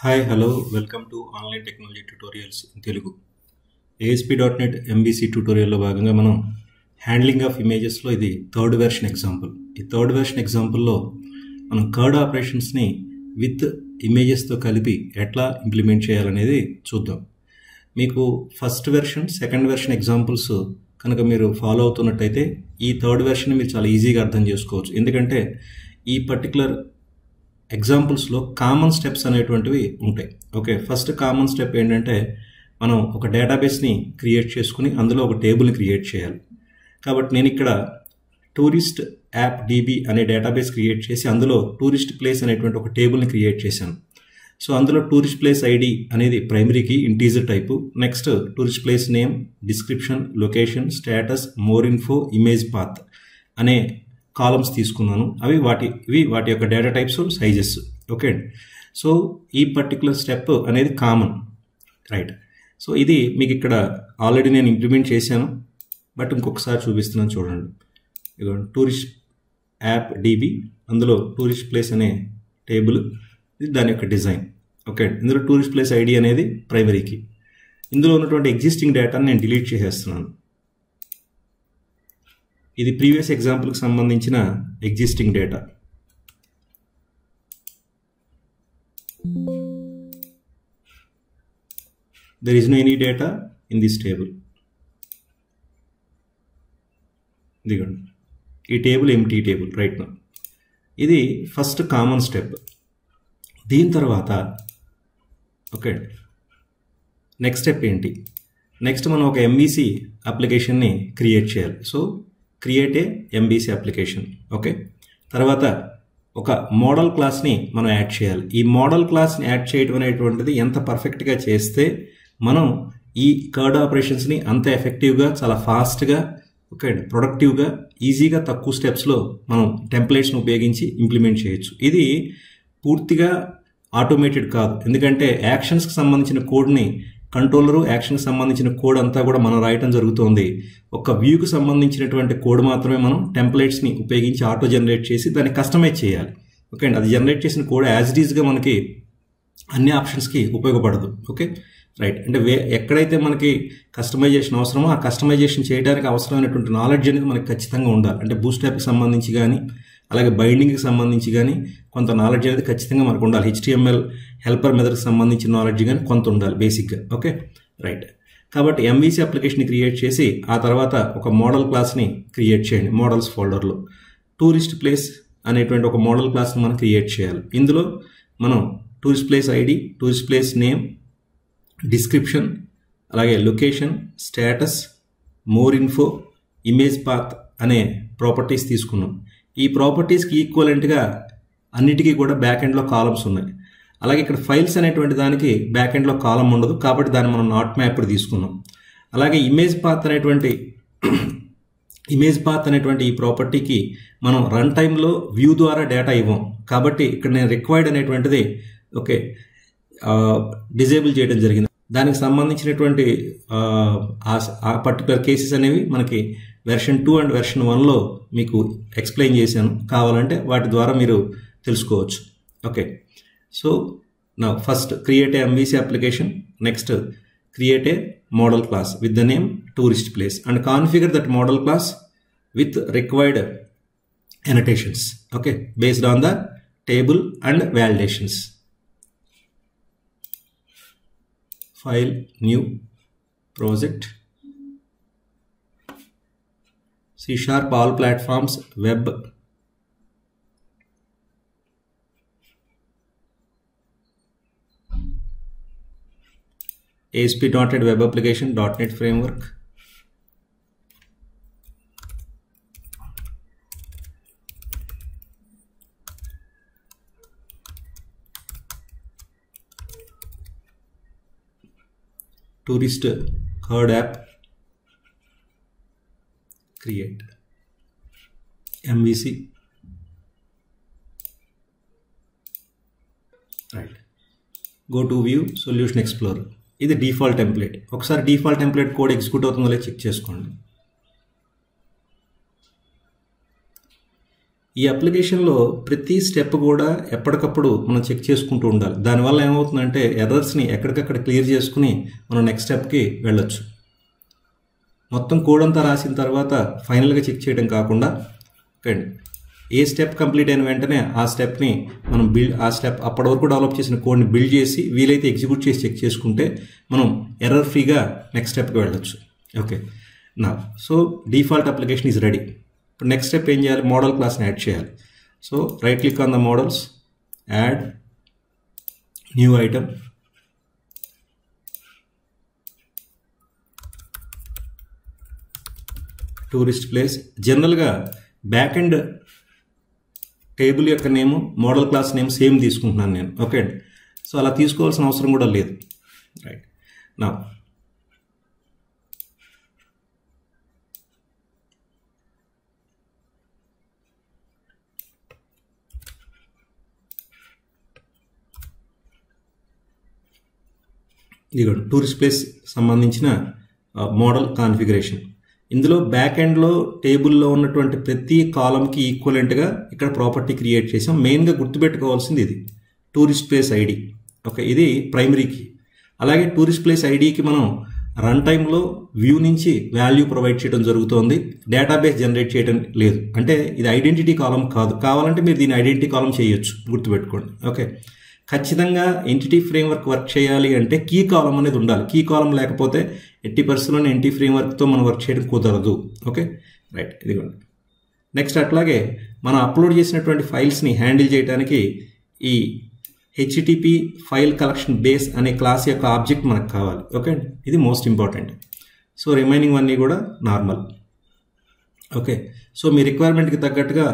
Hi hello welcome to online technology tutorials in Telugu. ASP.NET MVC ట్యూటోరియల్లో భాగంగా మనం handling of ఇమేజెస్లో ఇది third version example. ఈ third version ఎగ్జాంపుల్లో మనం curd ఆపరేషన్స్ని with ఇమేజెస్తో కలిపి ఎట్లా ఇంప్లిమెంట్ చేయాలనేది చూద్దాం. మీకు first version second version examples కనుక మీరు ఫాలో అవుతున్నట్టయితే ఈ థర్డ్ వెర్షన్ మీరు చాలా ఈజీగా అర్థం చేసుకోవచ్చు. ఎందుకంటే ఈ పర్టికులర్ ఎగ్జాంపుల్స్లో కామన్ స్టెప్స్ అనేటువంటివి ఉంటాయి. ఓకే, ఫస్ట్ కామన్ స్టెప్ ఏంటంటే మనం ఒక డేటాబేస్ని క్రియేట్ చేసుకుని అందులో ఒక టేబుల్ని క్రియేట్ చేయాలి. కాబట్టి నేను ఇక్కడ టూరిస్ట్ యాప్ DB అనే డేటాబేస్ క్రియేట్ చేసి అందులో టూరిస్ట్ ప్లేస్ అనేటువంటి ఒక టేబుల్ని క్రియేట్ చేశాను. సో అందులో టూరిస్ట్ ప్లేస్ ID అనేది primary key integer type, next tourist place name, description, location, status, more info, image path అనే కాలమ్స్ తీసుకున్నాను. ఇవి వాటి యొక్క data types, sizes. Okay, so ఈ పర్టికులర్ స్టెప్ అనేది కామన్, రైట్. సో ఇది మీకు ఇక్కడ ఆల్రెడీ నేను ఇంప్లిమెంట్ చేశాను, బట్ ఇంకొకసారి చూపిస్తున్నాను చూడండి. ఇక టూరిస్ట్ యాప్ DB, అందులో టూరిస్ట్ ప్లేస్ అనే టేబుల్, ఇది దాని యొక్క డిజైన్. ఓకే, ఇందులో టూరిస్ట్ ప్లేస్ ID అనేది ప్రైమరీకి. ఇందులో ఉన్నటువంటి ఎగ్జిస్టింగ్ డేటాను నేను డిలీట్ చేసేస్తున్నాను. ఇది ప్రీవియస్ ఎగ్జాంపుల్కి సంబంధించిన existing data. There is no any data in this table. ఇదిగోండి, ఈ table empty table right now. ఇది ఫస్ట్ కామన్ స్టెప్. దీని తర్వాత ఓకే, నెక్స్ట్ స్టెప్ ఏంటి? నెక్స్ట్ మనం ఒక MVC అప్లికేషన్ని క్రియేట్ చేయాలి. So create a MVC application. Okay, తర్వాత ఒక మోడల్ క్లాస్ని మనం యాడ్ చేయాలి. ఈ మోడల్ క్లాస్ని యాడ్ చేయడం అనేటువంటిది ఎంత పర్ఫెక్ట్గా చేస్తే మనం ఈ కర్డ్ ఆపరేషన్స్ని అంత ఎఫెక్టివ్గా, చాలా ఫాస్ట్గా, ఓకే, ప్రొడక్టివ్గా, ఈజీగా, తక్కువ స్టెప్స్లో మనం టెంప్లెట్స్ని ఉపయోగించి ఇంప్లిమెంట్ చేయొచ్చు. ఇది పూర్తిగా ఆటోమేటెడ్ కాదు, ఎందుకంటే యాక్షన్స్కి సంబంధించిన కోడ్ని కంట్రోలరు, యాక్షన్కి సంబంధించిన కోడ్ అంతా కూడా మనం రాయటం జరుగుతుంది. ఒక వ్యూకి సంబంధించినటువంటి కోడ్ మాత్రమే మనం టెంప్లెట్స్ని ఉపయోగించి ఆటో జనరేట్ చేసి దాన్ని కస్టమైజ్ చేయాలి. ఓకే అండి, అది జనరేట్ చేసిన కోడ్ యాజ్ ఇట్ ఈస్గా మనకి అన్ని ఆప్షన్స్కి ఉపయోగపడదు. ఓకే రైట్, అంటే ఎక్కడైతే మనకి కస్టమైజేషన్ అవసరమో ఆ కస్టమైజేషన్ చేయడానికి అవసరమైనటువంటి నాలెడ్జ్ అనేది మనకి ఖచ్చితంగా ఉండాలి. అంటే బూట్స్ట్రాప్కి సంబంధించి కానీ, అలాగే బైండింగ్కి సంబంధించి కానీ కొంత నాలెడ్జ్ అనేది ఖచ్చితంగా మనకు ఉండాలి. HTML హెల్పర్ మెథడ్కి సంబంధించిన నాలెడ్జ్ కానీ కొంత ఉండాలి బేసిక్గా. ఓకే రైట్, కాబట్టి MVC అప్లికేషన్ని క్రియేట్ చేసి ఆ తర్వాత ఒక మోడల్ క్లాస్ని క్రియేట్ చేయండి. మోడల్స్ ఫోల్డర్లో టూరిస్ట్ ప్లేస్ అనేటువంటి ఒక మోడల్ క్లాస్ని మనం క్రియేట్ చేయాలి. ఇందులో మనం tourist place ID, tourist place name, description, అలాగే location, status, more info, image path అనే ప్రాపర్టీస్ తీసుకున్నాం. ఈ ప్రాపర్టీస్కి ఈక్వలెంట్గా అన్నిటికీ కూడా బ్యాక్ ఎండ్లో కాలమ్స్ ఉన్నాయి. అలాగే ఇక్కడ ఫైల్స్ అనేటువంటి దానికి బ్యాక్ ఎండ్లో కాలం ఉండదు, కాబట్టి దాన్ని మనం నాట్ మ్యాప్డ్ తీసుకున్నాం. అలాగే ఇమేజ్ పాత్ అనేటువంటి ఈ ప్రాపర్టీకి మనం రన్ టైంలో వ్యూ ద్వారా డేటా ఇవ్వం, కాబట్టి ఇక్కడ నేను రిక్వైర్డ్ అనేటువంటిది ఓకే డిజేబుల్ చేయడం జరిగింది. దానికి సంబంధించినటువంటి ఆ పర్టికులర్ కేసెస్ అనేవి మనకి వెర్షన్ 2 అండ్ వెర్షన్ 1లో మీకు ఎక్స్ప్లెయిన్ చేశాను, కావాలంటే వాటి ద్వారా మీరు తెలుసుకోవచ్చు. ఓకే, సో నా first create a MVC application, next create a modal class with the name tourist place and configure that modal class with required annotations. Okay, based on the table and validations. File, new project, C# all platforms, web, ASP.NET web application, .NET framework, tourist kerd app, create MVC, right. Go to view, solution explorer. ఇది default template. ఒకసారి default template code execute అవుతుందో లేదో check చేసుకోండి. ఈ అప్లికేషన్లో ప్రతి step కూడా ఎప్పటికప్పుడు మనం చెక్ చేసుకుంటూ ఉండాలి. దానివల్ల ఏమవుతుందంటే ఎర్రర్స్ని ఎక్కడికక్కడ క్లియర్ చేసుకుని మనం నెక్స్ట్ స్టెప్కి వెళ్ళొచ్చు. మొత్తం కోడ్ అంతా రాసిన తర్వాత ఫైనల్గా చెక్ చేయడం కాకుండా ఏ స్టెప్ కంప్లీట్ అయిన వెంటనే ఆ స్టెప్ని మనం అప్పటి వరకు డెవలప్ చేసిన కోడ్ని బిల్డ్ చేసి వీలైతే ఎగ్జిక్యూట్ చేసి చెక్ చేసుకుంటే మనం ఎర్రర్ ఫ్రీగా నెక్స్ట్ స్టెప్కి వెళ్ళొచ్చు. ఓకే, నా so default application is ready. ఇప్పుడు నెక్స్ట్ స్టెప్ ఏం చేయాలి? మోడల్ క్లాస్ని యాడ్ చేయాలి. So right click on the models, add new item, tourist place. జనరల్గా బ్యాక్ ఎండ్ టేబుల్ యొక్క name, modal class name same తీసుకుంటున్నాను నేను. ఓకే, సో అలా తీసుకోవాల్సిన అవసరం కూడా లేదు. రైట్, నా ఇదిగోండి టూరిస్ట్ ప్లేస్ సంబంధించిన మోడల్ కాన్ఫిగరేషన్. ఇందులో బ్యాక్ ఎండ్లో టేబుల్లో ఉన్నటువంటి ప్రతి కాలంకి ఈక్వలెంట్గా ఇక్కడ ప్రాపర్టీ క్రియేట్ చేసాం. మెయిన్గా గుర్తుపెట్టుకోవాల్సింది ఇది టూరిస్ట్ ప్లేస్ ఐడి. ఓకే, ఇది ప్రైమరీకి. అలాగే టూరిస్ట్ ప్లేస్ ఐడికి మనం రన్ టైంలో వ్యూ నుంచి వాల్యూ ప్రొవైడ్ చేయడం జరుగుతోంది, డేటాబేస్ జనరేట్ చేయడం లేదు. అంటే ఇది ఐడెంటిటీ కాలం కాదు. కావాలంటే మీరు దీన్ని ఐడెంటిటీ కాలం చేయొచ్చు, గుర్తుపెట్టుకోండి. ఓకే, ఖచ్చితంగా ఎంటిటీ ఫ్రేమ్వర్క్ వర్క్ చేయాలి అంటే కీ కాలం అనేది ఉండాలి. కీ కాలం లేకపోతే 80% ఎంటిటీ ఫ్రేమ్వర్క్తో మనం వర్క్ చేయడం కుదరదు. ఓకే, రైట్, ఇదిగోండి. నెక్స్ట్ అట్లాగే మనం అప్లోడ్ చేసినటువంటి ఫైల్స్ని హ్యాండిల్ చేయడానికి ఈ హెచ్టిటిపి ఫైల్ కలెక్షన్ బేస్ అనే క్లాస్ యొక్క ఆబ్జెక్ట్ మనకు కావాలి. ఓకే, ఇది మోస్ట్ ఇంపార్టెంట్. సో రిమైనింగ్ అన్నీ కూడా నార్మల్. ఓకే, సో మీ రిక్వైర్మెంట్కి తగ్గట్టుగా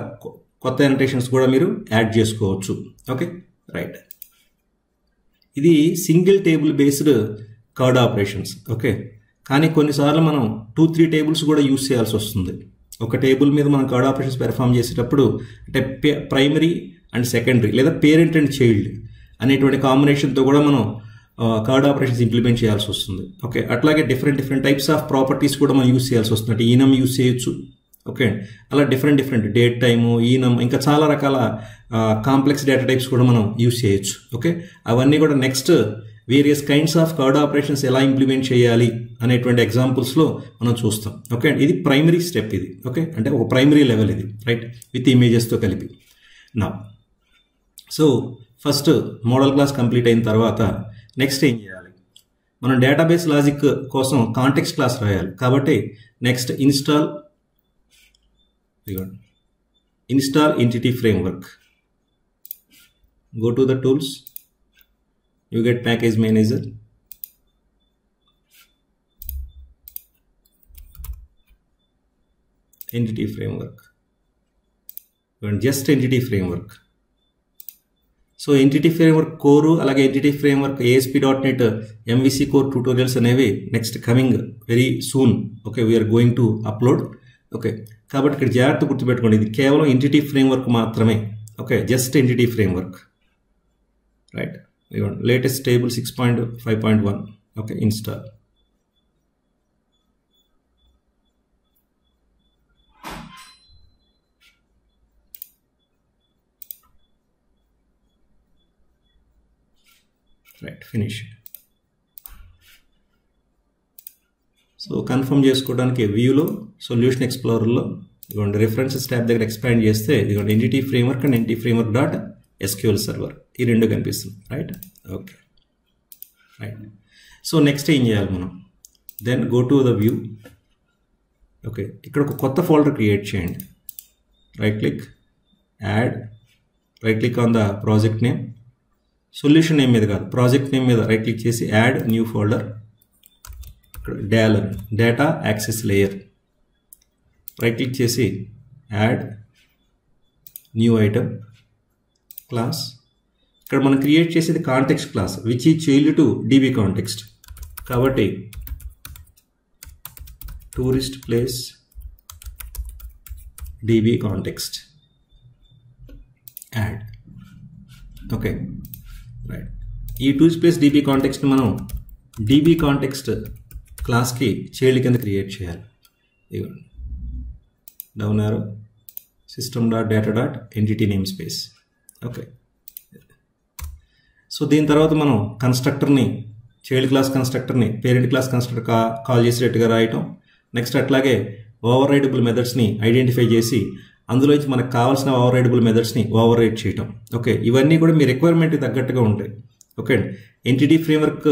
కొత్త అనోటేషన్స్ కూడా మీరు యాడ్ చేసుకోవచ్చు. Okay, right. ఇది single table based CRUD operations. Okay, కానీ కొన్నిసార్లు మనం 2-3 టేబుల్స్ కూడా యూజ్ చేయాల్సి వస్తుంది. ఒక టేబుల్ మీద మనం కార్డ్ ఆపరేషన్స్ పెర్ఫామ్ చేసేటప్పుడు అంటే ప్రైమరీ అండ్ సెకండరీ లేదా పేరెంట్ అండ్ చైల్డ్ అనేటువంటి కాంబినేషన్తో కూడా మనం కార్డ్ ఆపరేషన్స్ ఇంప్లిమెంట్ చేయాల్సి వస్తుంది. ఓకే, అట్లాగే డిఫరెంట్ టైప్స్ ఆఫ్ ప్రాపర్టీస్ కూడా మనం యూజ్ చేయాల్సి వస్తుంది. అంటే ఈనం యూజ్ చేయొచ్చు. ఓకే, అలా డిఫరెంట్ డేట్ టైము, ఈనం, ఇంకా చాలా రకాల కాంప్లెక్స్ డేటా టైప్స్ కూడా మనం యూజ్ చేయొచ్చు. ఓకే, అవన్నీ కూడా next various kinds of card operations ఎలా ఇంప్లిమెంట్ చేయాలి అనేటువంటి ఎగ్జాంపుల్స్లో మనం చూస్తాం. ఓకే, ఇది ప్రైమరీ స్టెప్ ఇది. ఓకే, అంటే ఒక ప్రైమరీ లెవెల్ ఇది, రైట్, విత్ ఇమేజెస్తో కలిపి. నా so first modal class complete అయిన తర్వాత నెక్స్ట్ ఏం చేయాలి? మనం డేటాబేస్ లాజిక్ కోసం కాంటెక్స్ట్ క్లాస్ రాయాలి. కాబట్టి next install entity framework. Go to the tools, you get package manager, entity framework, and just entity framework. So entity framework core alage entity framework ASP.NET MVC core tutorials అనేవి next coming very soon. Okay, we are going to upload. Okay, కాబట్టి ఇక్కడ జాగ్రత్త గుర్తుపెట్టుకోండి, ఇది కేవలం entity framework మాత్రమే. Okay, just entity framework. Right, latest table 6.5.1. Okay, install. Right, finish. So confirm చేసుకోవడానికి వ్యూలో సొల్యూషన్ ఎక్స్ప్లోరర్లో ఇదిగోండి రిఫరెన్సెస్ ట్యాబ్ దగ్గర ఎక్స్పాండ్ చేస్తే ఇదిగోండి entity framework and entity framework dot SQL server ఈ రెండు కనిపిస్తుంది. Right, okay, right. So next ఏం చేయాలి మనం? Then go to the view. Okay, ఇక్కడ ఒక కొత్త ఫోల్డర్ క్రియేట్ చేయండి. Right click, add, right click on the project name. Solution name మీద కాదు, ప్రాజెక్ట్ నేమ్ మీద రైట్ క్లిక్ చేసి add new folder. Data access layer right click చేసి add new item class. ఇక్కడ మనం క్రియేట్ చేసేది context class which is child to DB context. కాబట్టి tourist place DB context add. Okay, right. ఈ tourist place DB context మనం DB context క్లాస్కి child కింద క్రియేట్ చేయాలి. ఇవ్వండి, డౌన్ ఆరో, system.data.entity namespace. ఓకే, సో దీని తర్వాత మనం కన్స్ట్రక్టర్ని, చైల్డ్ క్లాస్ కన్స్ట్రక్టర్ని పేరెంట్ క్లాస్ కన్స్ట్రక్టర్ కాల్ చేసేటట్టుగా రాయటం. నెక్స్ట్ అట్లాగే ఓవర్ రైడబుల్ మెథడ్స్ని ఐడెంటిఫై చేసి అందులోంచి మనకు కావాల్సిన ఓవర్ రైడబుల్ మెథడ్స్ని ఓవర్ రైడ్ చేయటం. ఓకే, ఇవన్నీ కూడా మీ రిక్వైర్మెంట్కి తగ్గట్టుగా ఉంటాయి. ఓకే అండి, ఎంటిటీ ఫ్రేమ్వర్క్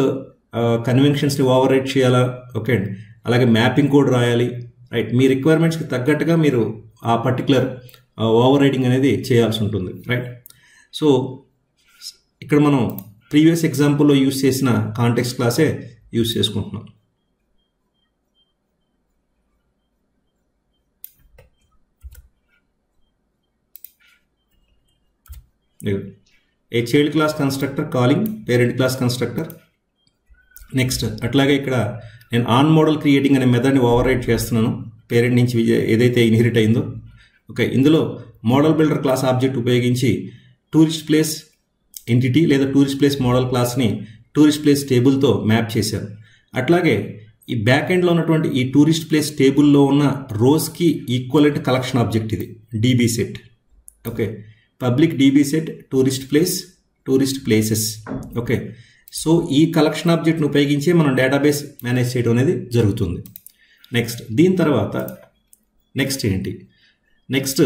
కన్వెన్షన్స్ని ఓవర్ రైడ్ చేయాలా? ఓకే అండి, అలాగే మ్యాపింగ్ కోడ్ రాయాలి. రైట్, మీ రిక్వైర్మెంట్స్కి తగ్గట్టుగా మీరు ఆ పర్టికులర్ ఓవర్ రైడింగ్ అనేది చేయాల్సి ఉంటుంది. రైట్, సో ఇక్కడ మనం ప్రీవియస్ ఎగ్జాంపుల్లో యూజ్ చేసిన కాంటెక్స్ట్ క్లాసే యూజ్ చేసుకుంటున్నాం. A child class constructor calling parent class constructor. Next అట్లాగే ఇక్కడ నేను ఆన్ మోడల్ క్రియేటింగ్ అనే మెథడ్ని ఓవర్ రైడ్ చేస్తున్నాను పేరెంట్ నుంచి ఏదైతే ఇన్హెరిట్ అయిందో. ఓకే, ఇందులో మోడల్ బిల్డర్ క్లాస్ ఆబ్జెక్ట్ ఉపయోగించి టూరిస్ట్ ప్లేస్ ఎంటిటీ లేదా టూరిస్ట్ ప్లేస్ మోడల్ క్లాస్ని టూరిస్ట్ ప్లేస్ టేబుల్తో మ్యాప్ చేశాను. అట్లాగే ఈ బ్యాక్ ఎండ్లో ఉన్నటువంటి ఈ టూరిస్ట్ ప్లేస్ టేబుల్లో ఉన్న రోస్కి ఈక్వలెంట్ కలెక్షన్ ఆబ్జెక్ట్ ఇది DB set. Okay, public DB set tourist place tourist places. Okay, so ఈ కలెక్షన్ ఆబ్జెక్ట్ని ఉపయోగించి మనం డేటాబేస్ మేనేజ్ చేయడం అనేది జరుగుతుంది. నెక్స్ట్ దీని తర్వాత నెక్స్ట్ ఏంటి, నెక్స్ట్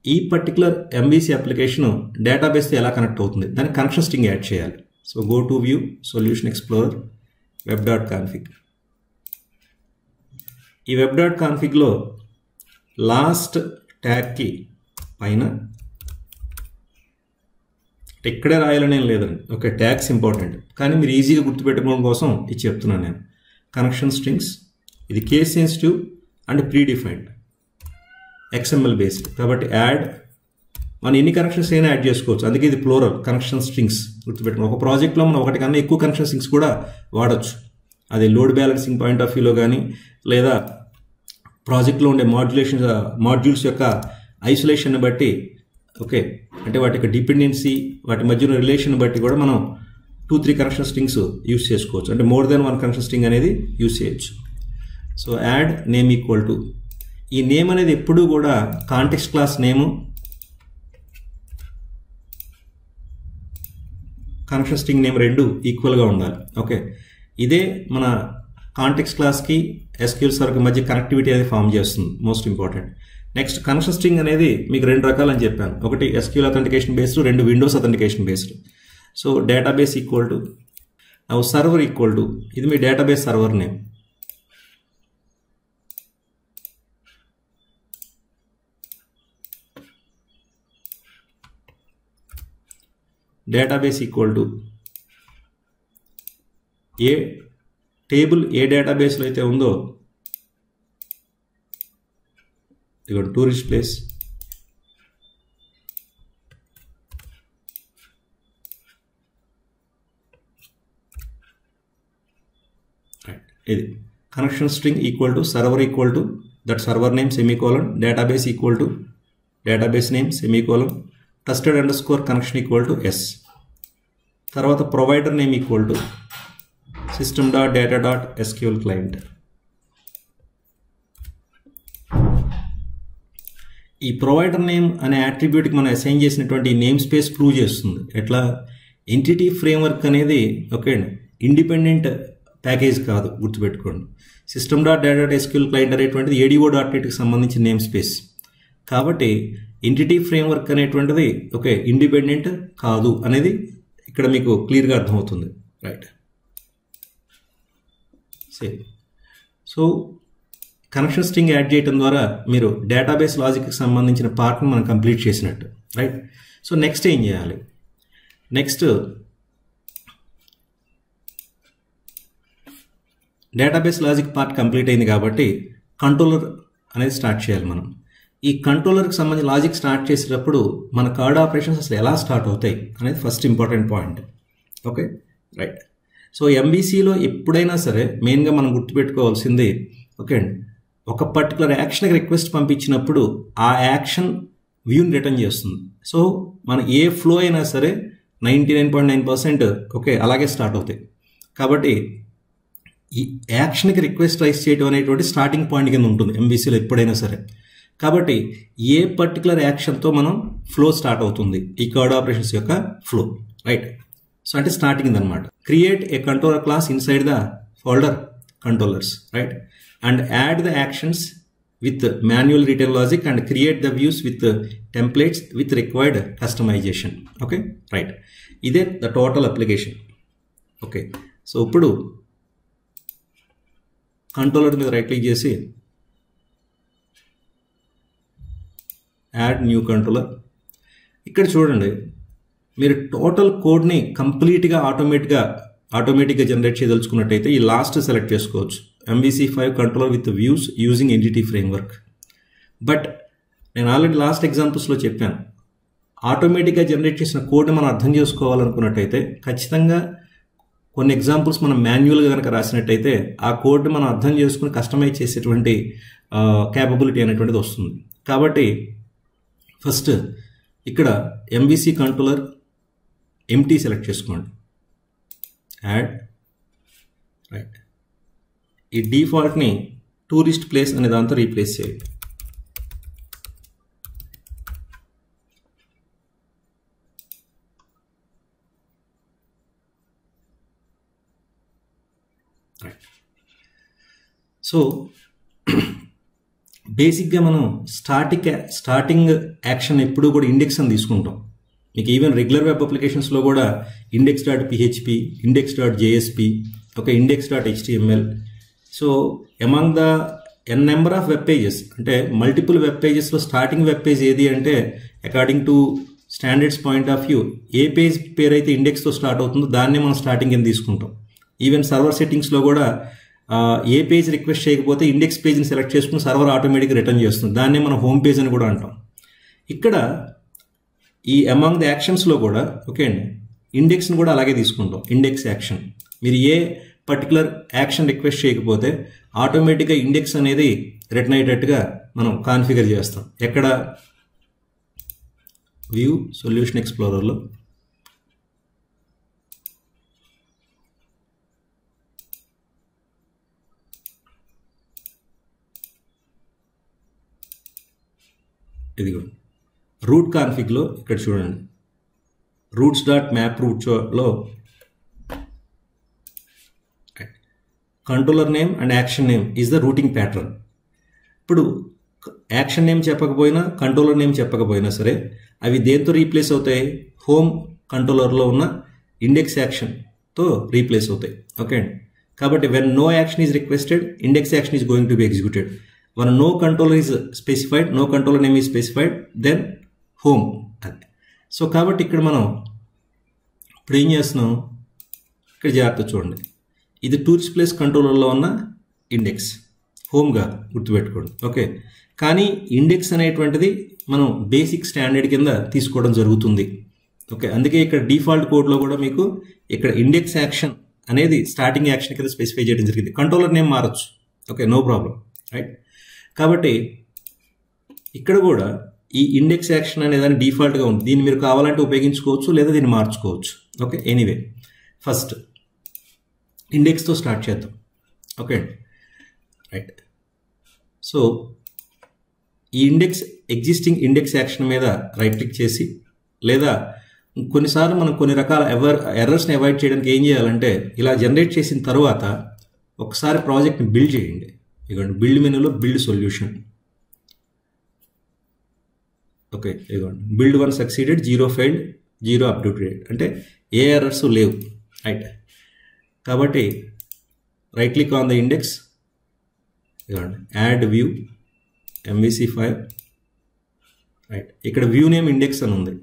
ఈ పర్టికులర్ ఎంబీసీ అప్లికేషన్ డేటాబేస్తో ఎలా కనెక్ట్ అవుతుంది, దానికి కనెక్షన్ స్ట్రింగ్ యాడ్ చేయాలి. So go to view solution explorer web.config. ఈ web.configలో లాస్ట్ ట్యాగ్కి పైన ఇక్కడే రాయాలనేం లేదండి. ఓకే, ట్యాగ్స్ ఇంపార్టెంట్, కానీ మీరు ఈజీగా గుర్తుపెట్టుకోవడం కోసం ఇది చెప్తున్నాను నేను. కనెక్షన్ స్ట్రింగ్స్, ఇది case sensitive and predefined XML based కాబట్టి యాడ్, మనం ఎన్ని కనెక్షన్స్ అయినా యాడ్ చేసుకోవచ్చు, అందుకే ఇది ప్లోరల్ కనెక్షన్ స్ట్రింగ్స్ గుర్తుపెట్టుకోండి. ఒక ప్రాజెక్ట్లో మనం ఒకటి కన్నా ఎక్కువ కనెక్షన్ స్ట్రింగ్స్ కూడా వాడచ్చు. అది లోడ్ బ్యాలెన్సింగ్ పాయింట్ ఆఫ్ వ్యూలో కానీ లేదా ప్రాజెక్ట్లో ఉండే మాడ్యూల్స్ యొక్క ఐసోలేషన్ బట్టి, ఓకే, అంటే వాటి యొక్క డిపెండెన్సీ వాటి మధ్యన రిలేషన్ బట్టి కూడా మనం 2-3 కనెక్షన్ స్ట్రింగ్స్ యూస్ చేసుకోవచ్చు. అంటే మోర్ దెన్ 1 కనెక్షన్ స్ట్రింగ్ అనేది యూస్ చేయొచ్చు. So add name equal to, ఈ నేమ్ అనేది ఎప్పుడూ కూడా కాంటెక్స్ట్ క్లాస్ నేము కనెక్షన్ స్ట్రింగ్ నేమ్ రెండు ఈక్వల్గా ఉండాలి. ఓకే, ఇదే మన కాంటెక్స్ట్ క్లాస్కి SQL సర్వర్కి మధ్య కనెక్టివిటీ అనేది ఫామ్ చేస్తుంది, most important. Next connection string అనేది మీకు 2 రకాలని చెప్పాను. ఒకటి SQL authentication based, 2 windows authentication based. So database equal to server equal to, ఇది మీ database server name. Database equal to ఏ టేబుల్ ఏ డేటాబేస్లో అయితే ఉందో, ఇదిగో టూరిస్ట్ ప్లేస్, ఇది connection string equal to server equal to that server name semicolon, database equal to database name semicolon, trusted underscore connection equal to yes. తర్వాత provider name equal to system.data.sql client. ఈ provider name అనే అట్రిబ్యూట్కి మనం assign చేసినటువంటి name space prove చేస్తుంది. ఎట్లా, entity framework అనేది okay independent package కాదు, గుర్తుపెట్టుకోండి. system.data.sql client అనేటువంటిది ADO.NETకి సంబంధించిన నేమ్ స్పేస్ కాబట్టి ఎంటిటీ ఫ్రేమ్వర్క్ అనేటువంటిది ఓకే ఇండిపెండెంట్ కాదు అనేది ఇక్కడ మీకు క్లియర్గా అర్థమవుతుంది. Right, so connection string add చేయడం ద్వారా మీరు డేటాబేస్ లాజిక్కి సంబంధించిన పార్ట్ని మనం కంప్లీట్ చేసినట్టు. రైట్, సో నెక్స్ట్ ఏం చేయాలి, next database logic part complete అయింది కాబట్టి కంట్రోలర్ అనేది స్టార్ట్ చేయాలి మనం. ఈ కంట్రోలర్కి సంబంధించిన లాజిక్ స్టార్ట్ చేసేటప్పుడు మన కార్డ్ ఆపరేషన్స్ అసలు ఎలా స్టార్ట్ అవుతాయి అనేది first important point. Okay, right. So ఎంబీసీలో ఎప్పుడైనా సరే మెయిన్గా మనం గుర్తుపెట్టుకోవాల్సింది ఓకే అండి, ఒక పర్టికులర్ యాక్షన్కి రిక్వెస్ట్ పంపించినప్పుడు ఆ యాక్షన్ వ్యూని రిటర్న్ చేస్తుంది. సో మనం ఏ ఫ్లో అయినా సరే 99.9% ఓకే అలాగే స్టార్ట్ అవుతాయి. కాబట్టి ఈ యాక్షన్కి రిక్వెస్ట్ రైజ్ చేయడం అనేటువంటి స్టార్టింగ్ పాయింట్ కింద ఉంటుంది ఎంబీసీలో ఎప్పుడైనా సరే. కాబట్టి ఏ పర్టికులర్ యాక్షన్తో మనం ఫ్లో స్టార్ట్ అవుతుంది ఈ కర్డ్ ఆపరేషన్స్ యొక్క ఫ్లో, రైట్? సో అంటే స్టార్టింగ్ అనమాట. Create a controller class inside the folder controllers, right? And add the actions with manual return logic and create the views with templates with required customization. Okay, right? Ide the total application. Okay, so ఇప్పుడు controller మీద right click చేసి add new controller. ఇక్కడ చూడండి, మీరు total కోడ్ని కంప్లీట్గా ఆటోమేటిక్గా generate చేయదలుచుకున్నట్టయితే ఈ లాస్ట్ సెలెక్ట్ చేసుకోవచ్చు, MVC5 controller with views using entity framework. But నేను ఆల్రెడీ లాస్ట్ ఎగ్జాంపుల్స్లో చెప్పాను, ఆటోమేటిక్గా జనరేట్ చేసిన కోడ్ని మనం అర్థం చేసుకోవాలనుకున్నట్టయితే ఖచ్చితంగా కొన్ని ఎగ్జాంపుల్స్ మనం మాన్యువల్గా కనుక రాసినట్టయితే ఆ కోడ్ని మనం అర్థం చేసుకుని కస్టమైజ్ చేసేటువంటి క్యాపబిలిటీ అనేటువంటిది వస్తుంది. కాబట్టి ఫస్ట్ ఇక్కడ MVC కంట్రోలర్ ఎంటీ సెలెక్ట్ చేసుకోండి, యాడ్, రైట్? ఈ డిఫాల్ట్ని టూరిస్ట్ ప్లేస్ అనే దాంతో రీప్లేస్ చేయండి. రైట్. సో బేసిక్గా మనం స్టార్టింగ్ యాక్షన్ ఎప్పుడు కూడా ఇండెక్స్ అని తీసుకుంటాం. మీకు ఈవెన్ రెగ్యులర్ వెబ్ అప్లికేషన్స్లో కూడా index.php, index.jsp, okay, index.html. So among the N number of web pages, అంటే మల్టిపుల్ వెబ్ పేజెస్లో స్టార్టింగ్ వెబ్ పేజ్ ఏది అంటే according to standards point of view ఏ పేజ్ పేరు అయితే ఇండెక్స్తో స్టార్ట్ అవుతుందో దాన్నే మనం స్టార్టింగ్ అని తీసుకుంటాం. ఈవెన్ సర్వర్ సెట్టింగ్స్లో కూడా ఏ పేజ్ రిక్వెస్ట్ చేయకపోతే ఇండెక్స్ పేజ్ని సెలెక్ట్ చేసుకుని సర్వర్ ఆటోమేటిక్గా రిటర్న్ చేస్తుంది, దాన్నే మనం హోమ్ పేజ్ అని కూడా అంటాం. ఇక్కడ ఈ అమాంగ్ ద యాక్షన్స్లో కూడా ఓకే అండి, ఇండెక్స్ని కూడా అలాగే తీసుకుంటాం, ఇండెక్స్ యాక్షన్. మీరు ఏ పర్టికులర్ యాక్షన్ రిక్వెస్ట్ చేయకపోతే ఆటోమేటిక్గా ఇండెక్స్ అనేది రిటర్న్ అయ్యేటట్టుగా మనం కాన్ఫిగర్ చేస్తాం. ఎక్కడ? వ్యూ సొల్యూషన్ ఎక్స్ప్లోరర్లో ఇది కూడా రూట్ కాన్ఫిగ్లో ఇక్కడ చూడండి, roots.map.root.లో controller name and action name is the routing pattern. ఇప్పుడు యాక్షన్ నేమ్ చెప్పకపోయినా కంట్రోలర్ నేమ్ చెప్పకపోయినా సరే అవి దేంతో రీప్లేస్ అవుతాయి? హోమ్ కంట్రోలర్లో ఉన్న ఇండెక్స్ యాక్షన్తో రీప్లేస్ అవుతాయి. ఓకే అండి, కాబట్టి when no action is requested index action is going to be executed. When no controller is specified, no controller name is specified, then home అది. సో కాబట్టి ఇక్కడ మనం ఇప్పుడు ఏం చేస్తున్నాం, ఇక్కడ జాగ్రత్త చూడండి, ఇది టూరిస్ట్ ప్లేస్ కంట్రోలర్లో ఉన్న ఇండెక్స్, హోమ్గా గుర్తుపెట్టుకోండి. ఓకే, కానీ ఇండెక్స్ అనేటువంటిది మనం బేసిక్ స్టాండర్డ్ కింద తీసుకోవడం జరుగుతుంది. ఓకే, అందుకే ఇక్కడ డిఫాల్ట్ కోడ్లో కూడా మీకు ఇక్కడ ఇండెక్స్ యాక్షన్ అనేది స్టార్టింగ్ యాక్షన్ కింద స్పెసిఫై చేయడం జరిగింది. కంట్రోలర్ నేమ్ మారచ్చు, ఓకే, నో ప్రాబ్లం, రైట్? కాబట్టి ఇక్కడ కూడా ఈ ఇండెక్స్ యాక్షన్ అనేదాన్ని డిఫాల్ట్గా ఉంది, దీన్ని మీరు కావాలంటే ఉపయోగించుకోవచ్చు లేదా దీన్ని మార్చుకోవచ్చు. ఓకే, ఎనీవే ఫస్ట్ ఇండెక్స్తో స్టార్ట్ చేద్దాం. Okay, right. సో ఈ ఎగ్జిస్టింగ్ ఇండెక్స్ యాక్షన్ మీద రైట్ క్లిక్ చేసి, లేదా కొన్నిసార్లు మనం కొన్ని రకాల ఎర్రర్స్ని అవాయిడ్ చేయడానికి ఏం చేయాలంటే ఇలా జనరేట్ చేసిన తర్వాత ఒకసారి ప్రాజెక్ట్ని బిల్డ్ చేయండి. ఇదిగోండి బిల్డ్ మెనూలో బిల్డ్ సొల్యూషన్. ఓకే, ఇదిగోండి బిల్డ్ 1 సక్సీడెడ్, 0 ఫెయిల్డ్, 0 అప్డేటెడ్, అంటే ఏ ఎర్రర్స్ లేవు, రైట్? కాబట్టి right click on the index, ఇదిగోండి యాడ్ వ్యూ MVC5, రైట్? ఇక్కడ వ్యూ నేమ్ ఇండెక్స్ అని ఉంది.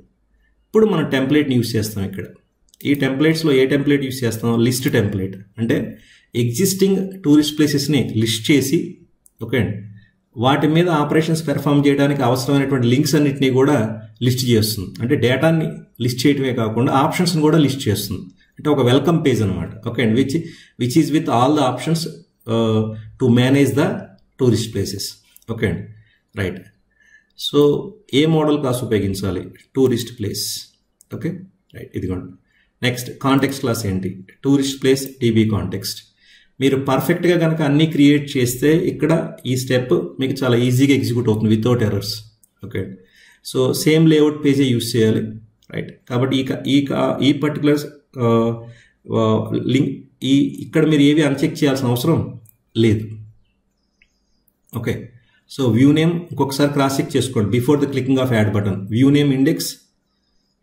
ఇప్పుడు మనం టెంప్లెట్ని యూస్ చేస్తాం. ఇక్కడ ఈ టెంప్లెట్స్లో ఏ టెంప్లెట్ యూస్ చేస్తాం? List template. అంటే ఎగ్జిస్టింగ్ టూరిస్ట్ ప్లేసెస్ని లిస్ట్ చేసి, ఓకే అండి, వాటి మీద ఆపరేషన్స్ పెర్ఫామ్ చేయడానికి అవసరమైనటువంటి లింక్స్ అన్నింటినీ కూడా లిస్ట్ చేస్తుంది. అంటే డేటాని లిస్ట్ చేయటమే కాకుండా ఆప్షన్స్ని కూడా లిస్ట్ చేస్తుంది. అంటే ఒక వెల్కమ్ పేజ్ అనమాట. ఓకే అండి, which is with all the options to manage the tourist places. Okay అండి, రైట్. సో ఏ మోడల్ క్లాస్ ఉపయోగించాలి? Tourist place. Okay, right. ఇదిగోండి నెక్స్ట్ కాంటెక్స్ట్ క్లాస్ ఏంటి? Tourist place DB context. మీరు పర్ఫెక్ట్గా కనుక అన్నీ క్రియేట్ చేస్తే ఇక్కడ ఈ స్టెప్ మీకు చాలా ఈజీగా ఎగ్జిక్యూట్ అవుతుంది without errors. Okay, so same layout పేజే యూస్ చేయాలి, రైట్. కాబట్టి ఈ పర్టికులర్ లింక్ ఇక్కడ మీరు ఏవి అన్చెక్ చేయాల్సిన అవసరం లేదు. ఓకే, సో వ్యూ నేమ్ ఇంకొకసారి క్రాస్ చెక్ చేసుకోండి before the clicking of add button. View name index,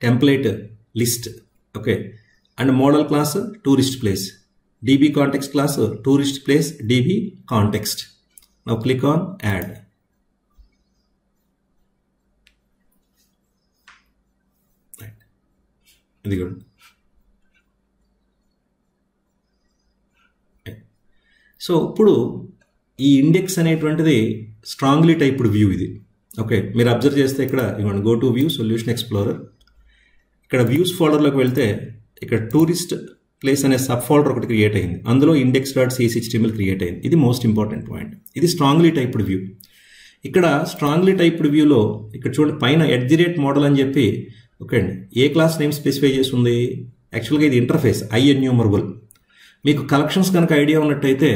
template list, okay, and modal class tourist place, DB context class tourist place DB context. Now click on add. Right. ఇది కూడా. So ఇప్పుడు ఈ index అనేటువంటిది strongly typed view ఇది. Okay, మీరు observe చేస్తే ఇక్కడ ఇవ్వండి, go to view solution explorer. ఇక్కడ వ్యూస్ ఫోల్డర్లోకి వెళ్తే ఇక్కడ టూరిస్ట్ ప్లేస్ అనే సబ్ ఫోల్డర్ ఒకటి క్రియేట్ అయింది, అందులో index.cshtml క్రియేట్ అయింది. ఇది మోస్ట్ ఇంపార్టెంట్ పాయింట్. ఇది స్ట్రాంగ్లీ టైప్డ్ వ్యూ. ఇక్కడ స్ట్రాంగ్లీ టైప్డ్ వ్యూలో ఇక్కడ చూడండి పైన @మోడల్ అని చెప్పి ఓకే అండి ఏ క్లాస్ నేమ్ స్పెసిఫై చేసి ఉంది. యాక్చువల్గా ఇది ఇంటర్ఫేస్ IEnumerable. మీకు కలెక్షన్స్ కనుక ఐడియా ఉన్నట్టయితే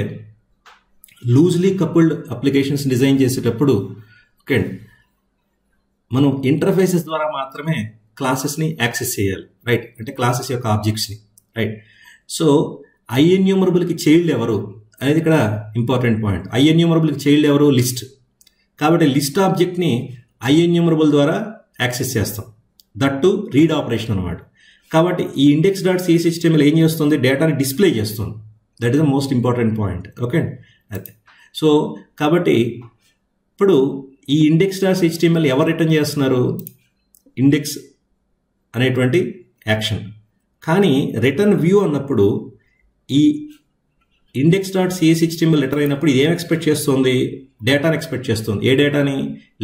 లూజ్లీ కపుల్డ్ అప్లికేషన్స్ డిజైన్ చేసేటప్పుడు ఓకే అండి మనం ఇంటర్ఫేసెస్ ద్వారా మాత్రమే క్లాసెస్ని యాక్సెస్ చేయాలి, రైట్. అంటే క్లాసెస్ యొక్క ఆబ్జెక్ట్స్ని, రైట్. సో IEnumerableకి చైల్డ్ ఎవరు అనేది ఇక్కడ ఇంపార్టెంట్ పాయింట్. IEnumerableకి చైల్డ్ ఎవరు, లిస్ట్. కాబట్టి లిస్ట్ ఆబ్జెక్ట్ని IEnumerable ద్వారా యాక్సెస్ చేస్తాం, దట్ టు రీడ్ ఆపరేషన్ అనమాట. కాబట్టి ఈ index.cshtml ఏం చేస్తుంది, డేటాని డిస్ప్లే చేస్తుంది. That is the most important point. Okay, అదే. సో కాబట్టి ఇప్పుడు ఈ index.html ఎవరు రిటర్న్ చేస్తున్నారు, ఇండెక్స్ అనేటువంటి యాక్షన్. కానీ రిటర్న్ వ్యూ అన్నప్పుడు ఈ index.cshtml రిటర్న్ అయినప్పుడు ఇది ఏం ఎక్స్పెక్ట్ చేస్తుంది, డేటాని ఎక్స్పెక్ట్ చేస్తుంది. ఏ డేటాని,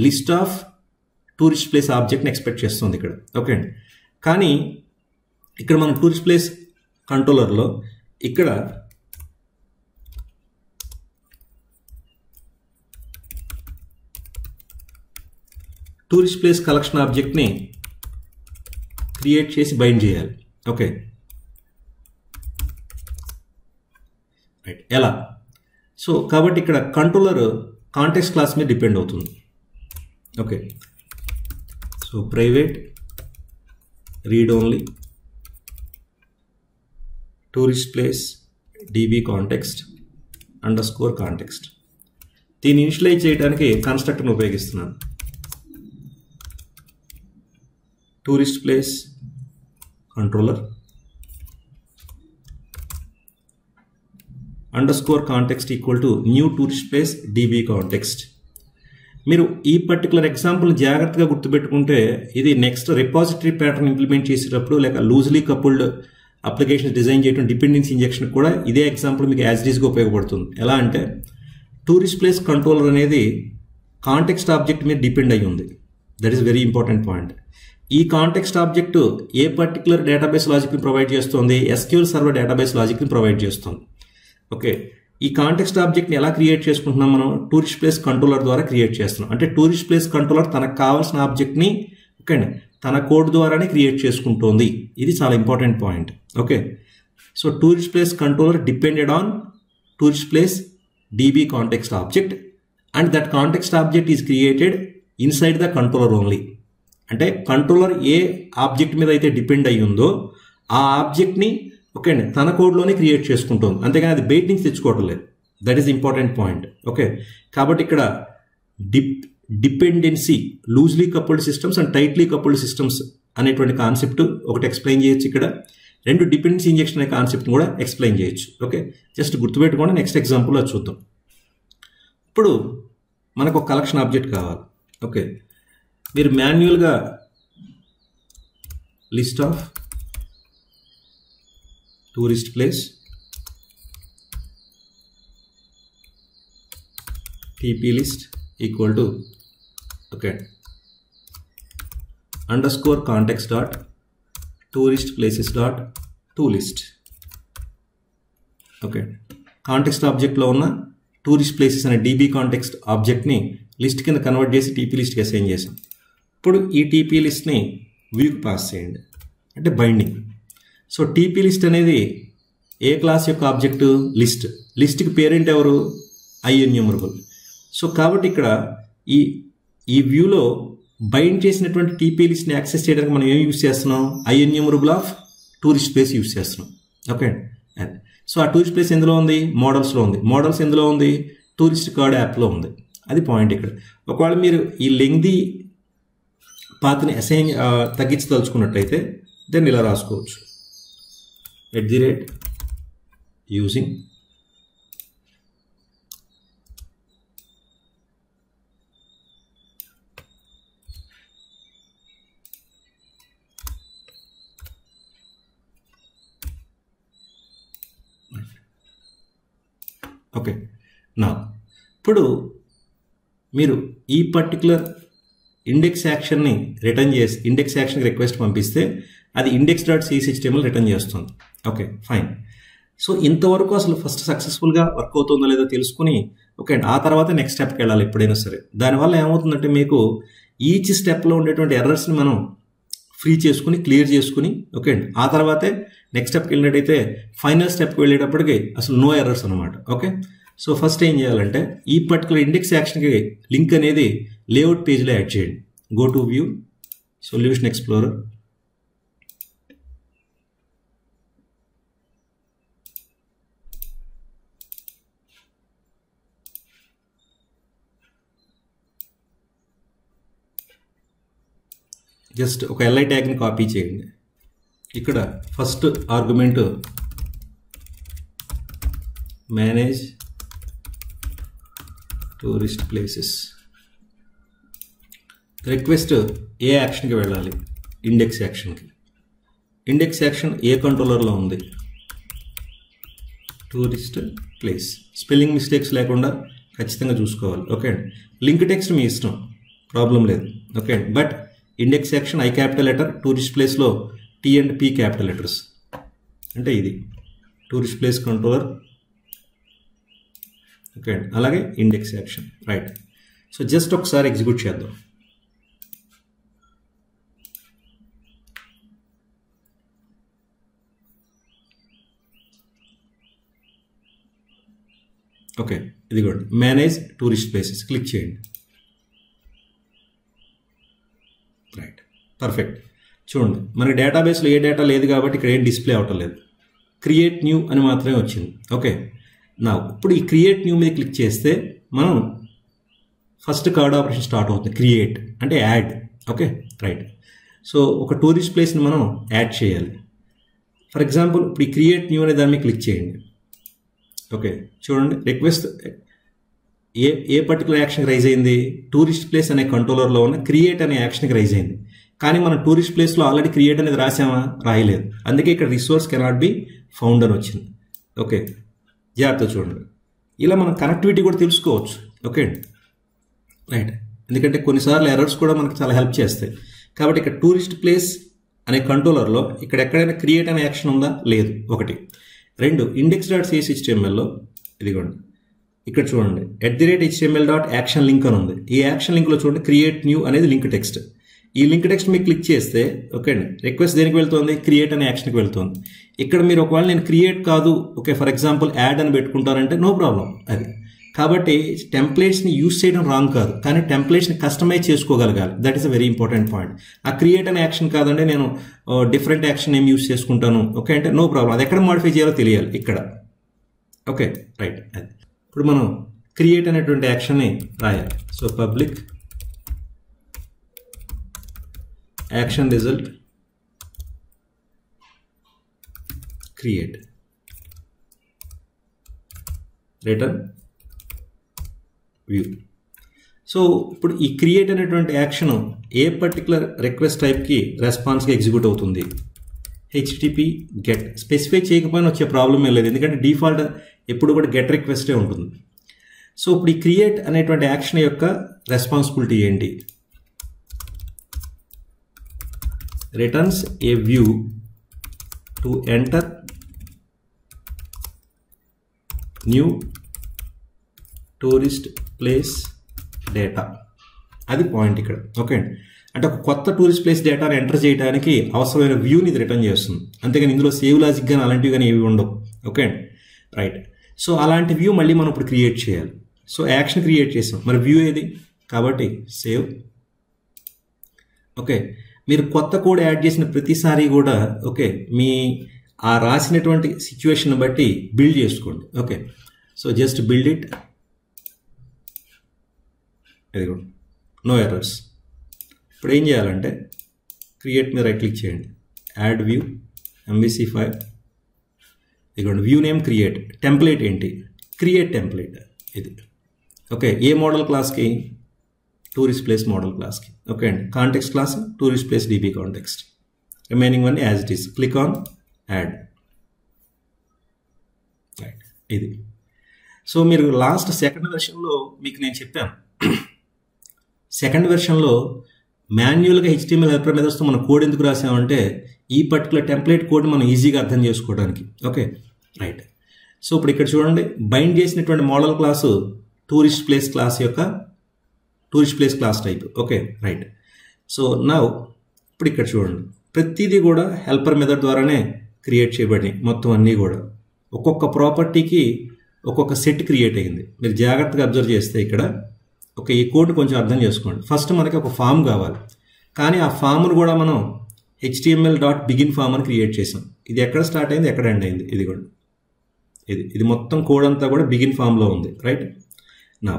లిస్ట్ ఆఫ్ టూరిస్ట్ ప్లేస్ ఆబ్జెక్ట్ని ఎక్స్పెక్ట్ చేస్తుంది ఇక్కడ. ఓకే అండి. కానీ ఇక్కడ మనం టూరిస్ట్ ప్లేస్ కంట్రోలర్లో ఇక్కడ టూరిస్ట్ ప్లేస్ కలెక్షన్ ఆబ్జెక్ట్ని క్రియేట్ చేసి బైండ్ చేయాలి. Okay, right. ఎలా? సో కాబట్టి ఇక్కడ కంట్రోలర్ కాంటెక్స్ట్ క్లాస్ మీద డిపెండ్ అవుతుంది. Okay, so private read only tourist place DB context _context. దీన్ని ఇనిషియలైజ్ చేయడానికి కన్స్ట్రక్టర్ని ఉపయోగిస్తున్నాను. Tourist place controller _context equal to new tourist place DB context. మీరు ఈ పర్టికులర్ ఎగ్జాంపుల్ జాగ్రత్తగా గుర్తుపెట్టుకుంటే ఇది నెక్స్ట్ రిపాజిటరీ ప్యాటర్న్ ఇంప్లిమెంట్ చేసేటప్పుడు లేక లూజ్లీ కపుల్డ్ అప్లికేషన్స్ డిజైన్ చేయడం డిపెండెన్సీ ఇంజెక్షన్ కూడా ఇదే ఎగ్జాంపుల్ మీకు యాజ్ డీస్గా ఉపయోగపడుతుంది. ఎలా అంటే టూరిస్ట్ ప్లేస్ కంట్రోలర్ అనేది కాంటెక్స్ట్ ఆబ్జెక్ట్ మీద డిపెండ్ అయ్యి ఉంది. That is very important point. ఈ కాంటెక్స్ట్ ఆబ్జెక్ట్ ఏ పర్టికులర్ డేటాబేస్ లాజిక్ని ప్రొవైడ్ చేస్తుంది, SQL సర్వర్ డేటాబేస్ లాజిక్ని ప్రొవైడ్ చేస్తుంది. ఓకే, ఈ కాంటెక్స్ట్ ఆబ్జెక్ట్ని ఎలా క్రియేట్ చేసుకుంటున్నాం మనం, టూరిస్ట్ ప్లేస్ కంట్రోలర్ ద్వారా క్రియేట్ చేస్తున్నాం. అంటే టూరిస్ట్ ప్లేస్ కంట్రోలర్ తనకు కావాల్సిన ఆబ్జెక్ట్ని ఓకే తన కోడ్ ద్వారానే క్రియేట్ చేసుకుంటుంది. ఇది చాలా important point. Okay, so tourist place controller depended on tourist place DB context object and that context object is created inside the controller only. అంటే కంట్రోలర్ ఏ object మీద అయితే డిపెండ్ అయ్యి ఉందో ఆ ఆబ్జెక్ట్ని ఓకే అండి తన కోడ్లోనే క్రియేట్ చేసుకుంటుంది, అంతేగాని అది బయట నుంచి తెచ్చుకోవడం లేదు. That is important point. Okay, కాబట్టి ఇక్కడ dependency loosely coupled systems and tightly coupled systems అనేటువంటి కాన్సెప్ట్ ఒకటి ఎక్స్ప్లెయిన్ చేయొచ్చు. ఇక్కడ రెండు డిపెండెన్సీ ఇంజెక్షన్ అనే కాన్సెప్ట్ని కూడా ఎక్స్ప్లెయిన్ చేయొచ్చు. ఓకే, జస్ట్ గుర్తుపెట్టుకోండి. నెక్స్ట్ ఎగ్జాంపుల్ అది చూద్దాం. ఇప్పుడు మనకు ఒక కలెక్షన్ ఆబ్జెక్ట్ కావాలి. ఓకే, మీరు మాన్యువల్గా list of tourist place TP list equal to okay _context dot tourist places dot toList. Okay, context ఆబ్జెక్ట్లో ఉన్న టూరిస్ట్ ప్లేసెస్ అనే DB కాంటెక్స్ట్ ఆబ్జెక్ట్ని లిస్ట్ కింద కన్వర్ట్ చేసి TP లిస్ట్కి అసైన్ చేసాం. ఇప్పుడు ఈ TP లిస్ట్ని వ్యూకి పాస్ చేయండి, అంటే బైండింగ్. సో TP లిస్ట్ అనేది ఏ క్లాస్ యొక్క ఆబ్జెక్ట్ లిస్ట్, లిస్ట్కి పేరెంట్ ఎవరు IEnumerable. సో కాబట్టి ఇక్కడ ఈ వ్యూలో బైండ్ చేసినటువంటి TP లిస్ట్ని యాక్సెస్ చేయడానికి మనం ఏం యూస్ చేస్తున్నాం, IEnumerable of tourist place use చేస్తున్నాం. ఓకే, సో ఆ టూరిస్ట్ ప్లేస్ ఎందులో ఉంది, మోడల్స్లో ఉంది. మోడల్స్ ఎందులో ఉంది, టూరిస్ట్ కార్డ్ యాప్లో ఉంది. అది పాయింట్ ఇక్కడ. ఒకవేళ మీరు ఈ లెంగ్దీ పాత్ని అసైన్ తగ్గించదలుచుకున్నట్టయితే దాన్ని ఇలా రాసుకోవచ్చు, @using ఓకే. నా ఇప్పుడు మీరు ఈ పర్టికులర్ ఇండెక్స్ యాక్షన్ని రిటర్న్ చేసి ఇండెక్స్ యాక్షన్కి రిక్వెస్ట్ పంపిస్తే అది index.cshtml రిటర్న్ చేస్తుంది. Okay, fine. సో ఇంతవరకు అసలు ఫస్ట్ సక్సెస్ఫుల్గా వర్క్ అవుతుందో లేదో తెలుసుకుని ఓకే అండి, ఆ తర్వాత నెక్స్ట్ స్టెప్కి వెళ్ళాలి ఎప్పుడైనా సరే. దానివల్ల ఏమవుతుందంటే మీకు ఈచ్ స్టెప్లో ఉండేటువంటి ఎర్రర్స్ని మనం ఫ్రీ చేసుకుని క్లియర్ చేసుకుని ఓకే అండి, ఆ తర్వాతే నెక్స్ట్ స్టెప్కి వెళ్ళినట్టయితే ఫైనల్ స్టెప్కి వెళ్ళేటప్పటికి అసలు నో ఎర్రర్స్ అనమాట. ఓకే, సో ఫస్ట్ ఏం చేయాలంటే ఈ పర్టికులర్ ఇండెక్స్ యాక్షన్కి లింక్ అనేది లేఅవుట్ పేజ్లో యాడ్ చేయండి. Go to view, solution explorer, just ఒక LI ట్యాగ్ని కాపీ చేయండి. ఇక్కడ first argument manage tourist places, request ఏ యాక్షన్కి వెళ్ళాలి, ఇండెక్స్ యాక్షన్కి. ఇండెక్స్ యాక్షన్ ఏ కంట్రోలర్లో ఉంది, టూరిస్ట్ ప్లేస్. స్పెల్లింగ్ మిస్టేక్స్ లేకుండా ఖచ్చితంగా చూసుకోవాలి. ఓకే అండి, లింక్ టెక్స్ట్ మీ ఇష్టం, ప్రాబ్లం లేదు. ఓకే అండి, but index action I capital letter, tourist ప్లేస్లో T and P capital letters. అంటే ఇది టూరిస్ట్ ప్లేస్ కంట్రోలర్. ఓకే అండి, అలాగే index action. Right, so just ఒకసారి ఎగ్జిక్యూట్ చేద్దాం. ఓకే, ఇదిగోండి మేనేజ్ టూరిస్ట్ ప్లేసెస్ క్లిక్ చేయండి. Right, perfect. చూడండి మనకి డేటాబేస్లో ఏ డేటా లేదు కాబట్టి ఇక్కడ ఏం డిస్ప్లే అవటం లేదు, క్రియేట్ న్యూ అని మాత్రమే వచ్చింది. ఓకే, నా ఇప్పుడు ఈ క్రియేట్ న్యూ మీద క్లిక్ చేస్తే మనం ఫస్ట్ కార్డ్ ఆపరేషన్ స్టార్ట్ అవుతుంది. క్రియేట్ అంటే యాడ్. Okay, right. సో ఒక టూరిస్ట్ ప్లేస్ని మనం యాడ్ చేయాలి. ఫర్ ఎగ్జాంపుల్ ఇప్పుడు ఈ క్రియేట్ న్యూ అనే దాని మీద క్లిక్ చేయండి. ఓకే, చూడండి రిక్వెస్ట్ ఏ పర్టికులర్ యాక్షన్కి రైజ్ అయింది, టూరిస్ట్ ప్లేస్ అనే కంట్రోలర్లో ఉన్న క్రియేట్ అనే యాక్షన్కి రైజ్ అయింది. కానీ మనం టూరిస్ట్ ప్లేస్లో ఆల్రెడీ క్రియేట్ అనేది రాసామా, రాయలేదు. అందుకే ఇక్కడ రిసోర్స్ కెనాట్ బి ఫౌండ్ అని వచ్చింది. ఓకే, జాగ్రత్త చూడండి. ఇలా మనం కనెక్టివిటీ కూడా తెలుసుకోవచ్చు. ఓకే అండి, రైట్. ఎందుకంటే కొన్నిసార్లు ఎర్రర్స్ కూడా మనకు చాలా హెల్ప్ చేస్తాయి. కాబట్టి ఇక్కడ టూరిస్ట్ ప్లేస్ అనే కంట్రోలర్లో ఇక్కడ ఎక్కడైనా క్రియేట్ అనే యాక్షన్ ఉందా, లేదు. ఒకటి. రెండు, index.cshtmlలో ఇదిగోండి ఇక్కడ చూడండి @html.action link అని ఉంది. ఈ యాక్షన్ లింక్లో చూడండి క్రియేట్ న్యూ అనేది లింక్ టెక్స్ట్. ఈ లింక్ టెక్స్ట్ మీరు క్లిక్ చేస్తే ఓకే అండి, రిక్వెస్ట్ దేనికి వెళ్తుంది, క్రియేట్ అనే యాక్షన్కి వెళ్తుంది. ఇక్కడ మీరు ఒకవేళ నేను క్రియేట్ కాదు, ఓకే ఫర్ ఎగ్జాంపుల్ యాడ్ అని పెట్టుకుంటారంటే నో ప్రాబ్లం అది. కాబట్టి టెంప్లెట్స్ని యూజ్ చేయడం రాంగ్ కాదు, కానీ టెంప్లెట్స్ని కస్టమైజ్ చేసుకోగలగాలి. That is a very important point. ఆ క్రియేట్ అనే యాక్షన్ కాదంటే నేను డిఫరెంట్ యాక్షన్ ఏం యూజ్ చేసుకుంటాను ఓకే అంటే నో ప్రాబ్లం. అది ఎక్కడ మాడిఫై చేయాలో తెలియాలి ఇక్కడ. Okay, right. అది ఇప్పుడు మనం క్రియేట్ అనేటువంటి యాక్షన్ని రాయాలి. So public action result create return view. So ఇప్పుడు ఈ క్రియేట్ అనేటువంటి యాక్షన్ ఏ పర్టికులర్ రిక్వెస్ట్ టైప్కి రెస్పాన్స్గా ఎగ్జిక్యూట్ అవుతుంది, HTTP గెట్. స్పెసిఫై చేయకపోయినా వచ్చే ప్రాబ్లం ఏం లేదు, ఎందుకంటే డిఫాల్ట్ ఎప్పుడు కూడా గెట్ రిక్వెస్టే ఉంటుంది. సో ఇప్పుడు ఈ క్రియేట్ అనేటువంటి యాక్షన్ యొక్క రెస్పాన్సిబిలిటీ ఏంటి, returns A view to enter new tourist place data. అది పాయింట్ ఇక్కడ. ఓకే, అంటే ఒక కొత్త టూరిస్ట్ ప్లేస్ డేటాను ఎంటర్ చేయడానికి అవసరమైన వ్యూని ఇది రిటర్న్ చేస్తుంది. అంతేగాని ఇందులో సేవ్ లాజిక్ కానీ అలాంటివి కానీ ఏవి ఉండవు. ఓకే అండి, రైట్. సో అలాంటి వ్యూ మళ్ళీ మనం ఇప్పుడు క్రియేట్ చేయాలి. సో యాక్షన్ క్రియేట్ చేసాం, మరి వ్యూ ఏది, కాబట్టి సేవ్. ఓకే, మీరు కొత్త కోడ్ యాడ్ చేసిన ప్రతిసారి కూడా ఓకే మీ ఆ రాసినటువంటి సిచ్యువేషన్ బట్టి బిల్డ్ చేసుకోండి. Okay, so just build it, very good, no errors. ఇప్పుడు ఏం చేయాలంటే క్రియేట్ మీద రైట్ క్లిక్ చేయండి, యాడ్ వ్యూ, MVC5, ఇదిగోండి వ్యూ నేమ్ క్రియేట్, టెంప్లెట్ ఏంటి, క్రియేట్ టెంప్లెట్ ఇది. ఓకే, ఏ మోడల్ క్లాస్కి, టూరిస్ట్ ప్లేస్ మోడల్ క్లాస్కి. ఓకే అండి, context class tourist place DB context, remaining one as it is. Click on add, right, ఇది. So మీరు last second వెర్షన్లో మీకు నేను చెప్పాను, సెకండ్ వెర్షన్లో మాన్యువల్గా HTML హెల్పర్ మీద వస్తూ మనం కోడ్ ఎందుకు రాసామంటే ఈ పర్టికులర్ టెంప్లెట్ కోడ్ మనం ఈజీగా అర్థం చేసుకోవడానికి. Okay, right. సో ఇప్పుడు ఇక్కడ చూడండి, బైండ్ చేసినటువంటి model class tourist place class యొక్క tourist place class type. Okay, right. So now ఇప్పుడు ఇక్కడ చూడండి, ప్రతిదీ కూడా హెల్పర్ మెథడ్ ద్వారానే క్రియేట్ చేయబడి మొత్తం అన్నీ కూడా ఒక్కొక్క ప్రాపర్టీకి ఒక్కొక్క సెట్ క్రియేట్ అయ్యింది. మీరు జాగ్రత్తగా అబ్జర్వ్ చేస్తే ఇక్కడ ఓకే ఈ కోడ్ కొంచెం అర్థం చేసుకోండి. ఫస్ట్ మనకి ఒక ఫామ్ కావాలి, కానీ ఆ ఫామ్ను కూడా మనం HTML.begin ఫామ్ అని క్రియేట్ చేసాం. ఇది ఎక్కడ స్టార్ట్ అయింది, ఎక్కడ ఎండ్ అయింది, ఇది కూడా ఇది మొత్తం కోడ్ అంతా కూడా బిగిన్ ఫామ్లో ఉంది, రైట్ నా.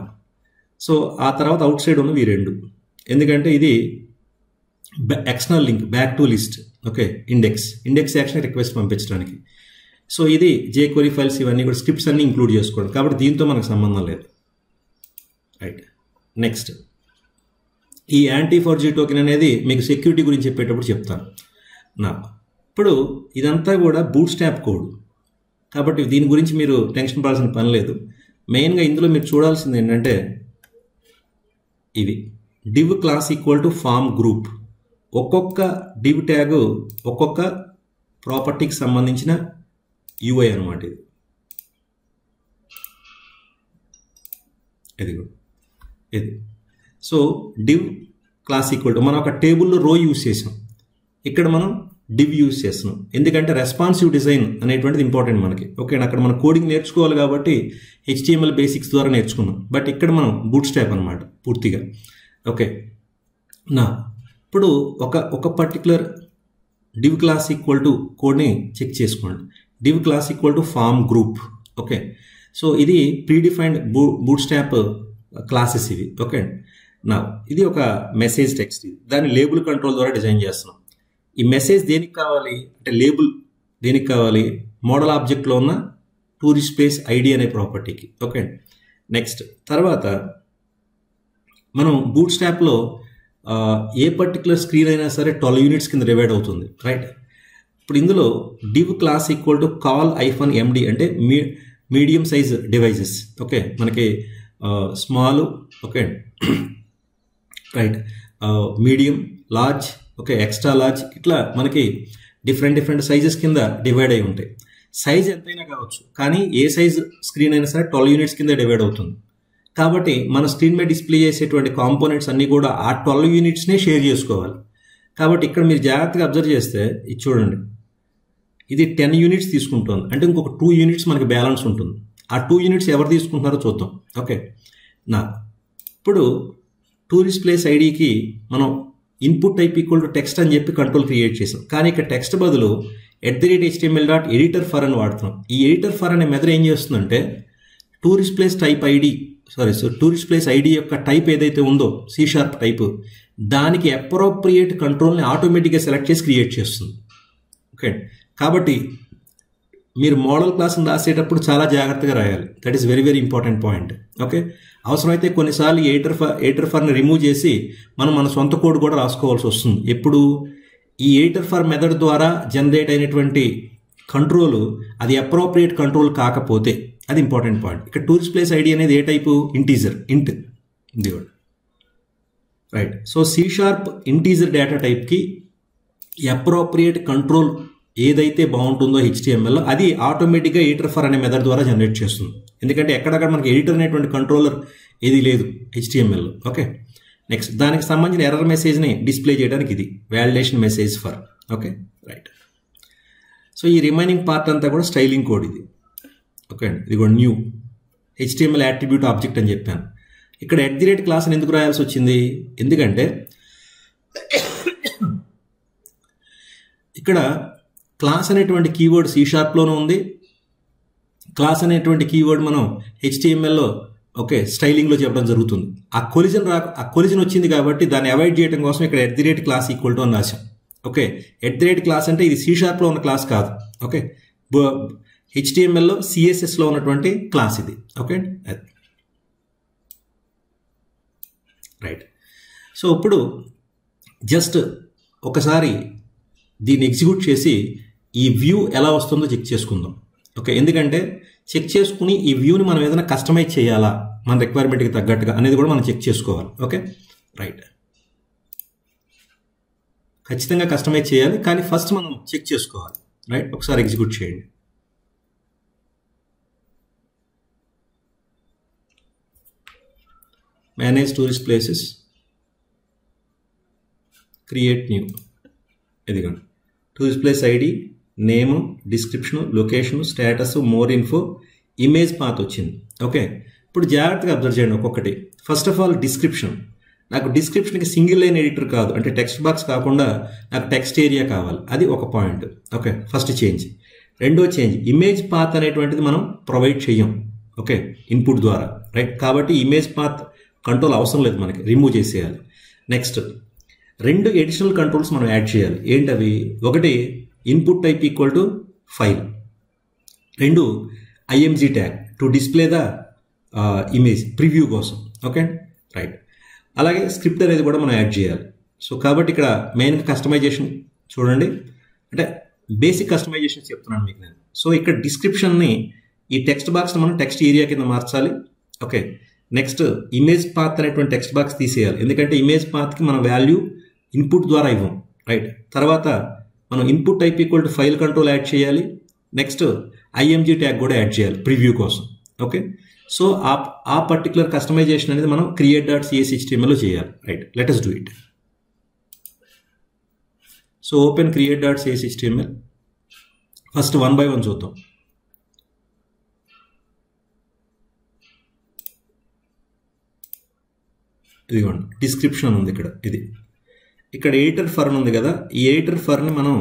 సో ఆ తర్వాత అవుట్ సైడ్ ఉన్నవి ఈ రెండు, ఎందుకంటే ఇది external link back to list. Okay, index action request పంపించడానికి. సో ఇది jQuery ఫైల్స్ ఇవన్నీ కూడా స్క్రిప్ట్స్ అన్ని ఇంక్లూడ్ చేసుకోండి, కాబట్టి దీంతో మనకు సంబంధం లేదు, రైట్. నెక్స్ట్, ఈ యాంటీ-ఫోర్జరీ టోకెన్ అనేది మీకు సెక్యూరిటీ గురించి చెప్పేటప్పుడు చెప్తాను నా. ఇప్పుడు ఇదంతా కూడా బూట్ స్ట్రాప్ కోడ్, కాబట్టి దీని గురించి మీరు టెన్షన్ పడాల్సిన పని లేదు. మెయిన్గా ఇందులో మీరు చూడాల్సింది ఏంటంటే ఇది div class equal to form group. ఒక్కొక్క div ట్యాగ్ ఒక్కొక్క ప్రాపర్టీకి సంబంధించిన UI అనమాట ఇది కూడా ఇది. So div class equal to మనం ఒక టేబుల్లో రో యూజ్ చేసాం, ఇక్కడ మనం div యూజ్ చేస్తున్నాం, ఎందుకంటే రెస్పాన్సివ్ డిజైన్ అనేటువంటిది ఇంపార్టెంట్ మనకి. ఓకే, అక్కడ మనం కోడింగ్ నేర్చుకోవాలి కాబట్టి HTML బేసిక్స్ ద్వారా నేర్చుకున్నాం, బట్ ఇక్కడ మనం బూట్ స్ట్రాప్ అనమాట పూర్తిగా. ఓకే నా, ఇప్పుడు ఒక particular div class equal to కోడ్ని చెక్ చేసుకోండి. div class equal to form group. Okay, so ఇది ప్రీడిఫైన్డ్ బూట్ స్ట్రాప్ క్లాసెస్ ఇవి. ఓకే నా, ఇది ఒక మెసేజ్ టెక్స్ట్, ఇది దాన్ని లేబుల్ కంట్రోల్ ద్వారా డిజైన్ చేస్తున్నాం. ఈ మెసేజ్ దేనికి కావాలి అంటే లేబుల్ దేనికి కావాలి, మోడల్ ఆబ్జెక్ట్లో ఉన్న టూరిస్ట్ ప్లేస్ ID అనే ప్రాపర్టీకి. ఓకే, నెక్స్ట్ తర్వాత మనం బూట్ స్ట్రాప్లో ఏ పర్టికులర్ స్క్రీన్ అయినా సరే 12 యూనిట్స్ కింద డివైడ్ అవుతుంది, రైట్. ఇప్పుడు ఇందులో div class equal to call-md అంటే మీడియం సైజ్ డివైజెస్. ఓకే, మనకి small, okay right, medium, large, okay extra large, ఇట్లా మనకి డిఫరెంట్ సైజెస్ కింద డివైడ్ అయి ఉంటాయి. సైజ్ ఎంతైనా కావచ్చు, కానీ ఏ సైజ్ స్క్రీన్ అయినా సరే 12 యూనిట్స్ కింద డివైడ్ అవుతుంది. కాబట్టి మన స్క్రీన్ మీద డిస్ప్లే చేసేటువంటి కాంపోనెంట్స్ అన్నీ కూడా ఆ 12 యూనిట్స్నే షేర్ చేసుకోవాలి. కాబట్టి ఇక్కడ మీరు జాగ్రత్తగా అబ్జర్వ్ చేస్తే ఇది చూడండి, ఇది 10 యూనిట్స్ తీసుకుంటుంది, అంటే ఇంకొక 2 యూనిట్స్ మనకి బ్యాలెన్స్ ఉంటుంది. ఆ 2 యూనిట్స్ ఎవరు తీసుకుంటున్నారో చూద్దాం. ఓకే నా, ఇప్పుడు టూరిస్ట్ ప్లేస్ ఐడికి మనం input type equal to text అని చెప్పి కంట్రోల్ క్రియేట్ చేసాం, కానీ ఇక్కడ టెక్స్ట్ బదులు @HTML.editor_for అని వాడుతున్నాం. ఈ editor_for అనే మెథడ్ ఏం చేస్తుందంటే టూరిస్ట్ ప్లేస్ ఐడి యొక్క టైప్ ఏదైతే ఉందో C# టైప్, దానికి అప్రోప్రియేట్ కంట్రోల్ని ఆటోమేటిక్గా సెలెక్ట్ చేసి క్రియేట్ చేస్తుంది. ఓకే, కాబట్టి మీరు మోడల్ క్లాస్ని రాసేటప్పుడు చాలా జాగ్రత్తగా రాయాలి. That is very important point. Okay, అవసరమైతే కొన్నిసార్లు editor_forని రిమూవ్ చేసి మనం మన సొంత కోడ్ కూడా రాసుకోవాల్సి వస్తుంది. ఎప్పుడు ఈ editor_for మెథడ్ ద్వారా జనరేట్ అయినటువంటి కంట్రోల్ అది అప్రోప్రియేట్ కంట్రోల్ కాకపోతే అది ఇంపార్టెంట్ పాయింట్. ఇక్కడ టూరిస్ట్ ప్లేస్ ఐడి అనేది ఏ type, integer, int, right. So C# integer data టైప్కి అప్రోప్రియేట్ కంట్రోల్ ఏదైతే బాగుంటుందో HTML అది ఆటోమేటిక్గా editor_for అనే మెథడ్ ద్వారా జనరేట్ చేస్తుంది. ఎందుకంటే ఎక్కడక్కడ మనకి ఎడిటర్ అనేటువంటి కంట్రోలర్ ఏది లేదు HTML. ఓకే, నెక్స్ట్ దానికి సంబంధించిన ఎర్రర్ మెసేజ్ని డిస్ప్లే చేయడానికి ఇది validation message for. Okay right. So ఈ రిమైనింగ్ పార్ట్ అంతా కూడా స్టైలింగ్ కోడ్ ఇది. ఓకే అండి, ఇదిగో న్యూ HTML యాట్రిబ్యూట్ ఆబ్జెక్ట్ అని చెప్పాను. ఇక్కడ @క్లాస్ అని ఎందుకు రాయాల్సి వచ్చింది? ఎందుకంటే ఇక్కడ క్లాస్ అనేటువంటి కీవర్డ్ C#లోనూ ఉంది, క్లాస్ అనేటువంటి కీవర్డ్ మనం HTMLలో ఓకే స్టైలింగ్లో చెప్పడం జరుగుతుంది. ఆ కొలిజన్ వచ్చింది కాబట్టి దాన్ని అవాయిడ్ చేయడం కోసం ఇక్కడ @క్లాస్ ఈక్వల్ టు అని రాశాం. ఓకే, @క్లాస్ అంటే ఇది C#లో ఉన్న క్లాస్ కాదు. ఓకే, HTMLలో CSSలో ఉన్నటువంటి క్లాస్ ఇది. Okay right. సో ఇప్పుడు జస్ట్ ఒకసారి దీన్ని ఎగ్జిక్యూట్ చేసి ఈ వ్యూ ఎలా వస్తుందో చెక్ చేసుకుందాం. ఓకే, ఎందుకంటే చెక్ చేసుకుని ఈ వ్యూని మనం ఏదైనా కస్టమైజ్ చేయాలా మన రిక్వైర్మెంట్కి తగ్గట్టుగా అనేది కూడా మనం చెక్ చేసుకోవాలి. ఓకే రైట్, ఖచ్చితంగా కస్టమైజ్ చేయాలి, కానీ ఫస్ట్ మనం చెక్ చేసుకోవాలి. రైట్, ఒకసారి ఎగ్జిక్యూట్ చేయండి. Manage tourist places, create new. ఇదిగోండి tourist place ID, name, description, location, status, more info, image path వచ్చింది. ఓకే, ఇప్పుడు జాగ్రత్తగా అబ్జర్వ్ చేయండి ఒక్కొక్కటి. First of all description. నాకు డిస్క్రిప్షన్కి సింగిల్ లైన్ ఎడిటర్ కాదు, అంటే టెక్స్ట్ బాక్స్ కాకుండా నాకు టెక్స్ట్ ఏరియా కావాలి. అది ఒక పాయింట్. Okay, first change. రెండో చేంజ్, ఇమేజ్ పాత్ అనేటువంటిది మనం ప్రొవైడ్ చేయం. ఓకే, ఇన్పుట్ ద్వారా. రైట్, కాబట్టి ఇమేజ్ పాత్ కంట్రోల్ అవసరం లేదు, మనకి రిమూవ్ చేసేయాలి. నెక్స్ట్ 2 అడిషనల్ కంట్రోల్స్ మనం యాడ్ చేయాలి. ఏంటవి? ఒకటి input type equal to file, 2 IMG tag to display the image preview కోసం. ఓకే రైట్, అలాగే స్క్రిప్ట్ అనేది కూడా మనం యాడ్ చేయాలి. సో కాబట్టి ఇక్కడ మెయిన్ కస్టమైజేషన్ చూడండి, అంటే బేసిక్ కస్టమైజేషన్ చెప్తున్నాను మీకు నేను. సో ఇక్కడ డిస్క్రిప్షన్ని ఈ టెక్స్ట్ బాక్స్ని మనం టెక్స్ట్ ఏరియా కింద మార్చాలి. ఓకే, నెక్స్ట్ ఇమేజ్ పాత్ అనేటువంటి టెక్స్ట్ బాక్స్ తీసేయాలి, ఎందుకంటే ఇమేజ్ పాత్కి మనం వాల్యూ ఇన్పుట్ ద్వారా ఇవ్వం. రైట్, తర్వాత మనం input type equal to file control add చేయాలి. నెక్స్ట్ IMG ట్యాగ్ కూడా యాడ్ చేయాలి ప్రివ్యూ కోసం. ఓకే, సో ఆ పర్టికులర్ కస్టమైజేషన్ అనేది మనం create.cshtmlలో చేయాలి. Right, let us do it. So open create.cshtml. First 1 by 1 చూద్దాం. ఇదిగోండి డిస్క్రిప్షన్ ఉంది ఇక్కడ. ఇది ఇక్కడ ఎడిటర్ ఫర్ ఉంది కదా, ఈ ఎడిటర్ ఫర్ని మనం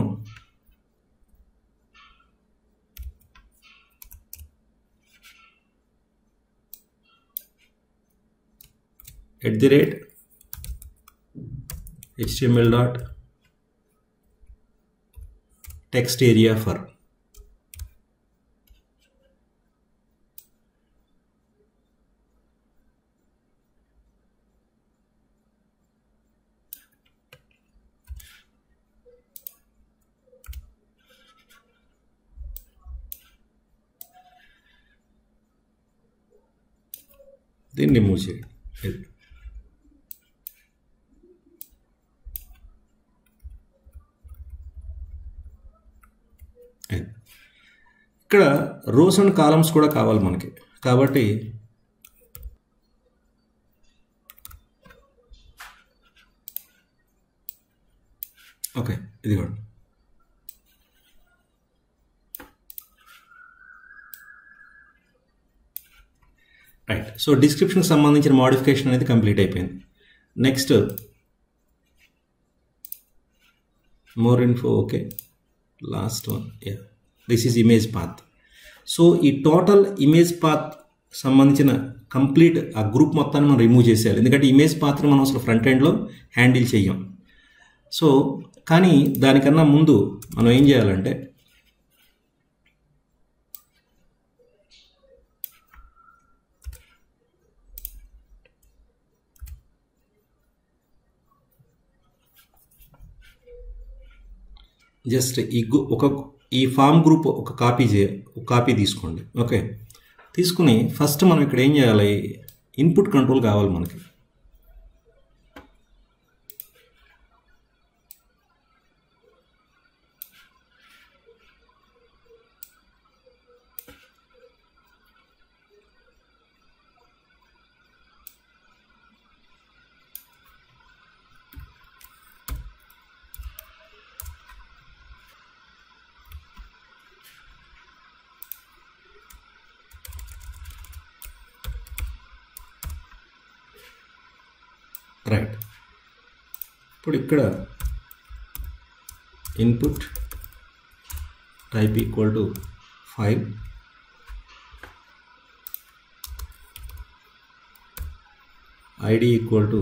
@html.textAreaFor దీన్ని రిమూవ్ చేయండి. ఇక్కడ రోస్ అండ్ కాలమ్స్ కూడా కావాలి మనకి, కాబట్టి ఓకే ఇది కూడా రైట్. సో డిస్క్రిప్షన్కి సంబంధించిన మోడిఫికేషన్ అనేది కంప్లీట్ అయిపోయింది. Next more info. Okay, last one, this is image path. So ఈ టోటల్ ఇమేజ్ పాత్ సంబంధించిన కంప్లీట్ ఆ గ్రూప్ మొత్తాన్ని మనం రిమూవ్ చేసేయాలి, ఎందుకంటే ఇమేజ్ పాత్ని మనం అసలు ఫ్రంట్ ఎండ్లో హ్యాండిల్ చెయ్యం. సో కానీ దానికన్నా ముందు మనం ఏం చేయాలంటే జస్ట్ ఈ ఫామ్ గ్రూప్ ఒక కాపీ తీసుకోండి. ఓకే, తీసుకుని ఫస్ట్ మనం ఇక్కడ ఏం చేయాలి, ఇన్పుట్ కంట్రోల్ కావాలి మనకి. రైట్. ఇప్పుడు ఇక్కడ input type equal to 5, ID equal to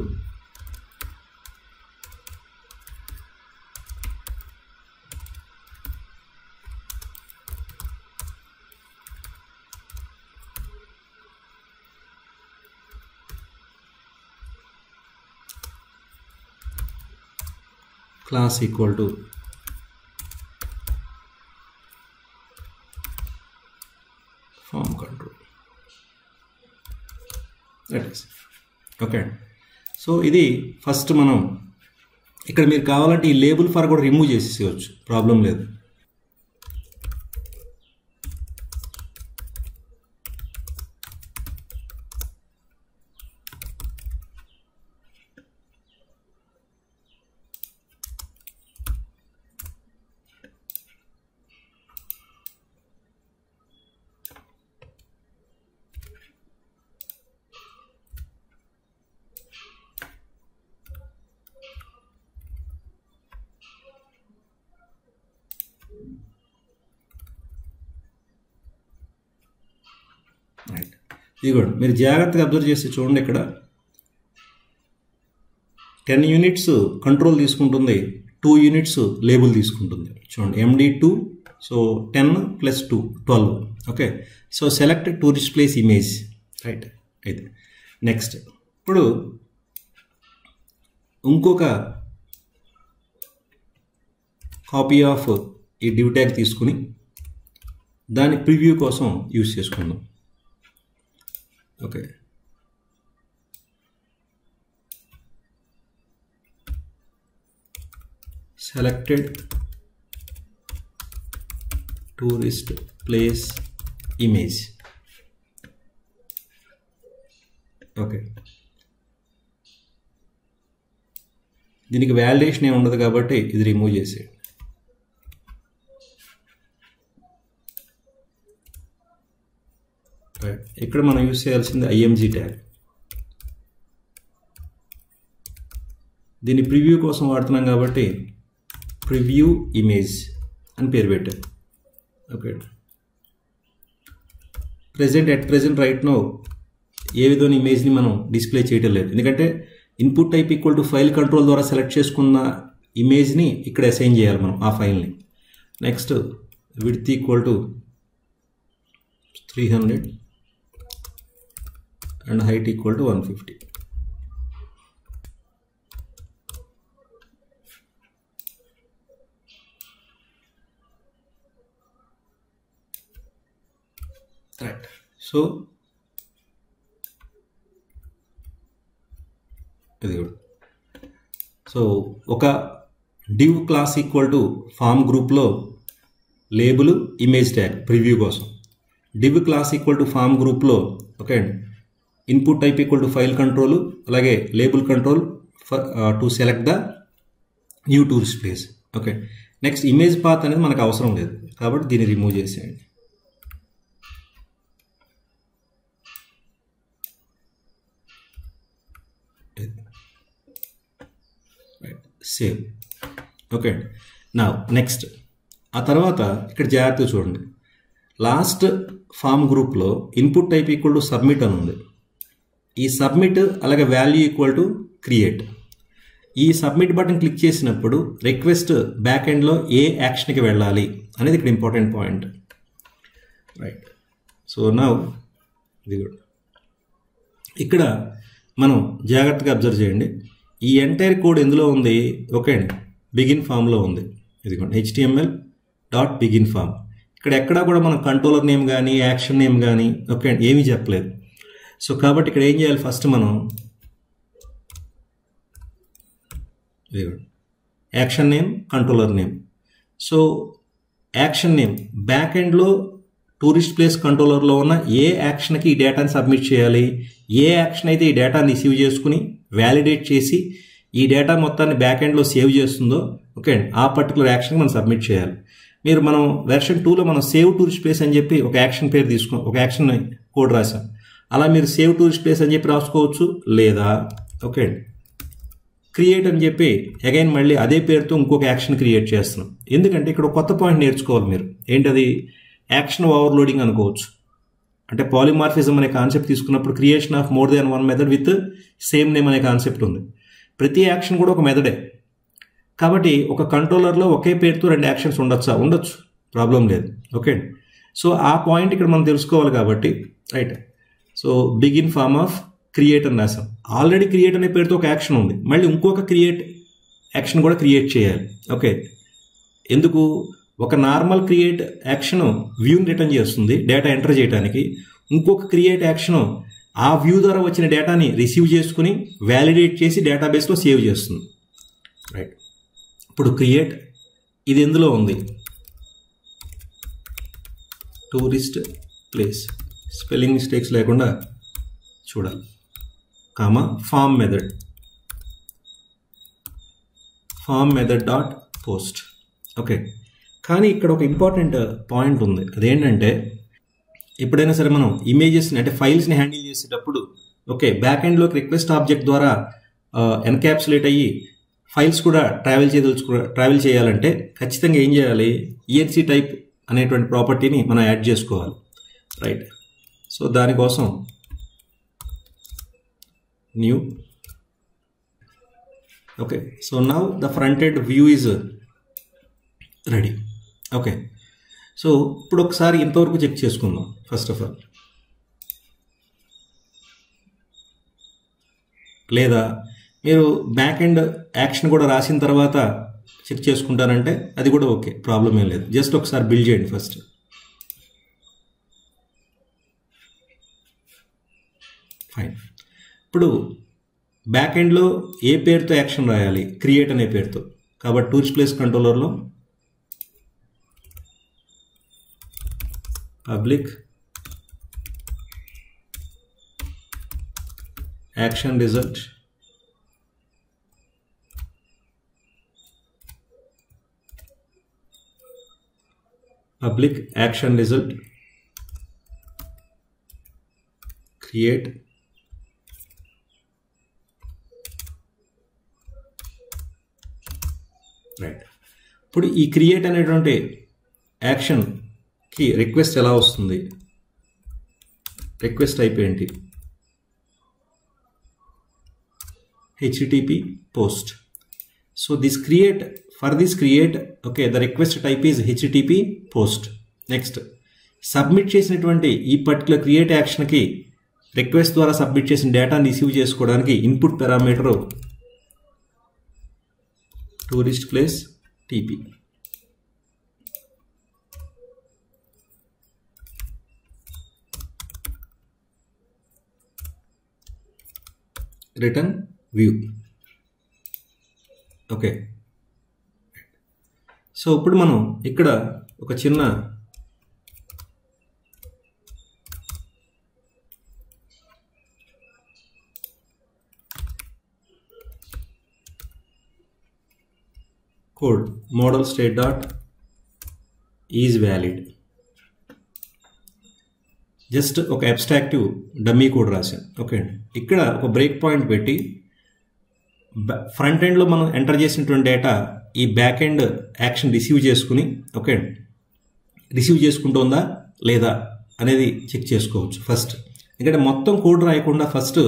class equal to form control. That is okay. So ఇది ఫస్ట్ మనం ఇక్కడ మీరు కావాలంటే ఈ లేబుల్ ఫర్ కూడా రిమూవ్ చేసేయచ్చు, ప్రాబ్లం లేదు. రైట్, ఇది కూడా మీరు జాగ్రత్తగా అబ్జర్వ్ చేసి చూడండి. ఇక్కడ 10 యూనిట్స్ కంట్రోల్ తీసుకుంటుంది, 2 యూనిట్స్ లేబుల్ తీసుకుంటుంది. చూడండి MD2, so 10 + 2 12. Okay, so select tourist place image. Right, అయితే నెక్స్ట్ ఇప్పుడు ఇంకొక కాపీ ఆఫ్ ఈ డివ్ ట్యాగ్ తీసుకుని దాని ప్రివ్యూ కోసం యూజ్ చేసుకుందాం. Okay, selected tourist place image. Okay, దీనికి వ్యాలిడేషన్ ఏమి ఉండదు కాబట్టి ఇది రిమూవ్ చేసేయండి. ఇక్కడ మనం యూజ్ చేయాల్సింది IMG ట్యాగ్. దీన్ని ప్రివ్యూ కోసం వాడుతున్నాం కాబట్టి ప్రివ్యూ ఇమేజ్ అని పేరు పెట్టారు. ఓకే, ప్రెజెంట్ రైట్ నో ఏ విధమైన ఇమేజ్ని మనం డిస్ప్లే చేయటం లేదు, ఎందుకంటే input type equal to file control ద్వారా సెలెక్ట్ చేసుకున్న ఇమేజ్ని ఇక్కడ అసైన్ చేయాలి మనం ఆ ఫైల్ని. Next width equal to 300 and height equal to 150. Right, so ఇది కూడా సో ఒక div class equal to form గ్రూప్లో లేబుల్ ఇమేజ్ ట్యాగ్ ప్రివ్యూ కోసం, div class equal to form గ్రూప్లో okay input type equal to file control, అలాగే label control to select the new tourist place. Okay, next image path అనేది మనకు అవసరం లేదు కాబట్టి దీన్ని రిమూవ్ చేసేయండి. సేవ్. ఓకే, నా నెక్స్ట్ ఆ తర్వాత ఇక్కడ జాగ్రత్తగా చూడండి. లాస్ట్ ఫామ్ గ్రూప్లో input type equal to submit అని ఉంది. ఈ సబ్మిట్ అలాగే వాల్యూ ఈక్వల్ టు క్రియేట్. ఈ సబ్మిట్ బటన్ క్లిక్ చేసినప్పుడు రిక్వెస్ట్ బ్యాక్ ఎండ్లో ఏ యాక్షన్కి వెళ్ళాలి అనేది ఇక్కడ important point. Right, so now ఇది గుడ్. ఇక్కడ మనం జాగ్రత్తగా అబ్జర్వ్ చేయండి. ఈ ఎంటైర్ కోడ్ ఎందులో ఉంది? ఓకే అండి, బిగిన్ ఫామ్లో ఉంది. ఇదిగోండి HTML.begin ఫామ్. ఇక్కడ ఎక్కడా కూడా మనం కంట్రోలర్ నేమ్ కానీ యాక్షన్ నేమ్ కానీ ఓకే అండి ఏమీ చెప్పలేదు. సో కాబట్టి ఇక్కడ ఏం చేయాలి? ఫస్ట్ మనం action name, controller name. So action name back ఎండ్లో టూరిస్ట్ ప్లేస్ కంట్రోలర్లో ఉన్న ఏ యాక్షన్కి ఈ డేటాని సబ్మిట్ చేయాలి, ఏ యాక్షన్ అయితే ఈ డేటాని రిసీవ్ చేసుకుని వ్యాలిడేట్ చేసి ఈ డేటా మొత్తాన్ని బ్యాక్ ఎండ్లో సేవ్ చేస్తుందో ఓకే అండి ఆ పర్టికులర్ యాక్షన్కి మనం సబ్మిట్ చేయాలి. మనం వెర్షన్ 2లో మనం సేవ్ టూరిస్ట్ ప్లేస్ అని చెప్పి ఒక యాక్షన్ పేరు తీసుకుని ఒక యాక్షన్ కోడ్ రాసాం. అలా మీరు సేవ్ టూరిస్ట్ ప్లేస్ అని చెప్పి రాసుకోవచ్చు, లేదా ఓకే అండి క్రియేట్ అని చెప్పి అగైన్ మళ్ళీ అదే పేరుతో ఇంకొక యాక్షన్ క్రియేట్ చేస్తున్నాం. ఎందుకంటే ఇక్కడ కొత్త పాయింట్ నేర్చుకోవాలి మీరు. ఏంటది? యాక్షన్ ఓవర్లోడింగ్ అనుకోవచ్చు. అంటే పాలిమార్ఫిజం అనే కాన్సెప్ట్ తీసుకున్నప్పుడు creation of more than one method with same name అనే కాన్సెప్ట్ ఉంది. ప్రతి యాక్షన్ కూడా ఒక మెథడే. కాబట్టి ఒక కంట్రోలర్లో ఒకే పేరుతో 2 యాక్షన్స్ ఉండొచ్చా? ఉండొచ్చు, ప్రాబ్లం లేదు. ఓకే, సో ఆ పాయింట్ ఇక్కడ మనం తెలుసుకోవాలి కాబట్టి right. So begin form of create అని రాసాం. ఆల్రెడీ క్రియేట్ అనే పేరుతో ఒక యాక్షన్ ఉంది, మళ్ళీ ఇంకొక క్రియేట్ యాక్షన్ కూడా క్రియేట్ చేయాలి. ఓకే, ఎందుకు? ఒక నార్మల్ క్రియేట్ యాక్షన్ వ్యూని రిటర్న్ చేస్తుంది డేటా ఎంటర్ చేయడానికి. ఇంకొక క్రియేట్ యాక్షన్ ఆ వ్యూ ద్వారా వచ్చిన డేటాని రిసీవ్ చేసుకుని వ్యాలిడేట్ చేసి డేటాబేస్లో సేవ్ చేస్తుంది. రైట్, ఇప్పుడు క్రియేట్ ఇది ఎందులో ఉంది? టూరిస్ట్ ప్లేస్, స్పెల్లింగ్ మిస్టేక్స్ లేకుండా చూడాలి. Form method dot post. Okay, కానీ ఇక్కడ ఒక ఇంపార్టెంట్ పాయింట్ ఉంది. అదేంటంటే ఎప్పుడైనా సరే మనం ఇమేజెస్ని అంటే ఫైల్స్ని హ్యాండిల్ చేసేటప్పుడు ఓకే బ్యాక్ ఎండ్లోకి రిక్వెస్ట్ ఆబ్జెక్ట్ ద్వారా ఎన్క్యాప్సులేట్ అయ్యి ఫైల్స్ కూడా ట్రావెల్ చేయాలంటే ఖచ్చితంగా ఏం చేయాలి? ఈఎన్సీ టైప్ అనేటువంటి ప్రాపర్టీని మనం యాడ్ చేసుకోవాలి. రైట్, సో దానికోసం new. Okay, so now the front end view is ready. Okay, so ఇప్పుడు ఒకసారి ఇంతవరకు చెక్ చేసుకుందాం. ఫస్ట్ ఆఫ్ ఆల్, లేదా మీరు బ్యాక్ ఎండ్ యాక్షన్ కూడా రాసిన తర్వాత చెక్ చేసుకుంటారంటే అది కూడా ఓకే, ప్రాబ్లం ఏం లేదు. జస్ట్ ఒకసారి బిల్డ్ చేయండి ఫస్ట్. ఫైన్. ఇప్పుడు బ్యాక్ ఎండ్లో ఏ పేరుతో యాక్షన్ రాయాలి? క్రియేట్ అనే పేరుతో. కాబట్టి టూరిస్ట్ ప్లేస్ కంట్రోలర్లో public action result create right. ఇప్పుడు ఈ క్రియేట్ అనేటువంటి యాక్షన్కి రిక్వెస్ట్ ఎలా వస్తుంది? రిక్వెస్ట్ టైప్ ఏంటి? HTTP post. So this create, for this create, okay, the request type is HTTP post. Next, submit చేసినటువంటి ఈ పర్టికులర్ క్రియేట్ యాక్షన్కి రిక్వెస్ట్ ద్వారా సబ్మిట్ చేసిన డేటాని రిసీవ్ చేసుకోవడానికి input parameter tourist place TP. Return view. Okay, so ఇప్పుడు మనం ఇక్కడ ఒక చిన్న code model state dot is valid, just ఒక అబ్స్ట్రాక్టివ్ డమ్మీ కోడ్ రాశాను. ఓకే అండి, ఇక్కడ ఒక బ్రేక్ పాయింట్ పెట్టి ఫ్రంట్ ఎండ్లో మనం ఎంటర్ చేసినటువంటి డేటా ఈ బ్యాక్ ఎండ్ యాక్షన్ రిసీవ్ చేసుకుని ఓకే రిసీవ్ చేసుకుంటుందా లేదా అనేది చెక్ చేసుకోవచ్చు ఫస్ట్. ఎందుకంటే మొత్తం కోడ్ రాయకుండా ఫస్ట్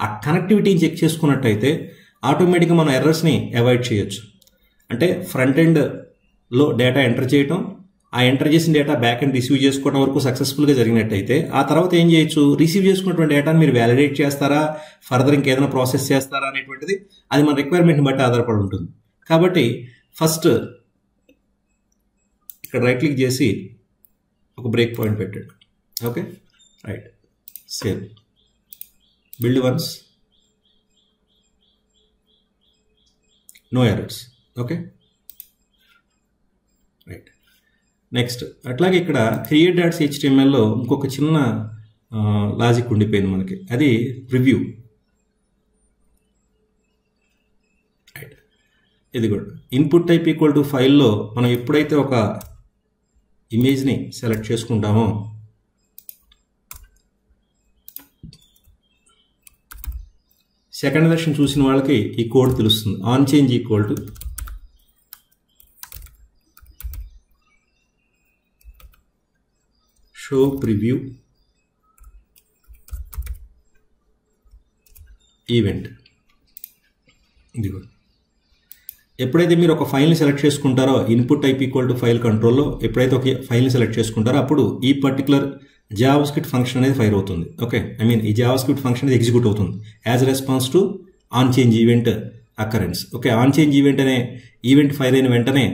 ఆ కనెక్టివిటీని చెక్ చేసుకున్నట్టయితే ఆటోమేటిక్గా మనం ఎర్రర్స్ని అవాయిడ్ చేయొచ్చు. అంటే ఫ్రంట్ ఎండ్లో డేటా ఎంటర్ చేయటం, ఆ ఎంటర్ చేసిన డేటా బ్యాక్ ఎండ్ రిసీవ్ చేసుకోవడం వరకు సక్సెస్ఫుల్గా జరిగినట్టయితే ఆ తర్వాత ఏం చేయొచ్చు? రిసీవ్ చేసుకున్నటువంటి డేటాను మీరు వ్యాలిడేట్ చేస్తారా, ఫర్దర్ ఇంకేదైనా ప్రాసెస్ చేస్తారా అనేటువంటిది అది మన రిక్వైర్మెంట్ని బట్టి ఆధారపడి ఉంటుంది. కాబట్టి ఫస్ట్ ఇక్కడ రైట్ క్లిక్ చేసి ఒక బ్రేక్ పాయింట్ పెట్టండి. Okay right, save, build once, no errors. Okay right. Next అట్లాగే ఇక్కడ క్రియేట్ డాట్స్ HTMLలో ఇంకొక చిన్న లాజిక్ ఉండిపోయింది మనకి, అది రివ్యూ. రైట్, ఇది కూడా ఇన్పుట్ టైప్ ఈక్వల్ టు ఫైల్లో మనం ఎప్పుడైతే ఒక ఇమేజ్ని సెలెక్ట్ చేసుకుంటామో సెకండ్ వెర్షన్ చూసిన వాళ్ళకి ఈ కోడ్ తెలుస్తుంది. On change equal to show preview event. ఇదిగో ఎప్పుడైతే మీరు ఒక ఫైల్ని సెలెక్ట్ చేసుకుంటారో input type equal to file కంట్రోల్లో ఎప్పుడైతే ఒక ఫైల్ని సెలెక్ట్ చేసుకుంటారో అప్పుడు ఈ పర్టికులర్ జావాస్క్రిప్ట్ ఫంక్షన్ అనేది ఫైర్ అవుతుంది. ఓకే, ఐ మీన్ ఈ జావాస్క్రిప్ట్ ఫంక్షన్ అనేది ఎగ్జిక్యూట్ అవుతుంది as response to on change event occurrence. Okay, on change event అనే ఈవెంట్ ఫైర్ అయిన వెంటనే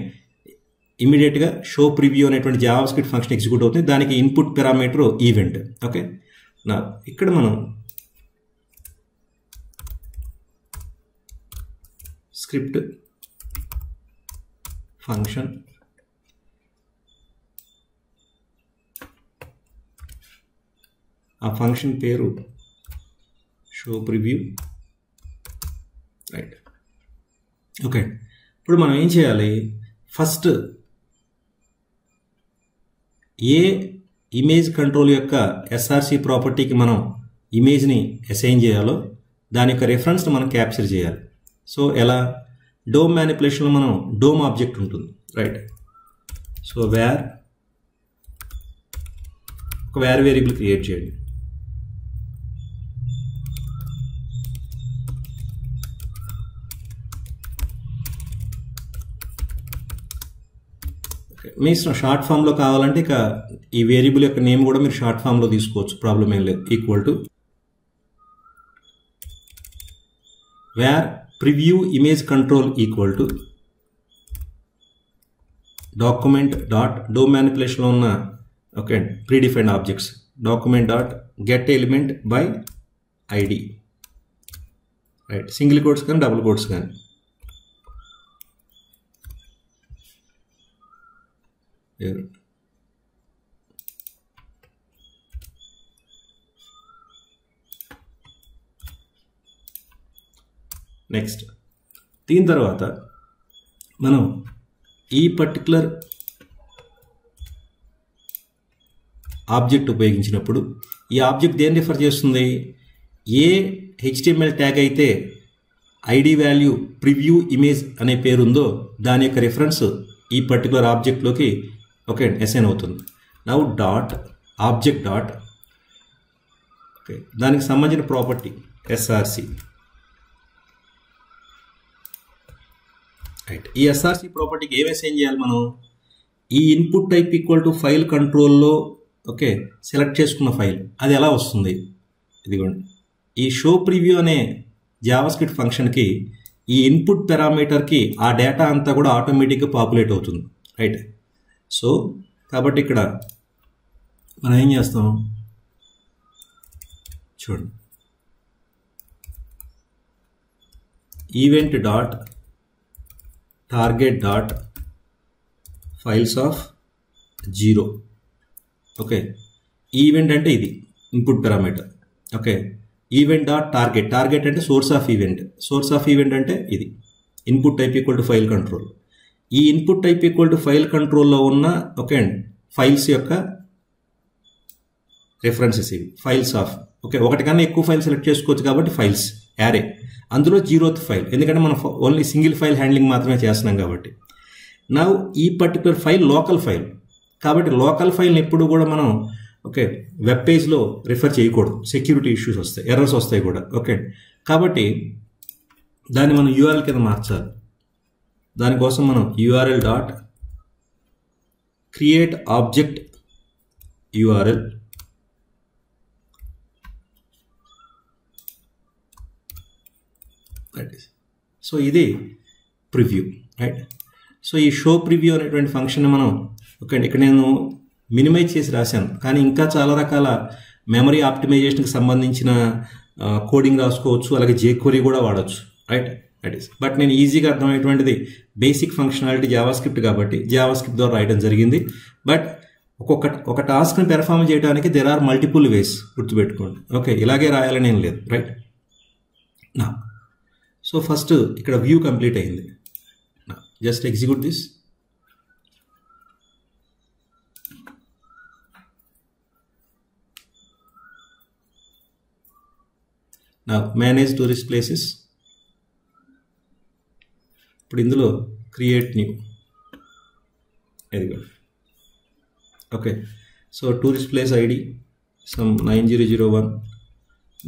ఇమీడియట్గా షో ప్రివ్యూ అనేటువంటి జావాస్క్రిప్ట్ ఫంక్షన్ ఎగ్జిక్యూట్ అవుతుంది. దానికి ఇన్పుట్ పారామీటర్ ఈవెంట్. ఓకే, నా ఇక్కడ మనం స్క్రిప్ట్ ఫంక్షన్ ఆ ఫంక్షన్ పేరు షో ప్రివ్యూ. రైట్. ఓకే, ఇప్పుడు మనం ఏం చేయాలి, ఫస్ట్ ఏ ఇమేజ్ కంట్రోల్ యొక్క ఎస్ఆర్సి ప్రాపర్టీకి మనం ఇమేజ్ని అసైన్ చేయాలో దాని యొక్క రెఫరెన్స్ని మనం క్యాప్చర్ చేయాలి. సో ఎలా, డోమ్ మ్యానిపులేషన్లో మనం డోమ్ ఆబ్జెక్ట్ ఉంటుంది. రైట్. సో ఒక వేర్ వేరియబుల్ క్రియేట్ చేయండి. మీ షార్ట్ ఫామ్లో కావాలంటే ఇక ఈ వేరియబుల్ యొక్క నేమ్ కూడా మీరు షార్ట్ ఫామ్లో తీసుకోవచ్చు, ప్రాబ్లం ఏం లేదు. Equal to var preview image control equal to document dot DOM మ్యానిపులేషన్లో ఉన్న okay predefined objects document dot get element by ID. Right, single quotes కానీ డబుల్ కోట్స్ కానీ. నెక్స్ట్ దీని తర్వాత మనం ఈ పర్టికులర్ ఆబ్జెక్ట్ ఉపయోగించినప్పుడు ఈ ఆబ్జెక్ట్ దేన్ని రిఫర్ చేస్తుంది, ఏ HTML ట్యాగ్ అయితే ఐడి వాల్యూ ప్రివ్యూ ఇమేజ్ అనే పేరుందో దాని యొక్క రిఫరెన్స్ ఈ పర్టికులర్ ఆబ్జెక్ట్లోకి ఓకే అసైన్ అవుతుంది. Now dot object dot okay దానికి సంబంధించిన ప్రాపర్టీ ఎస్ఆర్సి. రైట్, ఈ ఎస్ఆర్సి ప్రాపర్టీకి ఏం అసైన్ చేయాలి మనం, ఈ input type equal to file కంట్రోల్లో ఓకే సెలెక్ట్ చేసుకున్న ఫైల్ అది ఎలా వస్తుంది, ఇదిగోండి ఈ షో ప్రివ్యూ అనే జావాస్క్రిప్ట్ ఫంక్షన్కి ఈ ఇన్పుట్ పారామీటర్కి ఆ డేటా అంతా కూడా ఆటోమేటిక్గా పాపులేట్ అవుతుంది. రైట్. సో కాబట్టి ఇక్కడ మనం ఏం చేస్తాం చూడండి, event dot target dot files of 0. Okay, event అంటే ఇది input parameter. Okay, event dot target, target అంటే source of event, source of event అంటే ఇది input type equal to file control. ఈ input type equal to file కంట్రోల్లో ఉన్న okay files యొక్క references ఇవి ఫైల్స్ ఆఫ్ ఓకే ఒకటి కన్నా ఎక్కువ ఫైల్ సెలెక్ట్ చేసుకోవచ్చు కాబట్టి ఫైల్స్ యారే, అందులో 0th ఫైల్, ఎందుకంటే మనం ఓన్లీ సింగిల్ ఫైల్ హ్యాండ్లింగ్ మాత్రమే చేస్తున్నాం కాబట్టి. నా ఈ పర్టికులర్ ఫైల్ లోకల్ ఫైల్ కాబట్టి లోకల్ ఫైల్ని ఎప్పుడు కూడా మనం ఓకే వెబ్ పేజ్లో రిఫర్ చేయకూడదు, సెక్యూరిటీ ఇష్యూస్ వస్తాయి, ఎర్రర్స్ వస్తాయి కూడా. ఓకే, కాబట్టి దాన్ని మనం URL కింద మార్చాలి. దానికోసం మనం URL dot create object URL so ఇది ప్రివ్యూ. రైట్. సో ఈ షో ప్రివ్యూ అనేటువంటి ఫంక్షన్ మనం ఓకే ఇక్కడ నేను మినిమైజ్ చేసి రాశాను, కానీ ఇంకా చాలా రకాల మెమరీ ఆప్టిమైజేషన్కి సంబంధించిన కోడింగ్ రాసుకోవచ్చు, అలాగే jQuery కూడా వాడచ్చు. Right, that is. బట్ నేను ఈజీగా అర్థమయ్యేటువంటిది బేసిక్ ఫంక్షనాలిటీ జావాస్క్రిప్ట్ కాబట్టి జావాస్క్రిప్ట్ ద్వారా రాయడం జరిగింది. బట్ ఒక టాస్క్ని పెర్ఫామ్ చేయడానికి దెర్ ఆర్ మల్టిపుల్ వేస్, గుర్తుపెట్టుకోండి. ఓకే, ఇలాగే రాయాలని ఏం లేదు. రైట్. నా సో ఫస్ట్ ఇక్కడ వ్యూ కంప్లీట్ అయింది. Just execute this. నా మేనేజ్ టూరిస్ట్ ప్లేసెస్. ఇప్పుడు ఇందులో క్రియేట్ న్యూ, ఇదిగో. Okay, so tourist place ID some 9001,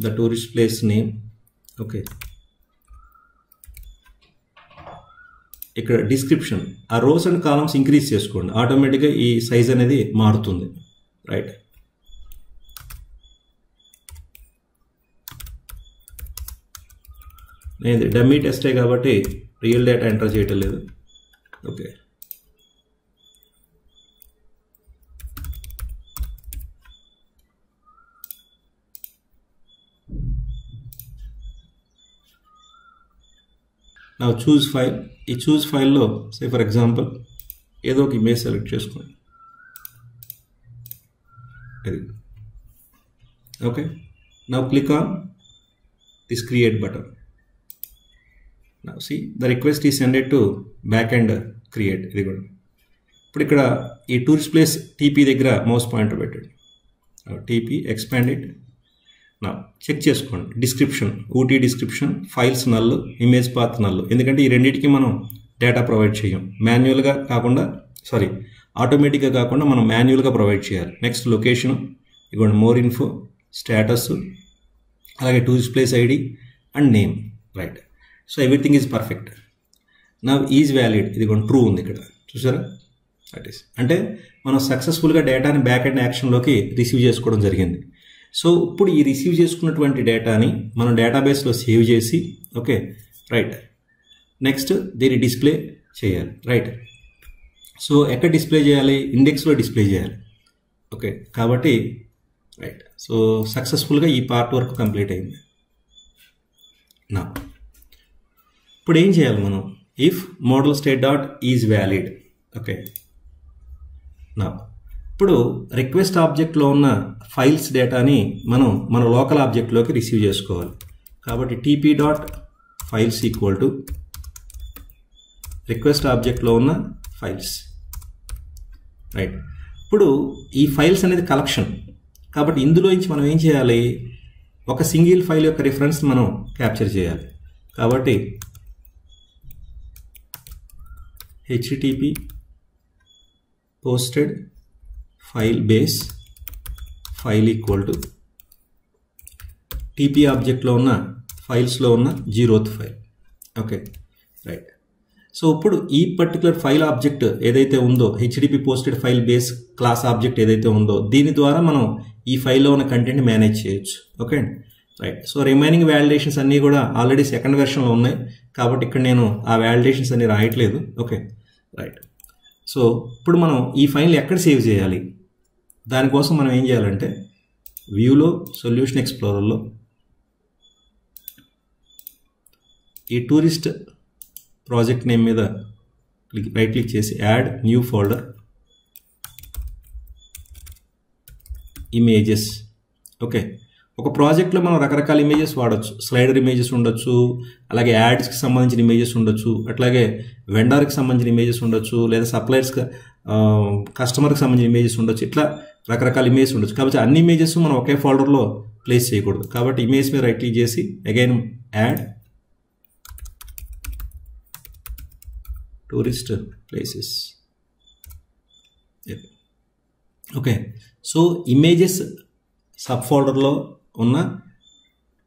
the tourist place name. Okay, ఇక్కడ డిస్క్రిప్షన్, ఆ రోస్ అండ్ కాలమ్స్ ఇంక్రీజ్ చేసుకోండి, ఆటోమేటిక్గా ఈ సైజ్ అనేది మారుతుంది. రైట్, నేను డమ్మీ టెస్టే కాబట్టి రియల్ డేటా ఎంటర్ చేయటం లేదు. ఓకే, నా చూజ్ ఫైల్, ఈ చూజ్ ఫైల్లో సే ఫర్ ఎగ్జాంపుల్ ఏదో ఒక ఇమేజ్ సెలెక్ట్ చేసుకోండి. ఇది okay. Now click on this create button. Now see the request is sended to back and create. ఇది కూడా ఇప్పుడు ఇక్కడ ఈ టూరిస్ట్ ప్లేస్ టీపీ దగ్గర మౌస్ పాయింటర్ పెట్టండి. TP expand it. నా చెక్ చేసుకోండి description, Ooty description, files null, image path null. ఎందుకంటే ఈ రెండింటికి మనం డేటా ప్రొవైడ్ చేయం, మాన్యువల్గా కాకుండా ఆటోమేటిక్గా కాకుండా మనం మాన్యువల్గా ప్రొవైడ్ చేయాలి. నెక్స్ట్ లొకేషన్, ఇదిగోండి మోర్ ఇన్ఫో, స్టేటస్, అలాగే tourist place ID and name. Right, so everything is perfect. నా ఈజ్ వ్యాలిడ్, ఇదిగోండి ట్రూ ఉంది ఇక్కడ, చూసారా? దట్ ఈస్ అంటే మనం సక్సెస్ఫుల్గా డేటాని బ్యాక్ అండ్ యాక్షన్లోకి రిసీవ్ చేసుకోవడం జరిగింది. సో ఇప్పుడు ఈ రిసీవ్ చేసుకున్నటువంటి డేటాని మనం డేటాబేస్లో సేవ్ చేసి, ఓకే రైట్, నెక్స్ట్ దీన్ని డిస్ప్లే చేయాలి. రైట్, సో ఎక్కడ డిస్ప్లే చేయాలి? ఇండెక్స్లో డిస్ప్లే చేయాలి. ఓకే, కాబట్టి రైట్, సో సక్సెస్ఫుల్గా ఈ పార్ట్ వర్క్ కంప్లీట్ అయింది. నా ఇప్పుడు ఏం చేయాలి మనం? If model state dot is valid. Okay, నా ఇప్పుడు రిక్వెస్ట్ ఆబ్జెక్ట్లో ఉన్న ఫైల్స్ డేటాని మనం మన లోకల్ ఆబ్జెక్ట్లోకి రిసీవ్ చేసుకోవాలి. కాబట్టి TP dot files equal to request ఆబ్జెక్ట్లో ఉన్న ఫైల్స్. రైట్, ఇప్పుడు ఈ ఫైల్స్ అనేది కలెక్షన్, కాబట్టి ఇందులో నుంచి మనం ఏం చేయాలి? ఒక సింగిల్ ఫైల్ యొక్క రిఫరెన్స్ మనం క్యాప్చర్ చేయాలి. కాబట్టి http posted file base file equal to TP ఆబ్జెక్ట్లో ఉన్న ఫైల్స్లో ఉన్న 0th file. Okay right, so ఇప్పుడు ఈ పర్టికులర్ ఫైల్ ఆబ్జెక్ట్ ఏదైతే ఉందో, HDP posted file base class object ఏదైతే ఉందో, దీని ద్వారా మనం ఈ ఫైల్లో ఉన్న కంటెంట్ మేనేజ్ చేయొచ్చు. Okay right, so remaining validations అన్నీ కూడా ఆల్రెడీ సెకండ్ వెర్షన్లో ఉన్నాయి, కాబట్టి ఇక్కడ నేను ఆ వ్యాలిడేషన్స్ అన్ని రాయట్లేదు. ఓకే రైట్, సో ఇప్పుడు మనం ఈ ఫైల్ ఎక్కడ సేవ్ చేయాలి? దానికోసం మనం ఏం చేయాలంటే వ్యూలో, సొల్యూషన్ ఎక్స్ప్లోరర్లో ఈ టూరిస్ట్ ప్రాజెక్ట్ నేమ్ మీద రైట్ క్లిక్ చేసి add new folder, images. Okay, ఒక ప్రాజెక్ట్లో మనం రకరకాల ఇమేజెస్ వాడచ్చు. స్లైడర్ ఇమేజెస్ ఉండొచ్చు, అలాగే యాడ్స్కి సంబంధించిన ఇమేజెస్ ఉండొచ్చు, అట్లాగే వెండర్కి సంబంధించిన ఇమేజెస్ ఉండొచ్చు, లేదా సప్లయర్స్కి కస్టమర్కి సంబంధించిన ఇమేజెస్ ఉండొచ్చు. ఇట్లా రకరకాల ఇమేజెస్ ఉండొచ్చు. కాబట్టి అన్ని ఇమేజెస్ మనం ఒకే ఫోల్డర్లో ప్లేస్ చేయకూడదు. కాబట్టి ఇమేజ్ మీద రైట్ క్లిక్ చేసి again add tourist places. Okay, so images sub ఫోల్డర్లో ఉన్న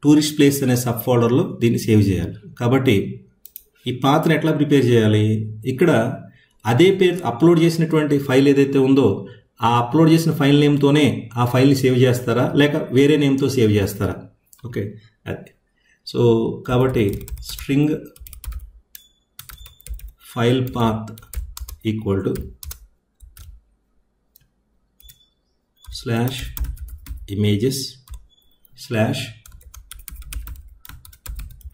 టూరిస్ట్ ప్లేస్ అనే సబ్ ఫోల్డర్లో దీన్ని సేవ్ చేయాలి. కాబట్టి ఈ పాత్రను ఎట్లా ప్రిపేర్ చేయాలి? ఇక్కడ అదే పేరు అప్లోడ్ చేసినటువంటి ఫైల్ ఏదైతే ఉందో ఆ అప్లోడ్ చేసిన ఫైల్ నేమ్తోనే ఆ ఫైల్ని సేవ్ చేస్తారా, లేక వేరే నేమ్తో సేవ్ చేస్తారా? ఓకే, అది. సో కాబట్టి string file path equal to slash images slash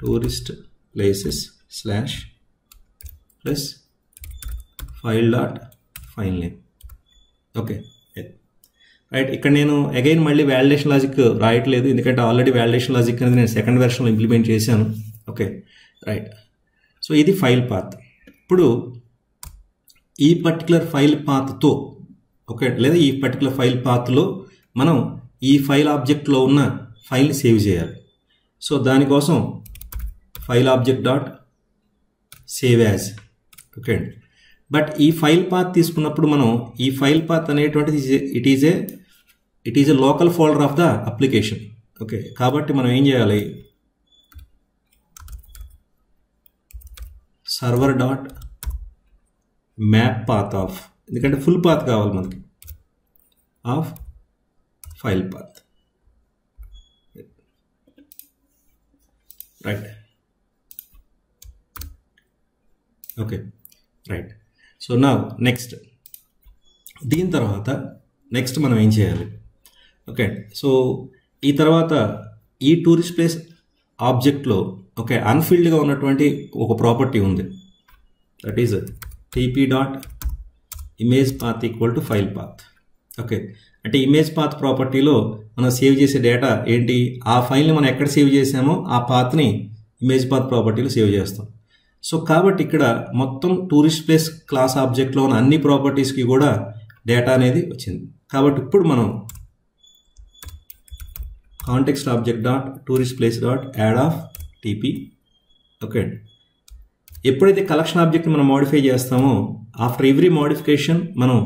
tourist places slash plus file dot file name. Okay right, ఇక్కడ నేను అగైన్ మళ్ళీ వ్యాలిడేషన్ లాజిక్ రాయట్లేదు, ఎందుకంటే ఆల్రెడీ వ్యాలిడేషన్ లాజిక్ అనేది నేను సెకండ్ వెర్షన్లో ఇంప్లిమెంట్ చేశాను. ఓకే రైట్, సో ఇది ఫైల్ పాత్. ఇప్పుడు ఈ పర్టికులర్ ఫైల్ పాత్తో, ఓకే, లేదా ఈ పర్టికులర్ ఫైల్ పాత్లో మనం ఈ ఫైల్ ఆబ్జెక్ట్లో ఉన్న ఫైల్ని సేవ్ చేయాలి. సో దానికోసం file object dot save as. Okay అండి. బట్ ఈ ఫైల్ పాత్ తీసుకున్నప్పుడు మనం ఈ ఫైల్ పాత్ అనేటువంటిది it is a local folder of the application. Okay, కాబట్టి మనం ఏం చేయాలి, server dot map path of, ఎందుకంటే ఫుల్ పాత్ కావాలి మనకి, of file path. Right. Okay, right. So నా నెక్స్ట్ దీని తర్వాత నెక్స్ట్ మనం ఏం చేయాలి, ఓకే. సో ఈ తర్వాత ఈ టూరిస్ట్ ప్లేస్ ఆబ్జెక్ట్లో ఓకే అన్ఫిల్డ్గా ఉన్నటువంటి ఒక ప్రాపర్టీ ఉంది, that is TP dot image path equal to file path. Okay, అంటే ఇమేజ్ పాత్ ప్రాపర్టీలో మనం సేవ్ చేసే డేటా ఏంటి, ఆ ఫైల్ని మనం ఎక్కడ సేవ్ చేసామో ఆ పాత్ని ఇమేజ్ పాత్ ప్రాపర్టీలో సేవ్ చేస్తాం. సో కాబట్టి ఇక్కడ మొత్తం టూరిస్ట్ ప్లేస్ క్లాస్ ఆబ్జెక్ట్లో ఉన్న అన్ని ప్రాపర్టీస్కి కూడా డేటా అనేది వచ్చింది. కాబట్టి ఇప్పుడు మనం context object dot tourist place dot add of TP. Okay, ఎప్పుడైతే కలెక్షన్ ఆబ్జెక్ట్ మనం మోడిఫై చేస్తామో ఆఫ్టర్ ఎవ్రీ మోడిఫికేషన్ మనం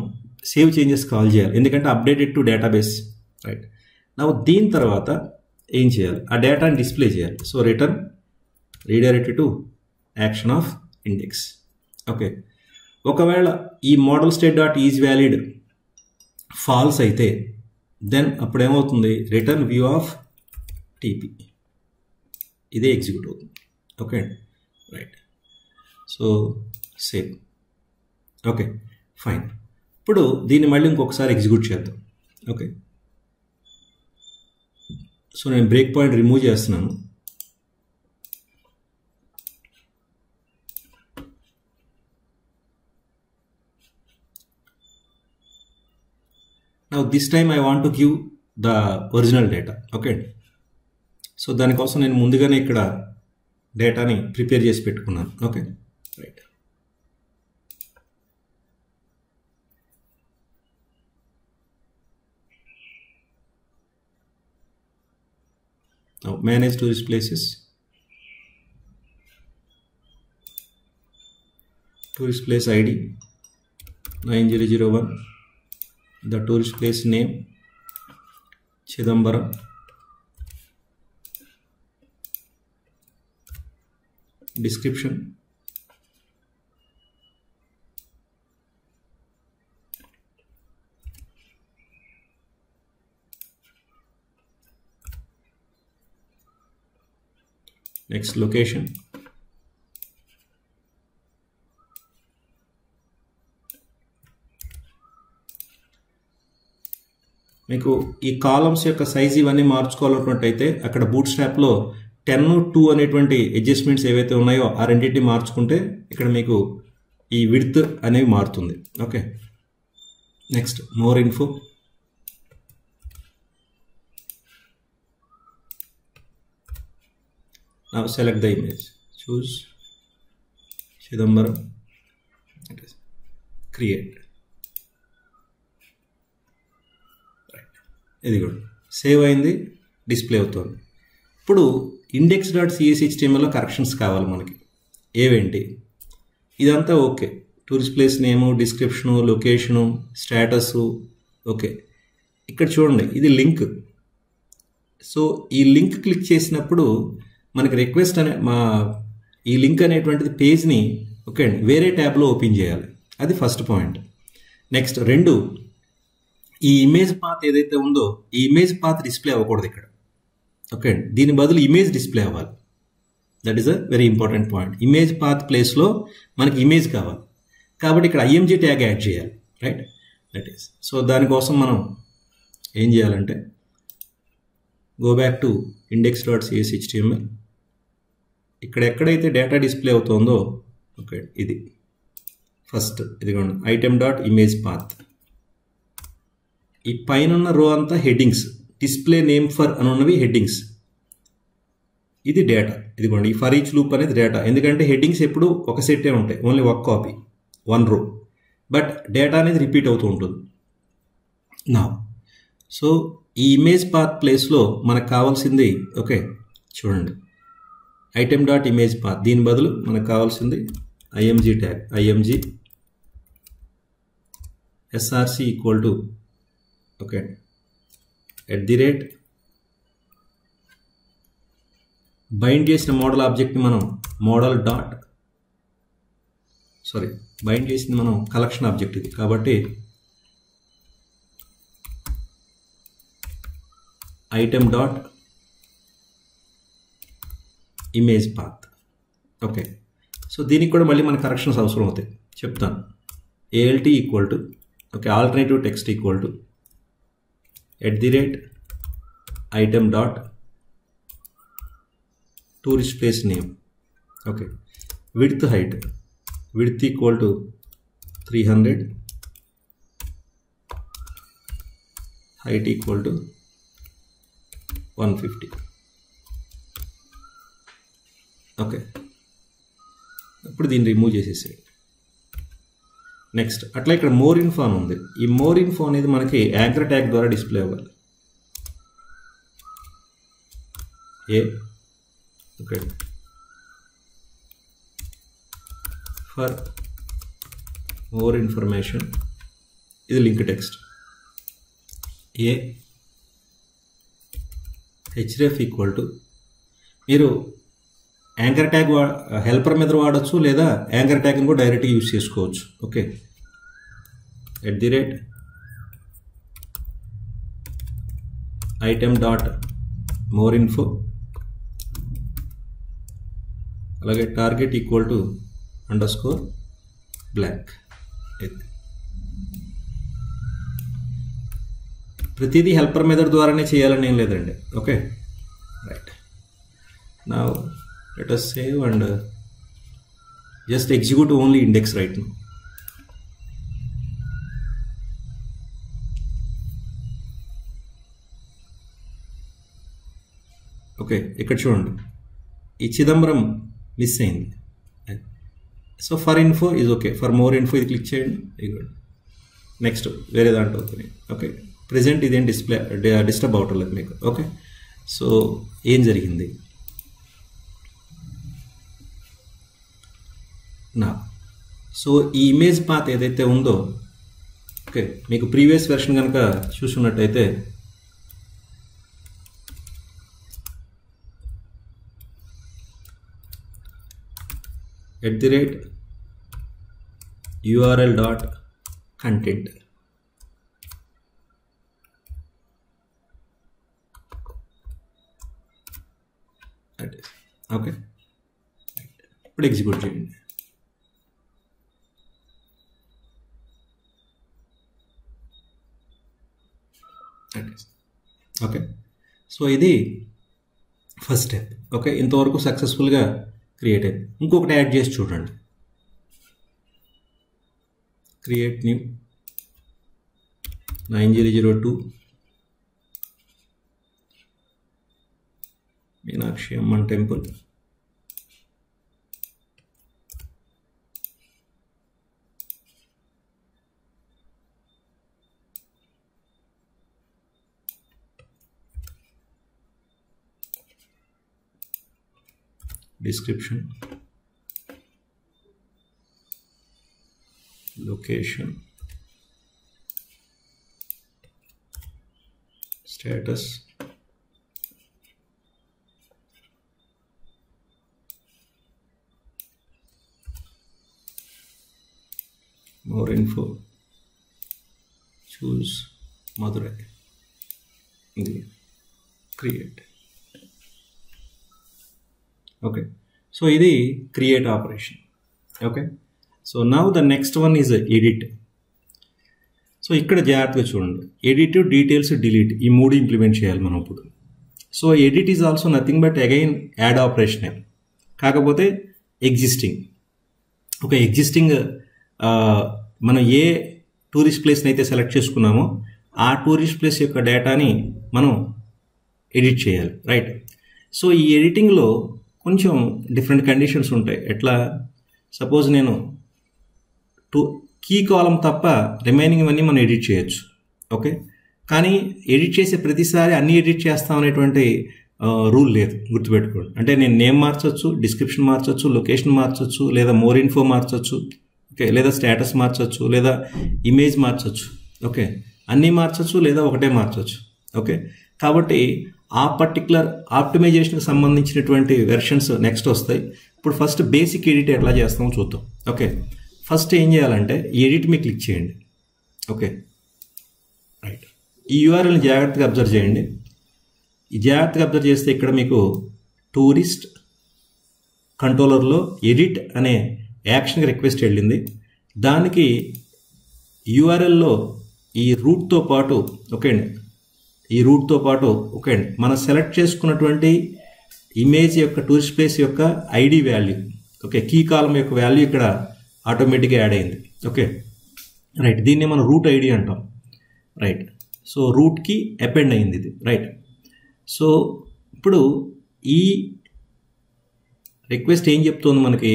సేవ్ చేంజెస్ కాల్ చేయాలి, ఎందుకంటే అప్డేటెడ్ టు డేటాబేస్. రైట్. నా దీని తర్వాత ఏం చేయాలి, ఆ డేటాని డిస్ప్లే చేయాలి. So return redirected to action of index. Okay, ఒకవేళ ఈ model state dot is valid false అయితే దెన్ అప్పుడు ఏమవుతుంది, రిటర్న్ వ్యూ ఆఫ్ టీపీ, ఇదే ఎగ్జిక్యూట్ అవుతుంది. Okay, right. So save. Okay, fine. ఇప్పుడు దీన్ని మళ్ళీ ఇంకొకసారి ఎగ్జిక్యూట్ చేద్దాం. ఓకే, సో నేను బ్రేక్ పాయింట్ రిమూవ్ చేస్తున్నాను. Now this time I want to give the original data. Okay, so దానికోసం నేను ముందుగానే ఇక్కడ డేటాని ప్రిపేర్ చేసి పెట్టుకున్నాను. Okay, right. Now manage tourist places, tourist place ID 9001, the tourist place name Chidambaram, description next location, మీకు ఈ కాలమ్స్ యొక్క సైజ్ ఇవన్నీ మార్చుకోవాలన్నట్టయితే అక్కడ బూట్ స్ట్రాప్లో 10:2 అనేటువంటి అడ్జస్ట్మెంట్స్ ఏవైతే ఉన్నాయో ఆ రెండింటిని మార్చుకుంటే ఇక్కడ మీకు ఈ విడ్త్ అనేవి మారుతుంది. Okay, next more info, now select the image, choose Chidambaram, create. ఇది కూడా సేవ్ అయింది, డిస్ప్లే అవుతుంది. ఇప్పుడు index.cshtml కరెక్షన్స్ కావాలి మనకి. ఏవేంటి, ఇదంతా ఓకే, టూరిస్ట్ ప్లేస్ నేము, డిస్క్రిప్షను, లొకేషను, స్టేటసు. ఓకే, ఇక్కడ చూడండి ఇది లింక్. సో ఈ లింక్ క్లిక్ చేసినప్పుడు మనకి రిక్వెస్ట్ ఈ లింక్ అనేటువంటిది పేజ్ని ఓకే అండి వేరే ట్యాబ్లో ఓపెన్ చేయాలి. అది ఫస్ట్ పాయింట్. నెక్స్ట్ రెండు, ఈ ఇమేజ్ పాత్ ఏదైతే ఉందో ఈ ఇమేజ్ పాత్ డిస్ప్లే అవ్వకూడదు ఇక్కడ. ఓకే అండి, దీని బదులు ఇమేజ్ డిస్ప్లే అవ్వాలి. That is a very important point. Image path ప్లేస్లో మనకి ఇమేజ్ కావాలి కాబట్టి ఇక్కడ IMG ట్యాగ్ యాడ్ చేయాలి. Right, that is. సో దానికోసం మనం ఏం చేయాలంటే గో బ్యాక్ టు index.cshtml. ఇక్కడ ఎక్కడైతే డేటా డిస్ప్లే అవుతుందో ఓకే ఇది ఫస్ట్, ఇదిగోండి item.imagePath. ఈ పైన రో అంతా హెడ్డింగ్స్, డిస్ప్లే నేమ్ ఫర్ అని ఉన్నవి హెడ్డింగ్స్. ఇది డేటా, ఇదిగోండి ఈ ఫర్ ఈచ్ లూప్ అనేది డేటా. ఎందుకంటే హెడ్డింగ్స్ ఎప్పుడు ఒక సెట్టే ఉంటాయి, ఓన్లీ ఒక కాపీ, 1 రో. బట్ డేటా అనేది రిపీట్ అవుతూ ఉంటుంది. నా సో ఈ ఇమేజ్ పాత్ ప్లేస్లో మనకు కావాల్సింది ఓకే చూడండి ఐటెం డాట్ ఇమేజ్ పాత్, దీని బదులు మనకు కావాల్సింది IMG tag, IMG src equal to okay @ bind చేసిన మోడల్ ఆబ్జెక్ట్ని మనం మోడల్ డాట్ బైండ్ చేసింది మనం కలెక్షన్ ఆబ్జెక్ట్ ఇది కాబట్టి item dot image path. Okay, so దీనికి కూడా మళ్ళీ మన కరెక్షన్స్ అవసరం అవుతాయి, చెప్తాను. ALT equal to okay alternative text equal to @ item dot tourist place name. Okay, width height, width equal to 300, height equal to 150. Okay, ఇప్పుడు దీన్ని రిమూవ్ చేసేసాయి. నెక్స్ట్ అట్లా ఇక్కడ మోర్ ఇన్ఫో అని ఉంది. ఈ మోర్ ఇన్ఫో అనేది మనకి యాంకర్ ట్యాగ్ ద్వారా డిస్ప్లే అవ్వాలి. ఓకే, ఫర్ మోర్ ఇన్ఫర్మేషన్ ఇది link text. href equal to మీరు యాంకర్ ట్యాగ్ హెల్పర్ మీద వాడచ్చు, లేదా యాంకర్ ట్యాగ్ని కూడా డైరెక్ట్గా యూజ్ చేసుకోవచ్చు. Okay, @ item dot more info, అలాగే టార్గెట్ ఈక్వల్ టు _black. ప్రతిదీ హెల్పర్ మెథడ్ ద్వారానే చేయాలని ఏం లేదండి. Okay, right. Now let us save and just execute only index right now. Okay, ఇక్కడ చూడండి ఈ చిదంబరం మిస్ అయింది. So for info is okay, for more info ఇది క్లిక్ చేయండి. నెక్స్ట్ వేరే దాంట్లో అవుతుంది. ఓకే, ప్రెజెంట్ ఇదేం డిస్టర్బ్ అవట్లేదు మీకు. ఓకే, సో ఏం జరిగింది నా, సో ఈ ఇమేజ్ పాత్ ఏదైతే ఉందో, ఓకే మీకు ప్రీవియస్ వెర్షన్ కనుక చూసుకున్నట్టయితే @url డాట్ కంటెంట్, ఓకే ఇప్పుడు ఎగ్జిక్యూట్ చేయండి. ఓకే, సో ఇది ఫస్ట్ స్టెప్. ఓకే, ఇంతవరకు సక్సెస్ఫుల్గా క్రియేట్ అయింది. ఇంకొకటి యాడ్ చేసి చూడండి. Create new 9002 Meenakshi Amman temple. description, location, status, more info, choose Madurai, create. Okay, so ఇది create operation. Okay, so now the next one is edit. So ఇక్కడ జాగ్రత్తగా చూడండి, ఎడిట్, డీటెయిల్స్, డిలీట్ ఈ మూడు ఇంప్లిమెంట్ చేయాలి మనం ఇప్పుడు. So edit is also nothing but again add operation, కాకపోతే ఎగ్జిస్టింగ్. ఒక ఎగ్జిస్టింగ్ మనం ఏ టూరిస్ట్ ప్లేస్ని అయితే సెలెక్ట్ చేసుకున్నామో ఆ టూరిస్ట్ ప్లేస్ యొక్క డేటాని మనం ఎడిట్ చేయాలి, రైట్. సో ఈ ఎడిటింగ్లో కొంచెం డిఫరెంట్ కండిషన్స్ ఉంటాయి. ఎట్లా, సపోజ్ నేను కీ కాలం తప్ప రిమైనింగ్ అన్నీ మనం ఎడిట్ చేయొచ్చు. ఓకే, కానీ ఎడిట్ చేసే ప్రతిసారి అన్నీ ఎడిట్ చేస్తాం అనేటువంటి రూల్ లేదు, గుర్తుపెట్టుకోండి. అంటే నేను నేమ్ మార్చొచ్చు, డిస్క్రిప్షన్ మార్చొచ్చు, లొకేషన్ మార్చొచ్చు, లేదా మోర్ ఇన్ఫో మార్చొచ్చు, ఓకే, లేదా స్టేటస్ మార్చొచ్చు, లేదా ఇమేజ్ మార్చొచ్చు, ఓకే, అన్నీ మార్చొచ్చు, లేదా ఒకటే మార్చొచ్చు, ఓకే. కాబట్టి ఆ పర్టికులర్ ఆప్టిమైజేషన్కి సంబంధించినటువంటి వెర్షన్స్ నెక్స్ట్ వస్తాయి. ఇప్పుడు ఫస్ట్ బేసిక్ ఎడిట్ ఎట్లా చేస్తామో చూద్దాం. ఓకే, ఫస్ట్ ఏం చేయాలంటే ఎడిట్ మీ క్లిక్ చేయండి. Okay, right. ఈ యూఆర్ఎల్ని జాగ్రత్తగా అబ్జర్వ్ చేయండి. ఈ జాగ్రత్తగా అబ్జర్వ్ చేస్తే ఇక్కడ మీకు టూరిస్ట్ కంట్రోలర్లో ఎడిట్ అనే యాక్షన్కి రిక్వెస్ట్ వెళ్ళింది. దానికి యూఆర్ఎల్లో ఈ రూట్తో పాటు, ఓకే అండి, ఈ రూట్తో పాటు, ఓకే అండి, మనం సెలెక్ట్ చేసుకున్నటువంటి ఇమేజ్ యొక్క టూరిస్ట్ ప్లేస్ యొక్క ID value, okay, key column యొక్క వాల్యూ ఇక్కడ ఆటోమేటిక్గా యాడ్ అయింది. Okay, right. దీన్ని మనం రూట్ ఐడి అంటాం, రైట్. సో రూట్కి అపెండ్ అయింది ఇది, రైట్. సో ఇప్పుడు ఈ రిక్వెస్ట్ ఏం చెప్తుంది మనకి,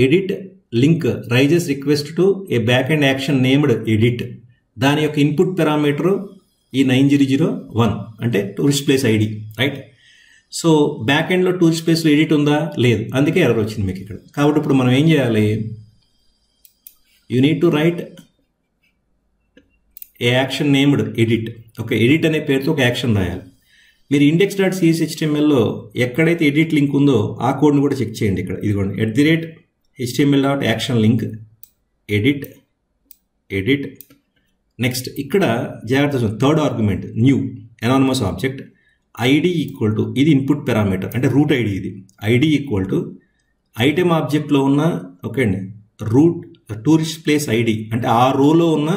edit link raises request to a back and action named edit. దాని యొక్క ఇన్పుట్ పారామీటర్ ఈ 9001 అంటే tourist place ID, right. So back ఎండ్లో టూరిస్ట్ ప్లేస్లో ఎడిట్ ఉందా, లేదు, అందుకే ఎర్రర్ వచ్చింది మీకు ఇక్కడ. కాబట్టి ఇప్పుడు మనం ఏం చేయాలి, you need to right A action named edit. Okay, edit అనే పేరుతో ఒక యాక్షన్ రాయాలి. మీరు index.cshtmlలో ఎక్కడైతే ఎడిట్ లింక్ ఉందో ఆ కోడ్ని కూడా చెక్ చేయండి. ఇక్కడ ఇదిగోండి, @html.actionlink ఎడిట్. నెక్స్ట్ ఇక్కడ జాగ్రత్త, third argument new anonymous object ID equal to, ఇది ఇన్పుట్ పారామీటర్ అంటే రూట్ ఐడి. ఇది ఐడి ఈక్వల్ టు ఐటెం ఆబ్జెక్ట్లో ఉన్న, ఓకే అండి, రూట్ టూరిస్ట్ ప్లేస్ ఐడి అంటే ఆ రోలో ఉన్న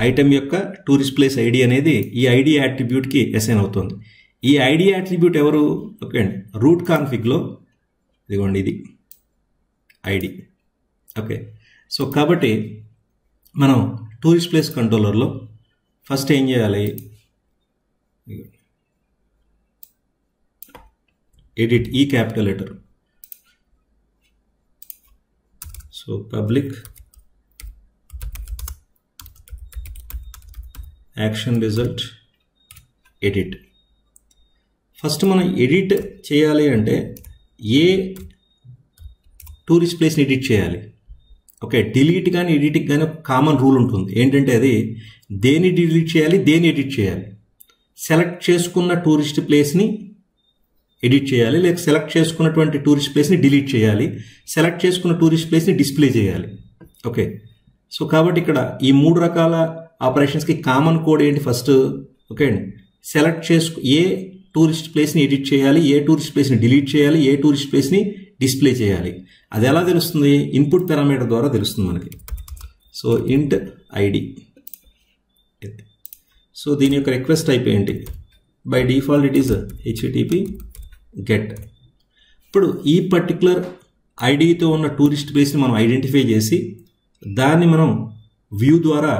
ఐటెం యొక్క టూరిస్ట్ ప్లేస్ ఐడి అనేది ఈ ఐడి యాట్రిబ్యూట్కి అసైన్ అవుతుంది. ఈ ఐడి యాట్రిబ్యూట్ ఎవరు, ఓకే అండి, రూట్ కాన్ఫిగ్లో ఇదిగోండి, ఇది ఐడి. ఓకే, సో కాబట్టి మనం టూరిస్ట్ ప్లేస్ కంట్రోలర్లో ఫస్ట్ ఏం చేయాలి, ఎడిట్ ఈ capital letter. So public action result edit. First మనం ఎడిట్ చేయాలి అంటే ఏ టూరిస్ట్ ప్లేస్ని ఎడిట్ చేయాలి. ఓకే, డిలీట్ కానీ ఎడిట్ కానీ ఒక కామన్ రూల్ ఉంటుంది. ఏంటంటే అది దేన్ని డిలీట్ చేయాలి, దేన్ని ఎడిట్ చేయాలి. సెలెక్ట్ చేసుకున్న టూరిస్ట్ ప్లేస్ని ఎడిట్ చేయాలి, లేక సెలెక్ట్ చేసుకున్నటువంటి టూరిస్ట్ ప్లేస్ని డిలీట్ చేయాలి, సెలెక్ట్ చేసుకున్న టూరిస్ట్ ప్లేస్ని డిస్ప్లే చేయాలి. ఓకే, సో కాబట్టి ఇక్కడ ఈ 3 రకాల ఆపరేషన్స్కి కామన్ కోడ్ ఏంటి, ఫస్ట్, ఓకే అండి, సెలెక్ట్ ఏ టూరిస్ట్ ప్లేస్ని ఎడిట్ చేయాలి, ఏ టూరిస్ట్ ప్లేస్ని డిలీట్ చేయాలి, ఏ టూరిస్ట్ ప్లేస్ని డిస్ప్లే చేయాలి. అది ఎలా తెలుస్తుంది, ఇన్పుట్ పారామీటర్ ద్వారా తెలుస్తుంది మనకి. సో ఇంట్ ఐడి. సో దీని యొక్క రిక్వెస్ట్ టైప్ ఏంటి, by default it is http get. ఇప్పుడు ఈ పర్టికులర్ ఐడితో ఉన్న టూరిస్ట్ ప్లేస్ని మనం ఐడెంటిఫై చేసి దాన్ని మనం వ్యూ ద్వారా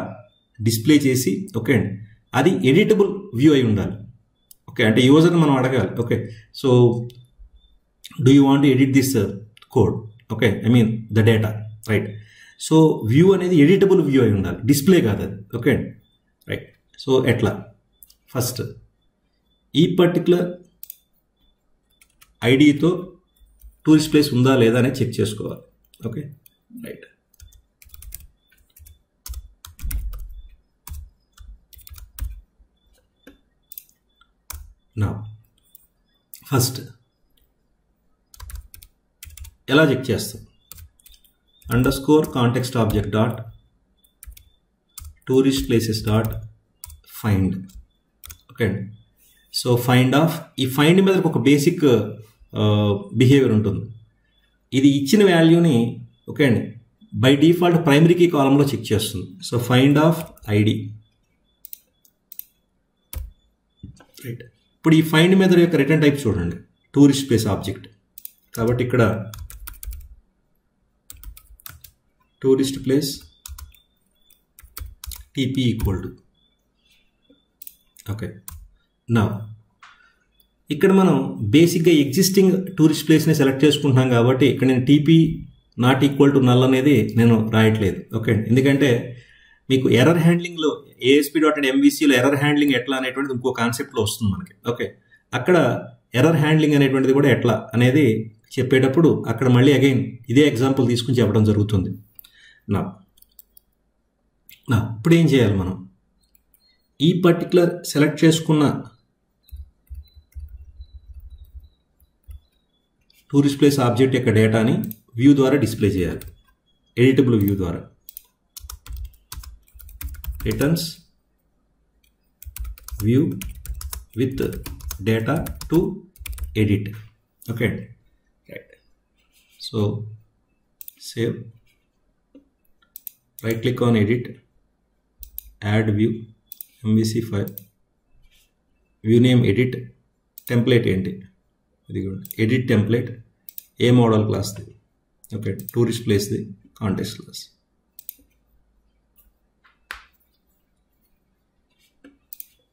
డిస్ప్లే చేసి, ఓకే అండి, అది ఎడిటబుల్ వ్యూ అయి ఉండాలి. ఓకే, అంటే యూజర్ని మనం అడగాలి, okay, so do you want to edit this code, okay, I mean the data, right. So view అనేది ఎడిటబుల్ వ్యూ అయి ఉండాలి, డిస్ప్లే కాదు అది. ఓకే అండి, రైట్. సో ఎట్లా, ఫస్ట్ ఈ పర్టికులర్ ఐడితో టూరిస్ట్ ప్లేస్ ఉందా లేదా అనేది చెక్ చేసుకోవాలి. Okay, right. నా ఫస్ట్ ఎలా చెక్ చేస్తాం, _context object dot tourist places dot find. Okay అండి, సో ఫైండ్ ఆఫ్, ఈ ఫైండ్ మీద ఒక బేసిక్ బిహేవియర్ ఉంటుంది. ఇది ఇచ్చిన వాల్యూని, ఓకే అండి, బై డిఫాల్ట్ ప్రైమరీ కీ కాలంలో చెక్ చేస్తుంది. So find of ID, right. ఇప్పుడు ఈ ఫైండ్ మెథడ్ యొక్క రిటర్న్ టైప్ చూడండి, టూరిస్ట్ ప్లేస్ ఆబ్జెక్ట్. కాబట్టి ఇక్కడ tourist place TP equal to, okay. నా ఇక్కడ మనం బేసిక్గా ఎగ్జిస్టింగ్ టూరిస్ట్ ప్లేస్ని సెలెక్ట్ చేసుకుంటున్నాం కాబట్టి ఇక్కడ నేను TP not equal to null అనేది నేను రాయట్లేదు. ఓకే, ఎందుకంటే మీకు ఎర్రర్ హ్యాండ్లింగ్లో ASP.NET MVCలో ఎర్రర్ హ్యాండ్లింగ్ ఎట్లా అనేటువంటిది ఇంకో కాన్సెప్ట్లో వస్తుంది మనకి. ఓకే, అక్కడ ఎర్రర్ హ్యాండ్లింగ్ అనేటువంటిది కూడా ఎట్లా అనేది చెప్పేటప్పుడు అక్కడ మళ్ళీ అగైన్ ఇదే ఎగ్జాంపుల్ తీసుకుని చెప్పడం జరుగుతుంది. నా ఇప్పుడు ఏం చేయాలి, మనం ఈ పర్టికులర్ సెలెక్ట్ చేసుకున్న టూరిస్ట్ ప్లేస్ ఆబ్జెక్ట్ యొక్క డేటాని వ్యూ ద్వారా డిస్ప్లే చేయాలి. ఎడిటబుల్ వ్యూ ద్వారా returns view with data to edit. Okay, right. So save, right click on edit, add view, MVC file, view name edit, template ఏంటి, ఇదిగోండి edit template, ఏ model క్లాస్ది, okay, tourist ప్లేస్ది, context class.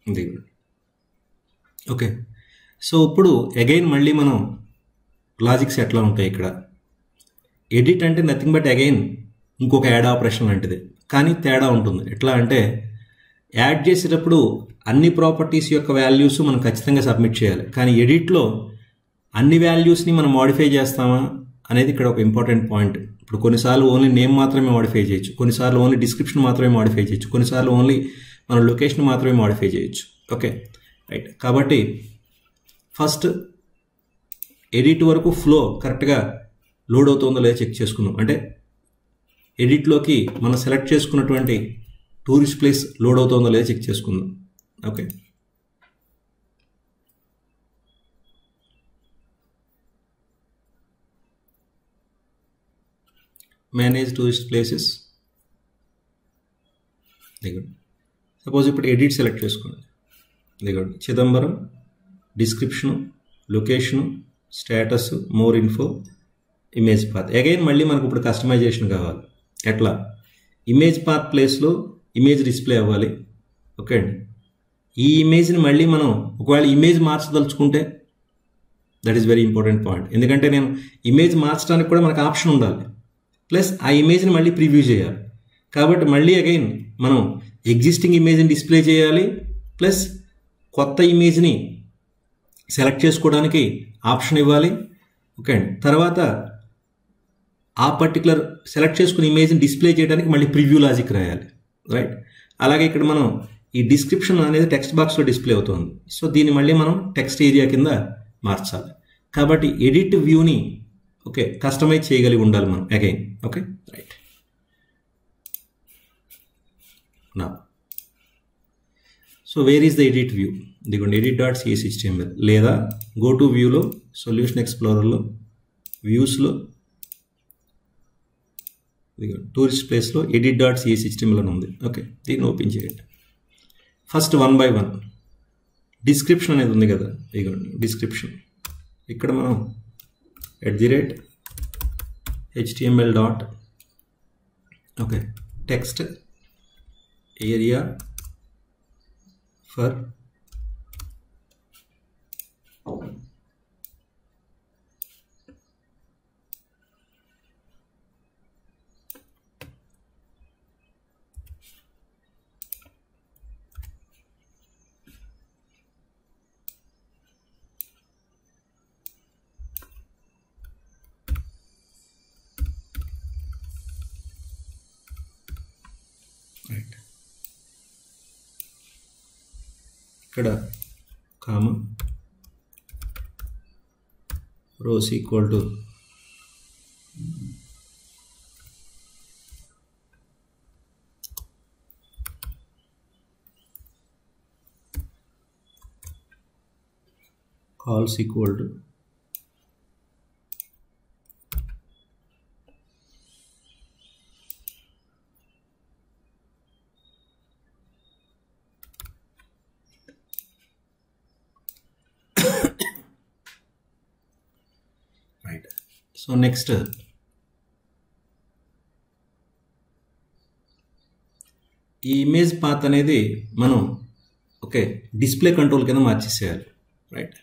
ఇదిగోండి. Okay, so ఇప్పుడు again మళ్ళీ మనం logics ఎట్లా ఉంటాయి ఇక్కడ. ఎడిట్ అంటే నథింగ్ బట్ అగైన్ ఇంకొక యాడ్ ఆపరేషన్ లాంటిది, కానీ తేడా ఉంటుంది. ఎట్లా అంటే యాడ్ చేసేటప్పుడు అన్ని ప్రాపర్టీస్ యొక్క వాల్యూస్ మనం ఖచ్చితంగా సబ్మిట్ చేయాలి, కానీ ఎడిట్లో అన్ని వాల్యూస్ని మనం మాడిఫై చేస్తామా అనేది ఇక్కడ ఒక ఇంపార్టెంట్ పాయింట్. ఇప్పుడు కొన్నిసార్లు ఓన్లీ నేమ్ మాత్రమే మాడిఫై చేయొచ్చు, కొన్నిసార్లు ఓన్లీ డిస్క్రిప్షన్ మాత్రమే మాడిఫై చేయొచ్చు, కొన్నిసార్లు ఓన్లీ మన లొకేషన్ మాత్రమే మాడిఫై చేయొచ్చు. Okay, right. కాబట్టి ఫస్ట్ ఎడిట్ వరకు ఫ్లో కరెక్ట్గా లోడ్ అవుతుందో లేదో చెక్ చేసుకుందాం. అంటే ఎడిట్లోకి మనం సెలెక్ట్ చేసుకున్నటువంటి టూరిస్ట్ ప్లేస్ లోడ్ అవుతుందో లేదో చెక్ చేసుకుందాం. Okay, manage tourist places. దిగండి. సపోజ్ ఇప్పుడు ఎడిట్ సెలెక్ట్ చేసుకోండి. దిగండి, Chidambaram, description, location, status, more info, image path. Again మళ్ళీ మనకు ఇప్పుడు కస్టమైజేషన్ కావాలి. ఎట్లా, ఇమేజ్ పాత్ ప్లేస్లో ఇమేజ్ డిస్ప్లే అవ్వాలి. ఓకే అండి, ఈ ఇమేజ్ని మళ్ళీ మనం ఒకవేళ ఇమేజ్ మార్చదలుచుకుంటే that is very important point. ఎందుకంటే నేను ఇమేజ్ మార్చడానికి కూడా మనకు ఆప్షన్ ఉండాలి, ప్లస్ ఆ ఇమేజ్ని మళ్ళీ ప్రివ్యూ చేయాలి. కాబట్టి మళ్ళీ అగైన్ మనం ఎగ్జిస్టింగ్ ఇమేజ్ని డిస్ప్లే చేయాలి, ప్లస్ కొత్త ఇమేజ్ని సెలెక్ట్ చేసుకోవడానికి ఆప్షన్ ఇవ్వాలి. ఓకే అండి, తర్వాత ఆ పర్టికులర్ సెలెక్ట్ చేసుకున్న ఇమేజ్ని డిస్ప్లే చేయడానికి మళ్ళీ ప్రివ్యూ లాజిక్ రాయాలి. రైట్. అలాగే ఇక్కడ మనం ఈ డిస్క్రిప్షన్ అనేది టెక్స్ట్ బాక్స్లో డిస్ప్లే అవుతుంది. సో దీన్ని మళ్ళీ మనం టెక్స్ట్ ఏరియా కింద మార్చాలి. కాబట్టి ఎడిట్ వ్యూని ఓకే కస్టమైజ్ చేయగలిగి ఉండాలి మనం అగైన్. Okay, right. నా so where is the edit view? ఇదిగోండి edit.cshtml, లేదా గో టు వ్యూలో, సొల్యూషన్ ఎక్స్ప్లోరర్లో, వ్యూస్లో, ఇదిగోండి టూరిస్ట్ ప్లేస్లో edit.cshtml అని ఉంది. ఓకే, దీన్ని ఓపెన్ చేయండి. ఫస్ట్ 1 by 1 డిస్క్రిప్షన్ అనేది ఉంది కదా, ఇదిగోండి డిస్క్రిప్షన్. ఇక్కడ మనం @HTML dot okay text area for right. ఇక్కడ comma rows equal to cols equal to right. So next ఈ ఇమేజ్ పాత్ అనేది మనం ఓకే డిస్ప్లే కంట్రోల్ కింద మార్చేసేయాలి. Right.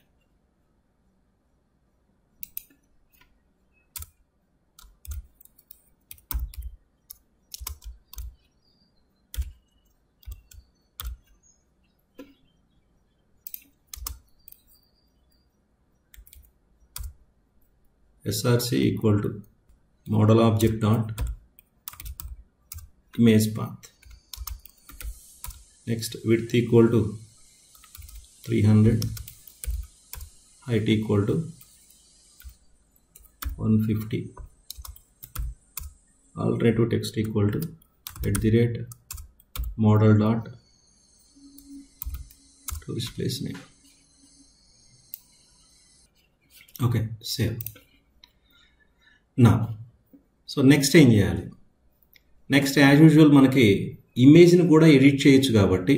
src equal to model object dot image path. Next, width equal to 300, height equal to 150, alternative text equal to @model dot tourist place name. Okay, save. Now, so next ఏం చేయాలి? Next as usual మనకి ఇమేజ్ని కూడా edit చేయొచ్చు కాబట్టి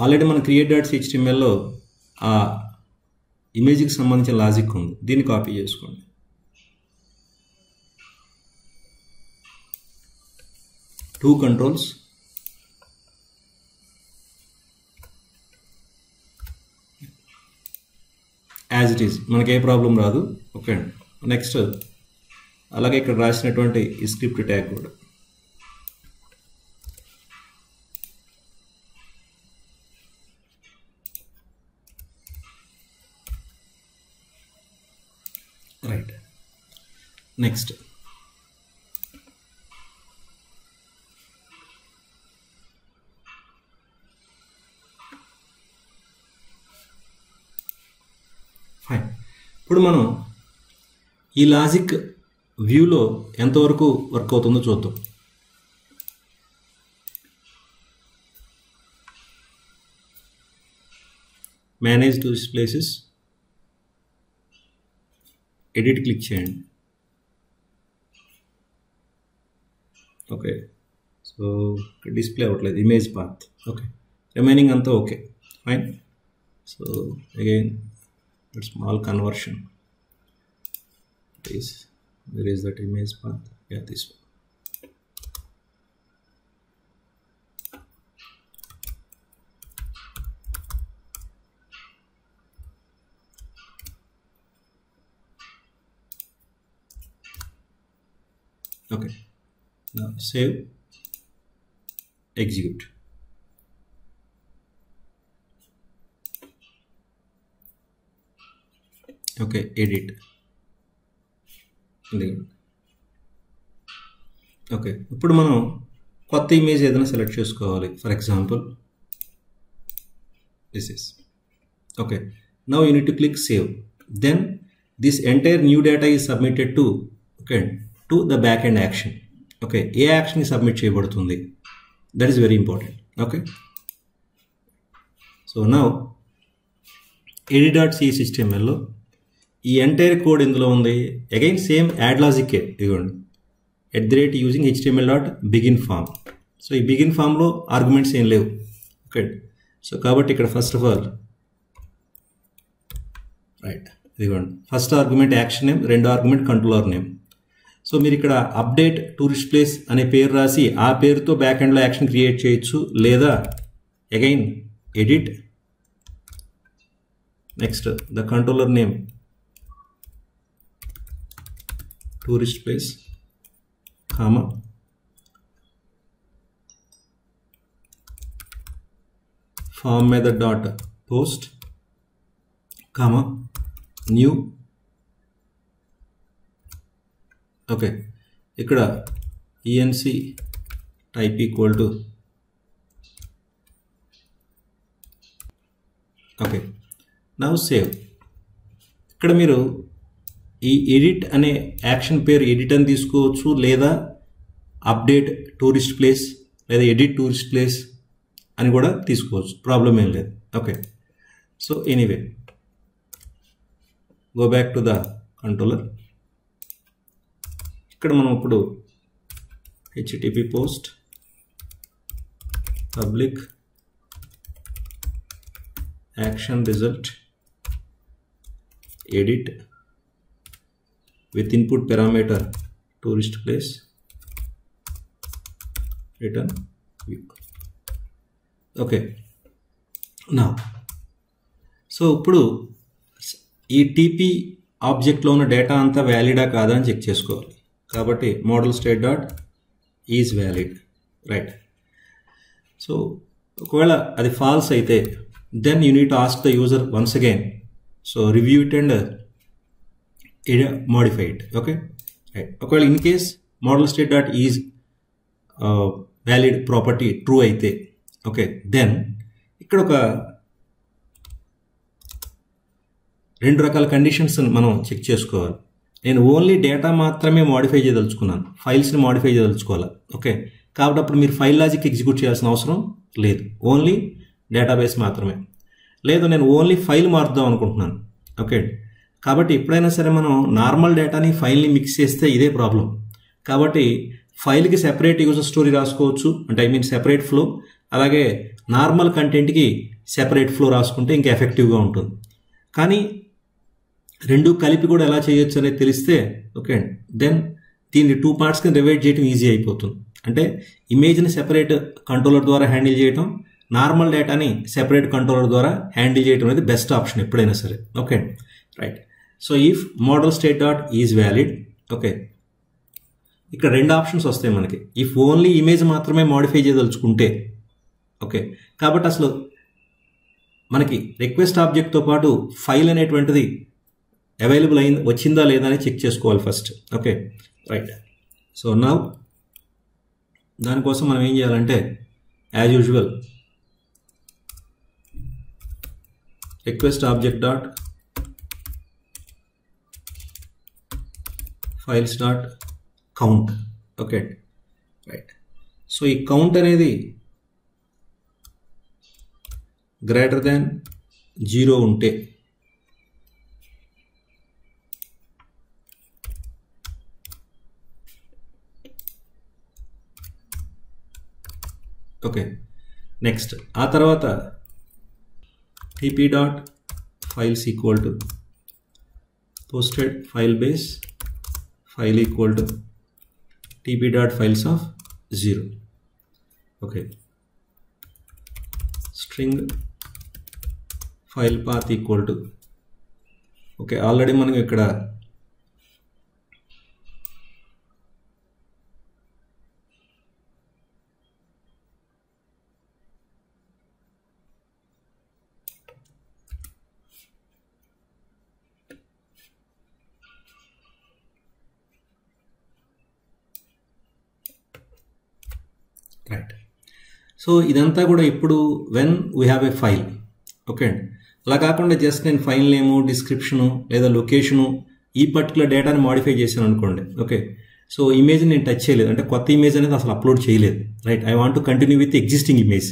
already మన create.htmlలో ఆ ఇమేజ్కి సంబంధించిన లాజిక్ ఉంది, దీన్ని కాపీ చేసుకోండి. Two controls, as it is, మనకి ఏ ప్రాబ్లం రాదు. ఓకే అండి. నెక్స్ట్ అలాగే ఇక్కడ రాసినటువంటి ఈ స్క్రిప్ట్ ట్యాగ్ కూడా రైట్. Next fine. ఇప్పుడు మనం ఈ లాజిక్ వ్యూలో ఎంతవరకు వర్క్ అవుతుందో చూద్దాం. Manage tourist places, edit click చేయండి. ఓకే, సో డిస్ప్లే అవ్వట్లేదు ఇమేజ్ పాత్. ఓకే, రిమైనింగ్ అంతా okay, fine. So again small conversion. Where is that image path? Yeah, this one. Okay, now save, execute. Okay, edit. Okay, ఇప్పుడు మనం కొత్త image ఏదైనా select చేసుకోవాలి. For example this is. Okay, now you need to click save. Then this entire new data is submitted to the back end action. Okay, ఏ యాక్షన్కి submit చేయబడుతుంది, that is very important. Okay, so now edit.cshtmlలో ఈ entire code ఇందులో ఉంది. Again same add లాజిక్కే, ఇదిగోండి @using html.begin form. So ఈ begin ఫామ్లో ఆర్గ్యుమెంట్స్ ఏం లేవు. ఓకే, సో కాబట్టి ఇక్కడ ఫస్ట్ ఆఫ్ ఆల్ రైట్, ఇదిగోండి ఫస్ట్ ఆర్గ్యుమెంట్ యాక్షన్ నేమ్, రెండో ఆర్గ్యుమెంట్ కంట్రోలర్ నేమ్. సో మీరు ఇక్కడ అప్డేట్ టూరిస్ట్ ప్లేస్ అనే పేరు రాసి ఆ పేరుతో బ్యాక్ ఎండ్లో యాక్షన్ క్రియేట్ చేయొచ్చు, లేదా again edit, next the controller name tourist place, comma, form method dot post, comma, new. Okay, ఇక్కడ enc type equal to. Okay, now save. ఇక్కడ మీరు ఈ ఎడిట్ అనే యాక్షన్ పేరు ఎడిట్ అని తీసుకోవచ్చు, లేదా అప్డేట్ టూరిస్ట్ ప్లేస్, లేదా ఎడిట్ టూరిస్ట్ ప్లేస్ అని కూడా తీసుకోవచ్చు, ప్రాబ్లం ఏం లేదు. Okay, so anyway go back to the controller. ఇక్కడ మనం ఇప్పుడు http post public action result edit with input parameter tourist place return view. Okay, now so ఇప్పుడు ఈ టీపీ ఆబ్జెక్ట్లో ఉన్న డేటా అంతా వ్యాలిడా కాదా అని చెక్ చేసుకోవాలి. కాబట్టి model state dot is valid. Right. So ఒకవేళ అది ఫాల్స్ అయితే then you need to ask the user once again, so review it and modify it. Okay, right. ఒకవేళ in case model state dot is valid property true అయితే okay, then ఇక్కడ ఒక 2 రకాల conditions మనం check చేసుకోవాలి. నేను only data మాత్రమే modify చేయదలుచుకున్నాను, ఫైల్స్ని మాడిఫై చేయదలుచుకోవాలి. ఓకే, కాబట్టి అప్పుడు మీరు ఫైల్ లాజిక్ ఎగ్జిక్యూట్ చేయాల్సిన అవసరం లేదు, ఓన్లీ డేటాబేస్ మాత్రమే. లేదు నేను ఓన్లీ ఫైల్ మారుద్దాం అనుకుంటున్నాను. ఓకే, కాబట్టి ఎప్పుడైనా సరే మనం నార్మల్ డేటాని ఫైల్ని మిక్స్ చేస్తే ఇదే ప్రాబ్లం. కాబట్టి ఫైల్కి సెపరేట్ యూజర్ స్టోరీ రాసుకోవచ్చు, అంటే ఐ మీన్ సెపరేట్ ఫ్లో, అలాగే నార్మల్ కంటెంట్కి సెపరేట్ ఫ్లో రాసుకుంటే ఇంకా ఎఫెక్టివ్గా ఉంటుంది. కానీ రెండు కలిపి కూడా ఎలా చేయొచ్చు అనేది తెలిస్తే ఓకే, దెన్ దీన్ని 2 పార్ట్స్ కింద డివైడ్ చేయడం ఈజీ అయిపోతుంది. అంటే ఇమేజ్ని సెపరేట్ కంట్రోలర్ ద్వారా హ్యాండిల్ చేయడం, నార్మల్ డేటాని సెపరేట్ కంట్రోలర్ ద్వారా హ్యాండిల్ చేయడం అనేది బెస్ట్ ఆప్షన్ ఎప్పుడైనా సరే. Okay, right. So if model state dot is valid, okay, ఇక్కడ 2 ఆప్షన్స్ వస్తాయి మనకి. ఇఫ్ ఓన్లీ ఇమేజ్ మాత్రమే మాడిఫై చేయదలుచుకుంటే ఓకే, కాబట్టి అసలు మనకి రిక్వెస్ట్ ఆబ్జెక్ట్తో పాటు ఫైల్ అనేటువంటిది అవైలబుల్ వచ్చిందా లేదా అని చెక్ చేసుకోవాలి first. Okay, right. So now దానికోసం మనం ఏం చేయాలంటే as usual request object dot files dot count. Okay, right. So ఈ కౌంట్ అనేది గ్రేటర్ దాన్ 0 ఉంటే ఓకే, నెక్స్ట్ ఆ తర్వాత TP dot files equal to posted file base file equal to TP dot files of 0. Okay, string file path equal to okay, already మనం ఇక్కడ right. So ఇదంతా కూడా ఇప్పుడు when we have A file. Okay అండి, అలా కాకుండా just నేను file నేము, description లేదా లొకేషను ఈ పర్టికులర్ డేటాని మాడిఫై చేశాను అనుకోండి. ఓకే, సో ఇమేజ్ నేను టచ్ చేయలేదు, అంటే కొత్త ఇమేజ్ అనేది అసలు అప్లోడ్ చేయలేదు. Right, I want to continue with existing image.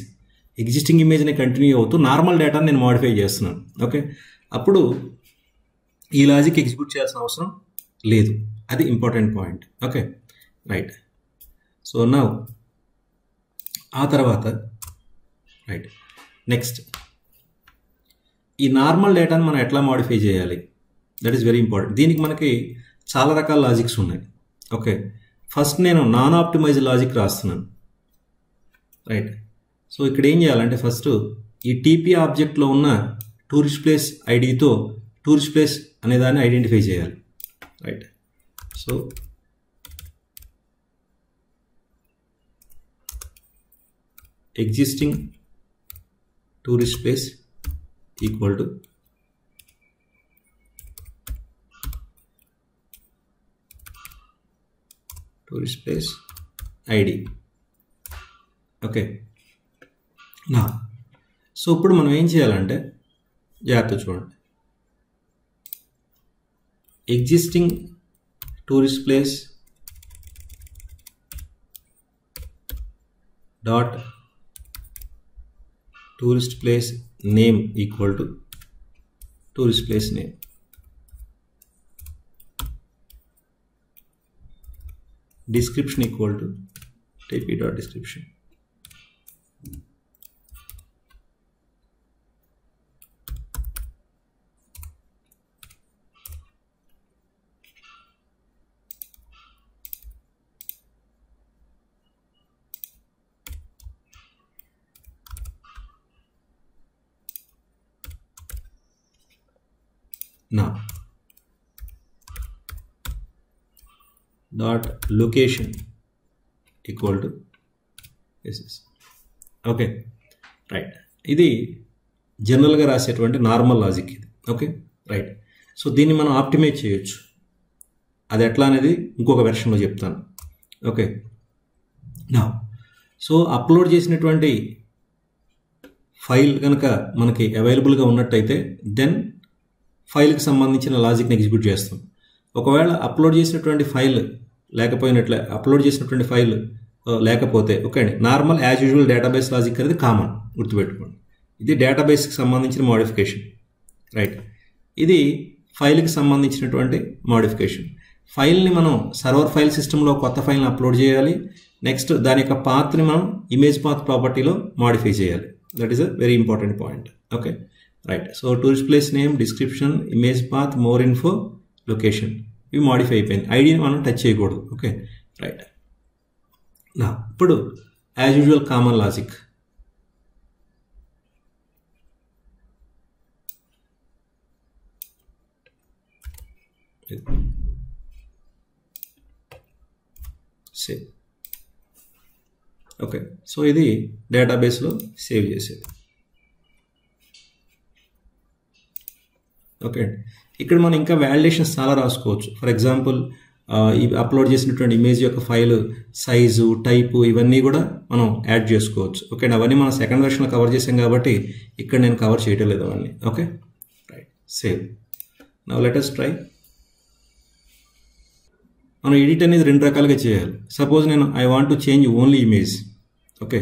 Existing ఇమేజ్ని కంటిన్యూ అవుతూ నార్మల్ డేటాని నేను మాడిఫై చేస్తున్నాను. ఓకే, అప్పుడు ఈ లాజిక్ ఎగ్జిక్యూట్ చేయాల్సిన అవసరం లేదు, అది important point. Okay, right. So now ఆ తర్వాత రైట్, నెక్స్ట్ ఈ నార్మల్ డేటాను మనం ఎట్లా మాడిఫై చేయాలి, దట్ ఈస్ వెరీ ఇంపార్టెంట్. దీనికి మనకి చాలా రకాల లాజిక్స్ ఉన్నాయి. ఓకే, ఫస్ట్ నేను నాన్ ఆప్టిమైజ్ లాజిక్ రాస్తున్నాను. రైట్, సో ఇక్కడ ఏం చేయాలంటే ఫస్ట్ ఈ టీపీ ఆబ్జెక్ట్లో ఉన్న టూరిస్ట్ ప్లేస్ ఐడితో టూరిస్ట్ ప్లేస్ అనే దాన్ని ఐడెంటిఫై చేయాలి. Right, so existing tourist place equal to tourist place ID. Okay, నా సో ఇప్పుడు మనం ఏం చేయాలంటే జాగ్రత్త చూడండి, existing tourist place dot tourist place name equal to tourist place name. Description equal to tp dot description. Now dot location equal to okay right. ఇది జనరల్గా రాసేటువంటి normal logic ఇది. Okay right. సో దీన్ని మనం ఆప్టిమైజ్ చేయొచ్చు. అది ఎట్లా అనేది ఇంకొక వెర్షన్లో చెప్తాను. ఓకే నా సో అప్లోడ్ చేసినటువంటి ఫైల్ కనుక మనకి అవైలబుల్గా ఉన్నట్టయితే దెన్ ఫైల్కి సంబంధించిన లాజిక్ని ఎగ్జిక్యూట్ చేస్తాం. ఒకవేళ అప్లోడ్ చేసినటువంటి ఫైల్ లేకపోతే ఓకే అండి, normal as usual database logic అనేది కామన్, గుర్తుపెట్టుకోండి. ఇది డేటాబేస్కి సంబంధించిన మోడిఫికేషన్ రైట్. ఇది ఫైల్కి సంబంధించినటువంటి మోడిఫికేషన్. ఫైల్ని మనం సర్వర్ ఫైల్ సిస్టంలో కొత్త ఫైల్ని అప్లోడ్ చేయాలి. నెక్స్ట్ దాని యొక్క పాత్ని మనం ఇమేజ్ పాత్ ప్రాపర్టీలో మాడిఫై చేయాలి. That is a very important point. Okay right. So tourist place name, description, image path, more info, location ఇవి మాడిఫై అయిపోయింది. ఐడిని మనం టచ్ చేయకూడదు. Okay right. నా ఇప్పుడు as usual common logic save. Okay so ఇది డేటాబేస్లో సేవ్ చేసేది. ఓకే ఇక్కడ మనం ఇంకా వ్యాలిడేషన్స్ చాలా రాసుకోవచ్చు. ఫర్ ఎగ్జాంపుల్ ఈ అప్లోడ్ చేసినటువంటి ఇమేజ్ యొక్క ఫైల్ సైజు, టైపు ఇవన్నీ కూడా మనం యాడ్ చేసుకోవచ్చు. ఓకే అవన్నీ మనం సెకండ్ వెర్షన్లో కవర్ చేసాం కాబట్టి ఇక్కడ నేను కవర్ చేయటం లేదు అవన్నీ. Okay right. Save. Now let us try. మనం ఎడిట్ అనేది రెండు రకాలుగా చేయాలి. సపోజ్ నేను I want to change only image. Okay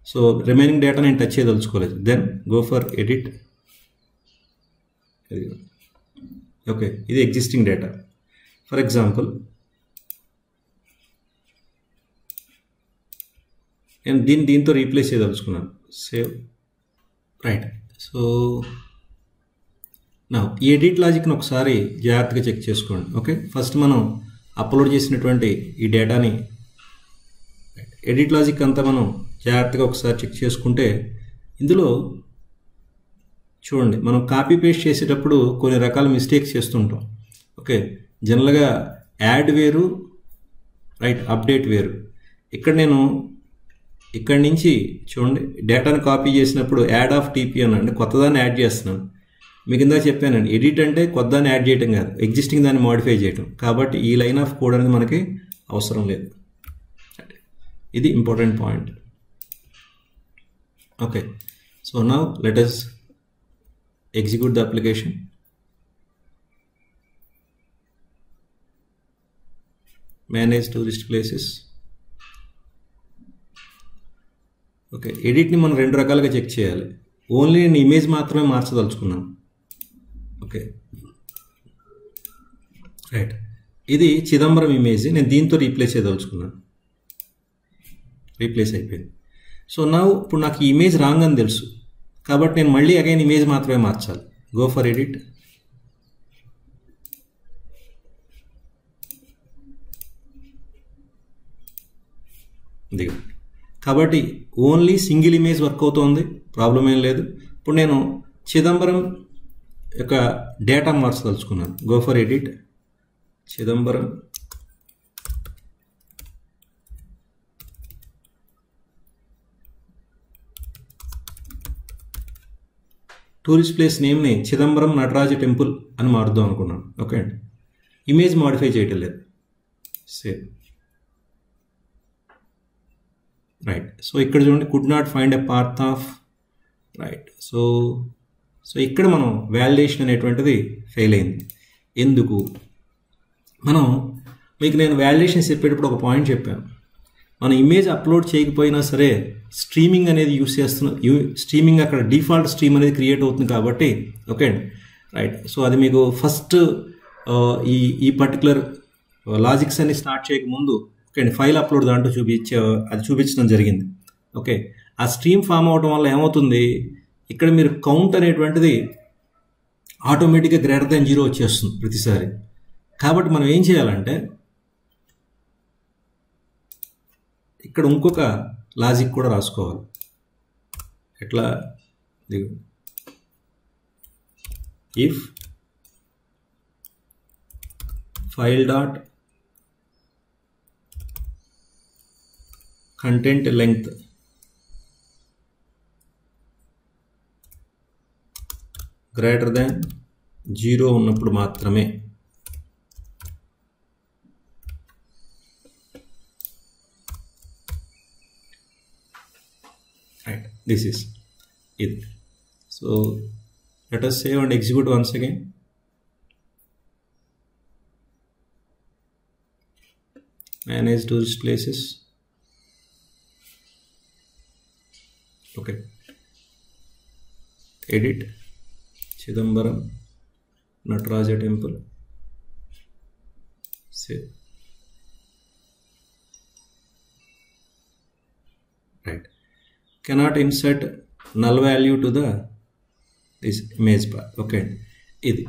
so remaining data నేను టచ్ చేయదలుచుకోలేదు. Then go for edit. Okay ఇది ఎగ్జిస్టింగ్ డేటా. ఫర్ ఎగ్జాంపుల్ నేను దీంతో రీప్లేస్ చేయదలుచుకున్నాను. సేవ్. రైట్. సో నా ఈ ఎడిట్ లాజిక్ని ఒకసారి జాగ్రత్తగా చెక్ చేసుకోండి. ఓకే ఫస్ట్ మనం అప్లోడ్ చేసినటువంటి ఈ డేటాని ఎడిట్ లాజిక్ అంతా మనం జాగ్రత్తగా ఒకసారి చెక్ చేసుకుంటే ఇందులో చూడండి మనం కాపీ పేస్ట్ చేసేటప్పుడు కొన్ని రకాల మిస్టేక్స్ చేస్తుంటాం. ఓకే జనరల్గా యాడ్ వేరు రైట్, అప్డేట్ వేరు. ఇక్కడ నేను ఇక్కడి నుంచి చూడండి డేటాను కాపీ చేసినప్పుడు యాడ్ ఆఫ్ టీపీ అన్న అంటే కొత్తదాన్ని యాడ్ చేస్తున్నాను. మీకు ఇందాక చెప్పానండి ఎడిట్ అంటే కొత్తదాన్ని యాడ్ చేయటం కాదు, ఎగ్జిస్టింగ్ దాన్ని మోడిఫై చేయటం. కాబట్టి ఈ లైన్ ఆఫ్ కోడ్ అనేది మనకి అవసరం లేదు. ఇది important point. Okay so now let us execute the application. Manage tourist places. Okay ఎడిట్ని మనం రెండు రకాలుగా చెక్ చేయాలి. ఓన్లీ నేను ఇమేజ్ మాత్రమే మార్చదలుచుకున్నాను. Okay right. ఇది చిదంబరం ఇమేజ్, నేను దీంతో రీప్లేస్ చేయదలుచుకున్నాను. రీప్లేస్ అయిపోయింది. సో నా ఇప్పుడు నాకు ఈ ఇమేజ్ రాంగ్ అని తెలుసు కాబట్టి నేను మళ్ళీ అగైన్ ఇమేజ్ మాత్రమే మార్చాలి. Go for edit. దిగండి. కాబట్టి ఓన్లీ సింగిల్ ఇమేజ్ వర్క్ అవుతుంది, ప్రాబ్లం ఏం లేదు. ఇప్పుడు నేను చిదంబరం యొక్క డేటా మార్చదలుచుకున్నాను. Go for edit. Chidambaram tourist place నేమ్ని చిదంబరం నటరాజ టెంపుల్ అని మారుద్దాం అనుకున్నాను. ఓకే అండి ఇమేజ్ మాడిఫై చేయటం లేదు. సేవ్. రైట్. సో ఇక్కడ చూడండి could not find a path of right. So ఇక్కడ మనం వ్యాలిడేషన్ అనేటువంటిది ఫెయిల్ అయింది. ఎందుకు? మనం మీకు నేను వ్యాలిడేషన్ చెప్పేటప్పుడు ఒక పాయింట్ చెప్పాను. మనం ఇమేజ్ అప్లోడ్ చేయకపోయినా సరే స్ట్రీమింగ్ అనేది యూస్ చేస్తున్నాం. స్ట్రీమింగ్ అక్కడ డిఫాల్ట్ స్ట్రీమ్ అనేది క్రియేట్ అవుతుంది కాబట్టి ఓకే అండి రైట్. సో అది మీకు ఫస్ట్ ఈ పర్టికులర్ లాజిక్స్ అన్ని స్టార్ట్ చేయకముందు ఓకే అండి ఫైల్ అప్లోడ్ దాంట్లో చూపించడం జరిగింది. ఓకే ఆ స్ట్రీమ్ ఫామ్ అవడం వల్ల ఏమవుతుంది, ఇక్కడ మీరు కౌంట్ అనేటువంటిది ఆటోమేటిక్గా గ్రేటర్ దాన్ 0 వచ్చేస్తుంది ప్రతిసారి. కాబట్టి మనం ఏం చేయాలంటే ఇక్కడ ఇంకొక లాజిక్ కూడా రాసుకోవాలి. ఎట్లా? If file dot content length greater than 0 ఉన్నప్పుడు మాత్రమే రైట్. దిస్ ఈస్ ఇది. So let us save and execute once again. Manage tourist places. Okay. Edit. Chidambaram Nataraja temple. Save. Right. Cannot insert null value to the this image path. Okay అండి. ఇది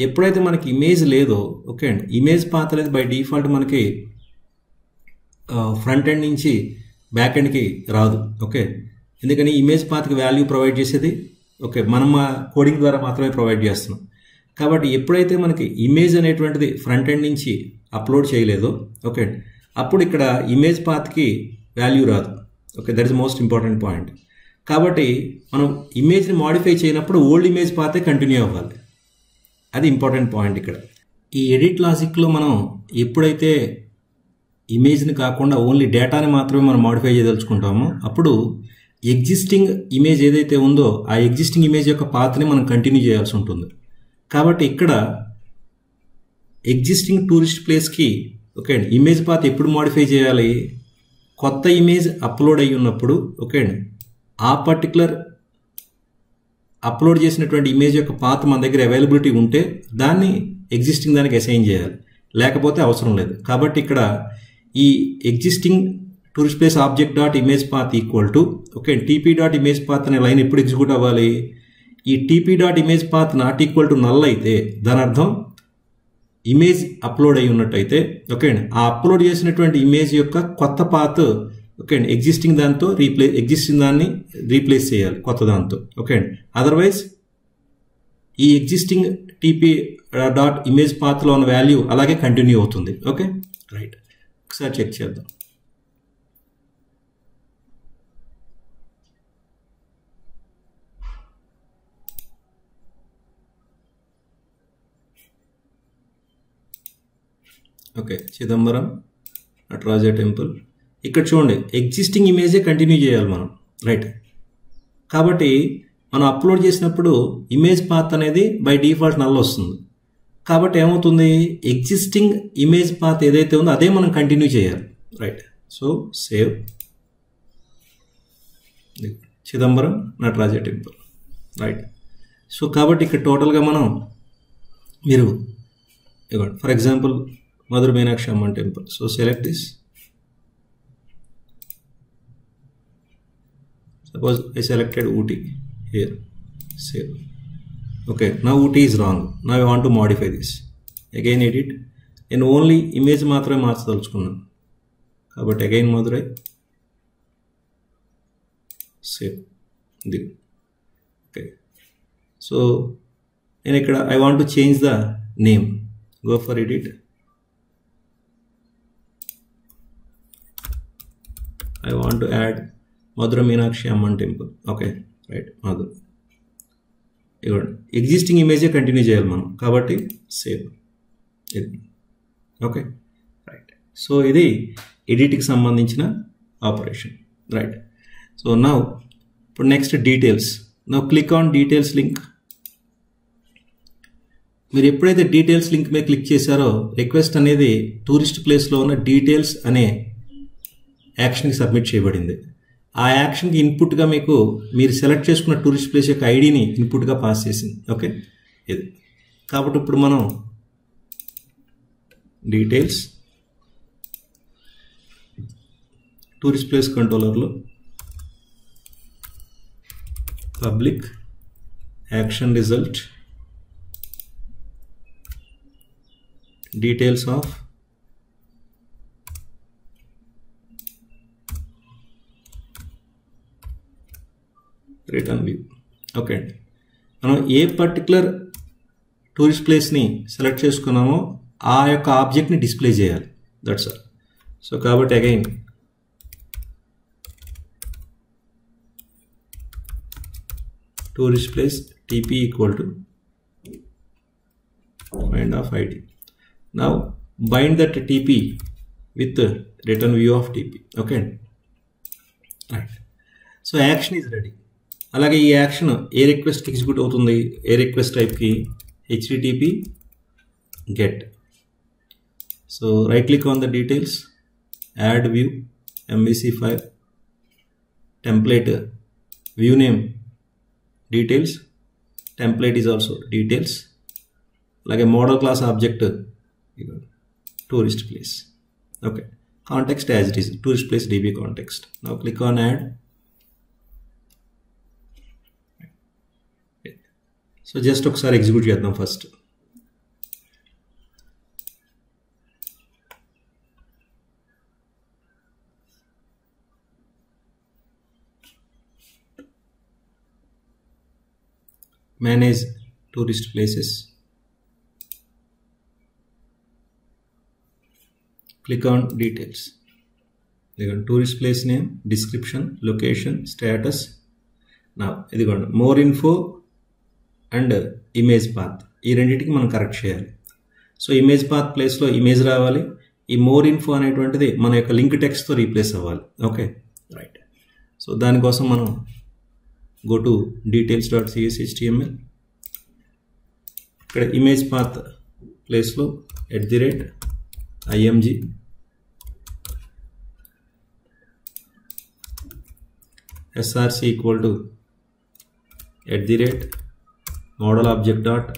ఎప్పుడైతే మనకి image లేదో okay అండి, image path అనేది by default మనకి front end నుంచి back ఎండ్కి రాదు. ఓకే, ఎందుకని ఇమేజ్ పాత్కి వాల్యూ ప్రొవైడ్ చేసేది ఓకే మనం కోడింగ్ ద్వారా మాత్రమే ప్రొవైడ్ చేస్తున్నాం. కాబట్టి ఎప్పుడైతే మనకి ఇమేజ్ అనేటువంటిది ఫ్రంట్ ఎండ్ నుంచి అప్లోడ్ చేయలేదో ఓకే అండి, అప్పుడు ఇక్కడ ఇమేజ్ పాత్కి వాల్యూ రాదు. Okay, that is most important point. కాబట్టి మనం ఇమేజ్ని మాడిఫై చేయనప్పుడు ఓల్డ్ ఇమేజ్ పాతే కంటిన్యూ అవ్వాలి. అది ఇంపార్టెంట్ పాయింట్ ఇక్కడ. ఈ ఎడిట్ లాజిక్లో మనం ఎప్పుడైతే ఇమేజ్ని కాకుండా ఓన్లీ డేటాని మాత్రమే మనం మాడిఫై చేయదలుచుకుంటామో అప్పుడు ఎగ్జిస్టింగ్ ఇమేజ్ ఏదైతే ఉందో ఆ ఎగ్జిస్టింగ్ ఇమేజ్ యొక్క పాత్ని మనం కంటిన్యూ చేయాల్సి ఉంటుంది. కాబట్టి ఇక్కడ ఎగ్జిస్టింగ్ టూరిస్ట్ ప్లేస్కి ఓకే అండి ఇమేజ్ పాత్ ఎప్పుడు మాడిఫై చేయాలి? కొత్త ఇమేజ్ అప్లోడ్ అయ్యి ఉన్నప్పుడు ఓకే అండి ఆ పర్టికులర్ అప్లోడ్ చేసినటువంటి ఇమేజ్ యొక్క పాత్ మన దగ్గర అవైలబిలిటీ ఉంటే దాన్ని ఎగ్జిస్టింగ్ దానికి అసైన్ చేయాలి, లేకపోతే అవసరం లేదు. కాబట్టి ఇక్కడ ఈ existing tourist place object dot image path equal to okay TP dot image path అనే లైన్ ఎప్పుడు ఎగ్జిక్యూట్ అవ్వాలి? ఈ TP dot image path not equal to null అయితే దాని అర్థం ఇమేజ్ అప్లోడ్ అయి ఉన్నట్టయితే ఓకే అండి ఆ అప్లోడ్ చేసినటువంటి ఇమేజ్ యొక్క కొత్త పాత్ ఓకే అండి ఎగ్జిస్టింగ్ దాంతో ఎగ్జిస్టింగ్ దాన్ని రీప్లేస్ చేయాలి కొత్త దాంతో. ఓకే అండి అదర్వైజ్ ఈ ఎగ్జిస్టింగ్ టీపీ డాట్ ఇమేజ్ పాత్లో ఉన్న వాల్యూ అలాగే కంటిన్యూ అవుతుంది. ఓకే రైట్, ఒకసారి చెక్ చేద్దాం. Okay, Chidambaram Nataraja temple. ఇక్కడ చూడండి ఎగ్జిస్టింగ్ ఇమేజే కంటిన్యూ చేయాలి మనం రైట్. కాబట్టి మనం అప్లోడ్ చేసినప్పుడు ఇమేజ్ పాత్ అనేది బై డిఫాల్ట్ నల్ వస్తుంది. కాబట్టి ఏమవుతుంది ఎగ్జిస్టింగ్ ఇమేజ్ పాత్ ఏదైతే ఉందో అదే మనం కంటిన్యూ చేయాలి right. So save Chidambaram Nataraja temple right. So కాబట్టి ఇక్కడ టోటల్గా మనం మీరు for example Madurai Meenakshi Amman temple. So select this. Suppose I selected Ooty here, save. Okay, now Ooty is wrong. Now I want to modify this. Again edit. And only image మాత్రమే మార్చదలుచుకున్నాను కాబట్టి again Madurai save. Okay, so నేను ఇక్కడ I want to change the name. Go for edit. I want to add Madura Meenakshi Amman temple. Okay right, Madura. ఇవ్వండి existing ఇమేజే continue చేయాలి మనం కాబట్టి save ఇది. Okay right. సో ఇది ఎడిట్కి సంబంధించిన ఆపరేషన్ రైట్. సో నౌ ఇప్పుడు next details. Now click on details link. మీరు ఎప్పుడైతే డీటెయిల్స్ లింక్ మీద క్లిక్ చేశారో రిక్వెస్ట్ అనేది టూరిస్ట్ ప్లేస్లో ఉన్న డీటెయిల్స్ అనే యాక్షన్కి సబ్మిట్ చేయబడింది. ఆ యాక్షన్కి ఇన్పుట్గా మీకు మీరు సెలెక్ట్ చేసుకున్న టూరిస్ట్ ప్లేస్ యొక్క ఐడిని ఇన్పుట్గా పాస్ చేసింది. ఓకే ఇది. కాబట్టి ఇప్పుడు మనం డీటెయిల్స్ టూరిస్ట్ ప్లేస్ కంట్రోలర్లో public action result details of return view. Okay అండి, మనం ఏ పర్టికులర్ టూరిస్ట్ ప్లేస్ని సెలెక్ట్ చేసుకున్నామో ఆ యొక్క ఆబ్జెక్ట్ని డిస్ప్లే చేయాలి. That's all. సో కాబట్టి again tourist place TP equal to find of ID. Now bind that TP with return view of TP. Okay, right. So action is ready. అలాగే ఈ action ఏ రిక్వెస్ట్కి execute అవుతుంది, ఏ request టైప్కి, HTTP get. So right click on the details, add view, MVC file, template, view name details, template is also details, like a model class object tourist place. Okay, context as it is, tourist place DB context. Now click on add. So just ఒకసారి execute చేద్దాం first. Manage tourist places. Click on details. Tourist place name, description, location, status. Now ఇదిగోండి more info and image path, ఈ రెండింటికి మనం correct చేయాలి. So image path ప్లేస్లో image రావాలి, ఈ మోర్ ఇన్ఫో అనేటువంటిది మన యొక్క లింక్ టెక్స్ట్తో రీప్లేస్ అవ్వాలి. Okay, right. సో దానికోసం మనం గో టు details.cshtml. ఇక్కడ ఇమేజ్ పాత్ ప్లేస్లో @img src equal to model object dot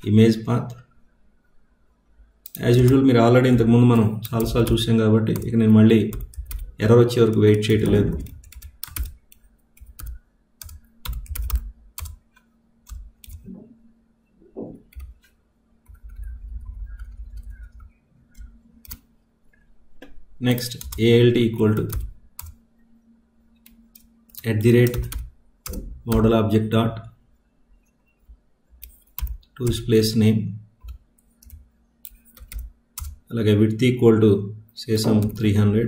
image path. As usual మీరు ఆల్రెడీ ఇంతకుముందు మనం చాలాసార్లు చూసాం కాబట్టి ఇక నేను మళ్ళీ ఎర్రర్ వచ్చే వరకు వెయిట్ చేయటం లేదు. Next alt equal to model object dot tourist place name, అలాగే width equal to say some 300,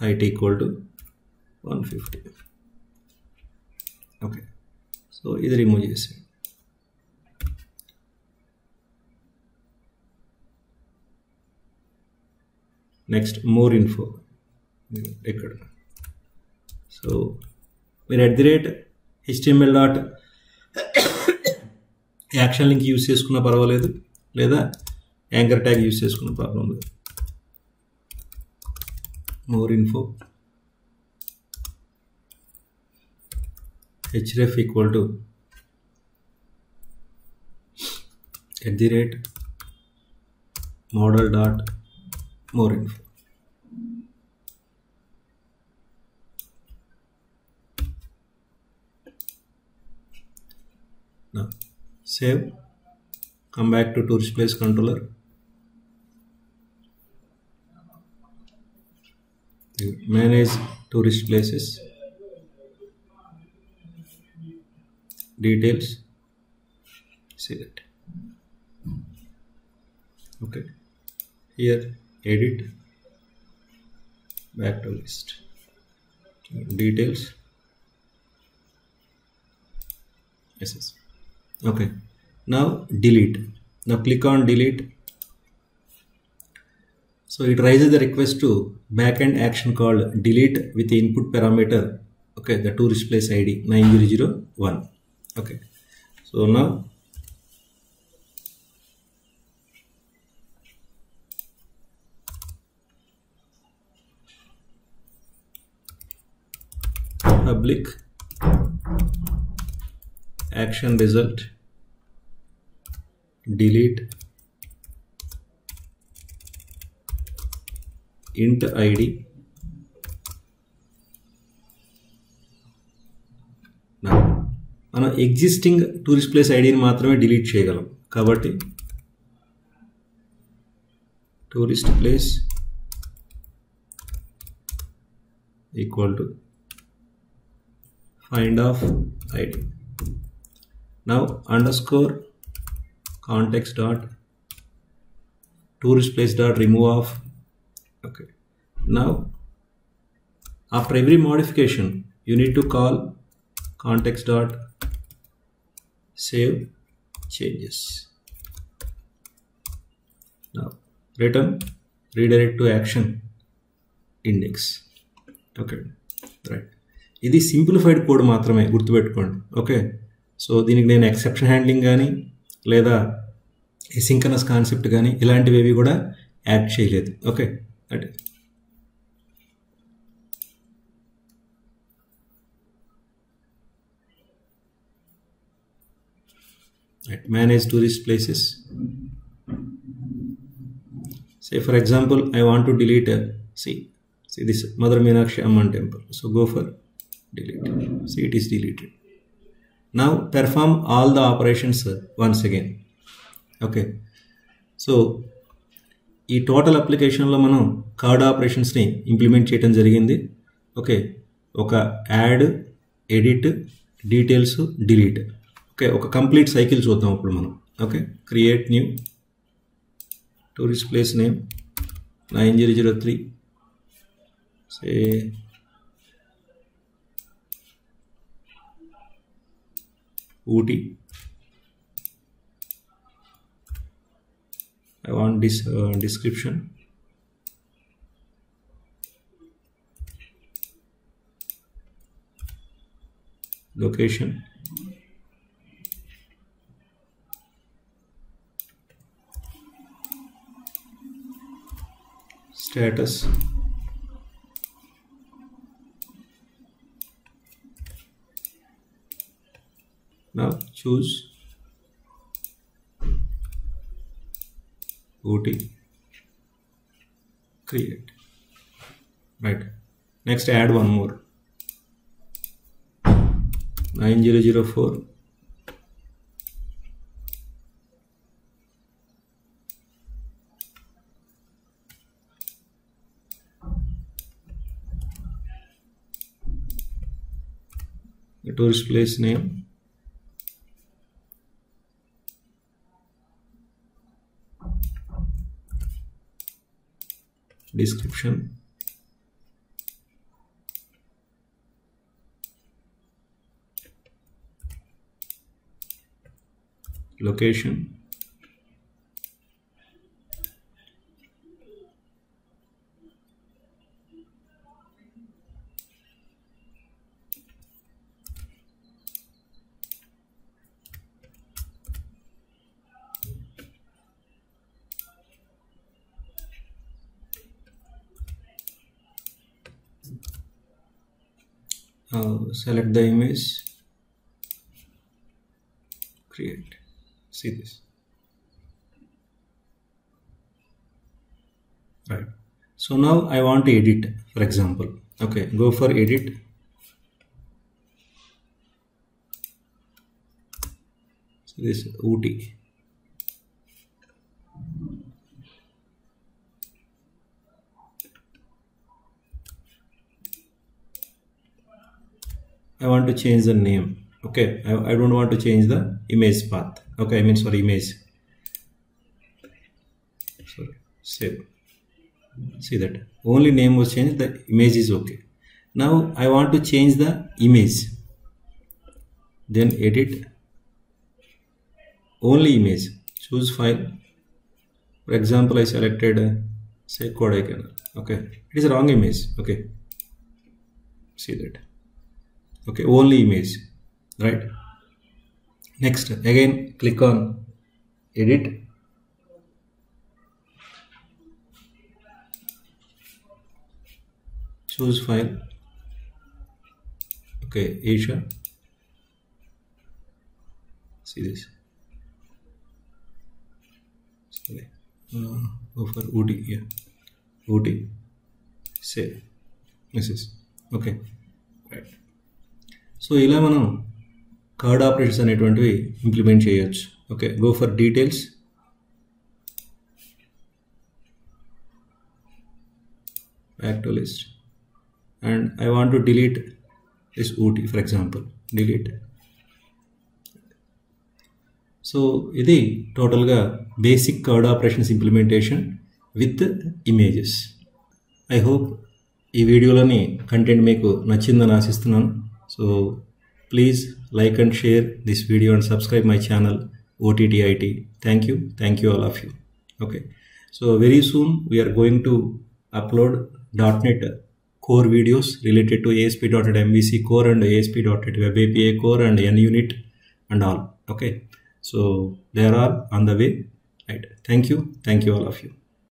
height equal to 150. Okay, so ఇది రిమూవ్ చేసి నెక్స్ట్ మోర్ ఇన్ఫో ఇక్కడ. సో మీరు @HTML dot action link use చేసుకున్నా పర్వాలేదు, లేదా యాంకర్ ట్యాగ్ యూజ్ చేసుకున్న problem లేదు. More info href equal to @model dot more info. Now save, come back to tourist place controller, manage tourist places, details, see that. Okay, here edit, back to list, details, yes. Okay, now delete. Now click on delete. So it raises the request to backend action called delete with the input parameter, okay, the tourist place ID 9001. Okay, so now public action result delete int id. Now మనం existing tourist place ఐడిని మాత్రమే delete చేయగలం కాబట్టి tourist place equal to find of id. Now underscore context dot tourist place dot remove of. Okay, now after every modification you need to call context dot save changes. Now return redirect to action index. Okay, right. ఇది simplified code మాత్రమే, గుర్తుపెట్టుకోండి. Okay, so దీనికి నేను exception handling కానీ లేదా ఎసింక్రనస్ concept కానీ ఇలాంటివి కూడా యాడ్ చేయలేదు. ఓకే, అంటే manage tourist places. Say for example I want to delete see this Mother Meenakshi Amman temple, so go for delete. See, it is deleted. Now perform all the operations once again. Okay, so ఈ total అప్లికేషన్లో మనం card ఆపరేషన్స్ని implement చేయడం జరిగింది. Okay, ఒక add, edit, details, delete. Okay, ఒక complete cycle చూద్దాం ఇప్పుడు మనం. Okay, create new tourist place name 9003, say Ooty. I want this description. Location. Status. Now choose Ooty, create. Right, next add one more 9004. The tourist place name, description, location, select the image, create. See this. Right, so now I want to edit, for example. Okay, go for edit. So this Ooty. I want to change the name. Okay, I don't want to change the image path. Okay, I mean sorry, image. Sorry, save. See that only name was changed, the image is okay. Now I want to change the image. Then edit, only image, choose file. For example, I selected say Kodaikanal. Okay, it is a wrong image. Okay, see that. Okay, only image. Right, next again click on edit, choose file. Okay, Asia. See this. Sorry. Go for Ooty. Yeah, Ooty. Save. This is okay. Right. So ఇలా మనం card operations అనేటువంటివి implement చేయొచ్చు. Okay, go for details, back to list, and I want to delete this Ooty for example. Delete. So ఇది టోటల్గా basic card operations implementation with images. I hope ఈ వీడియోలోని content మీకు నచ్చిందని ఆశిస్తున్నాను. So please like and share this video and subscribe my channel. OTT-IT. Thank you all of you. Okay, so very soon we are going to upload .NET core videos related to ASP.NET MVC core and ASP.NET Web API core and NUnit and all. Okay, so they are all on the way. Right. Thank you all of you.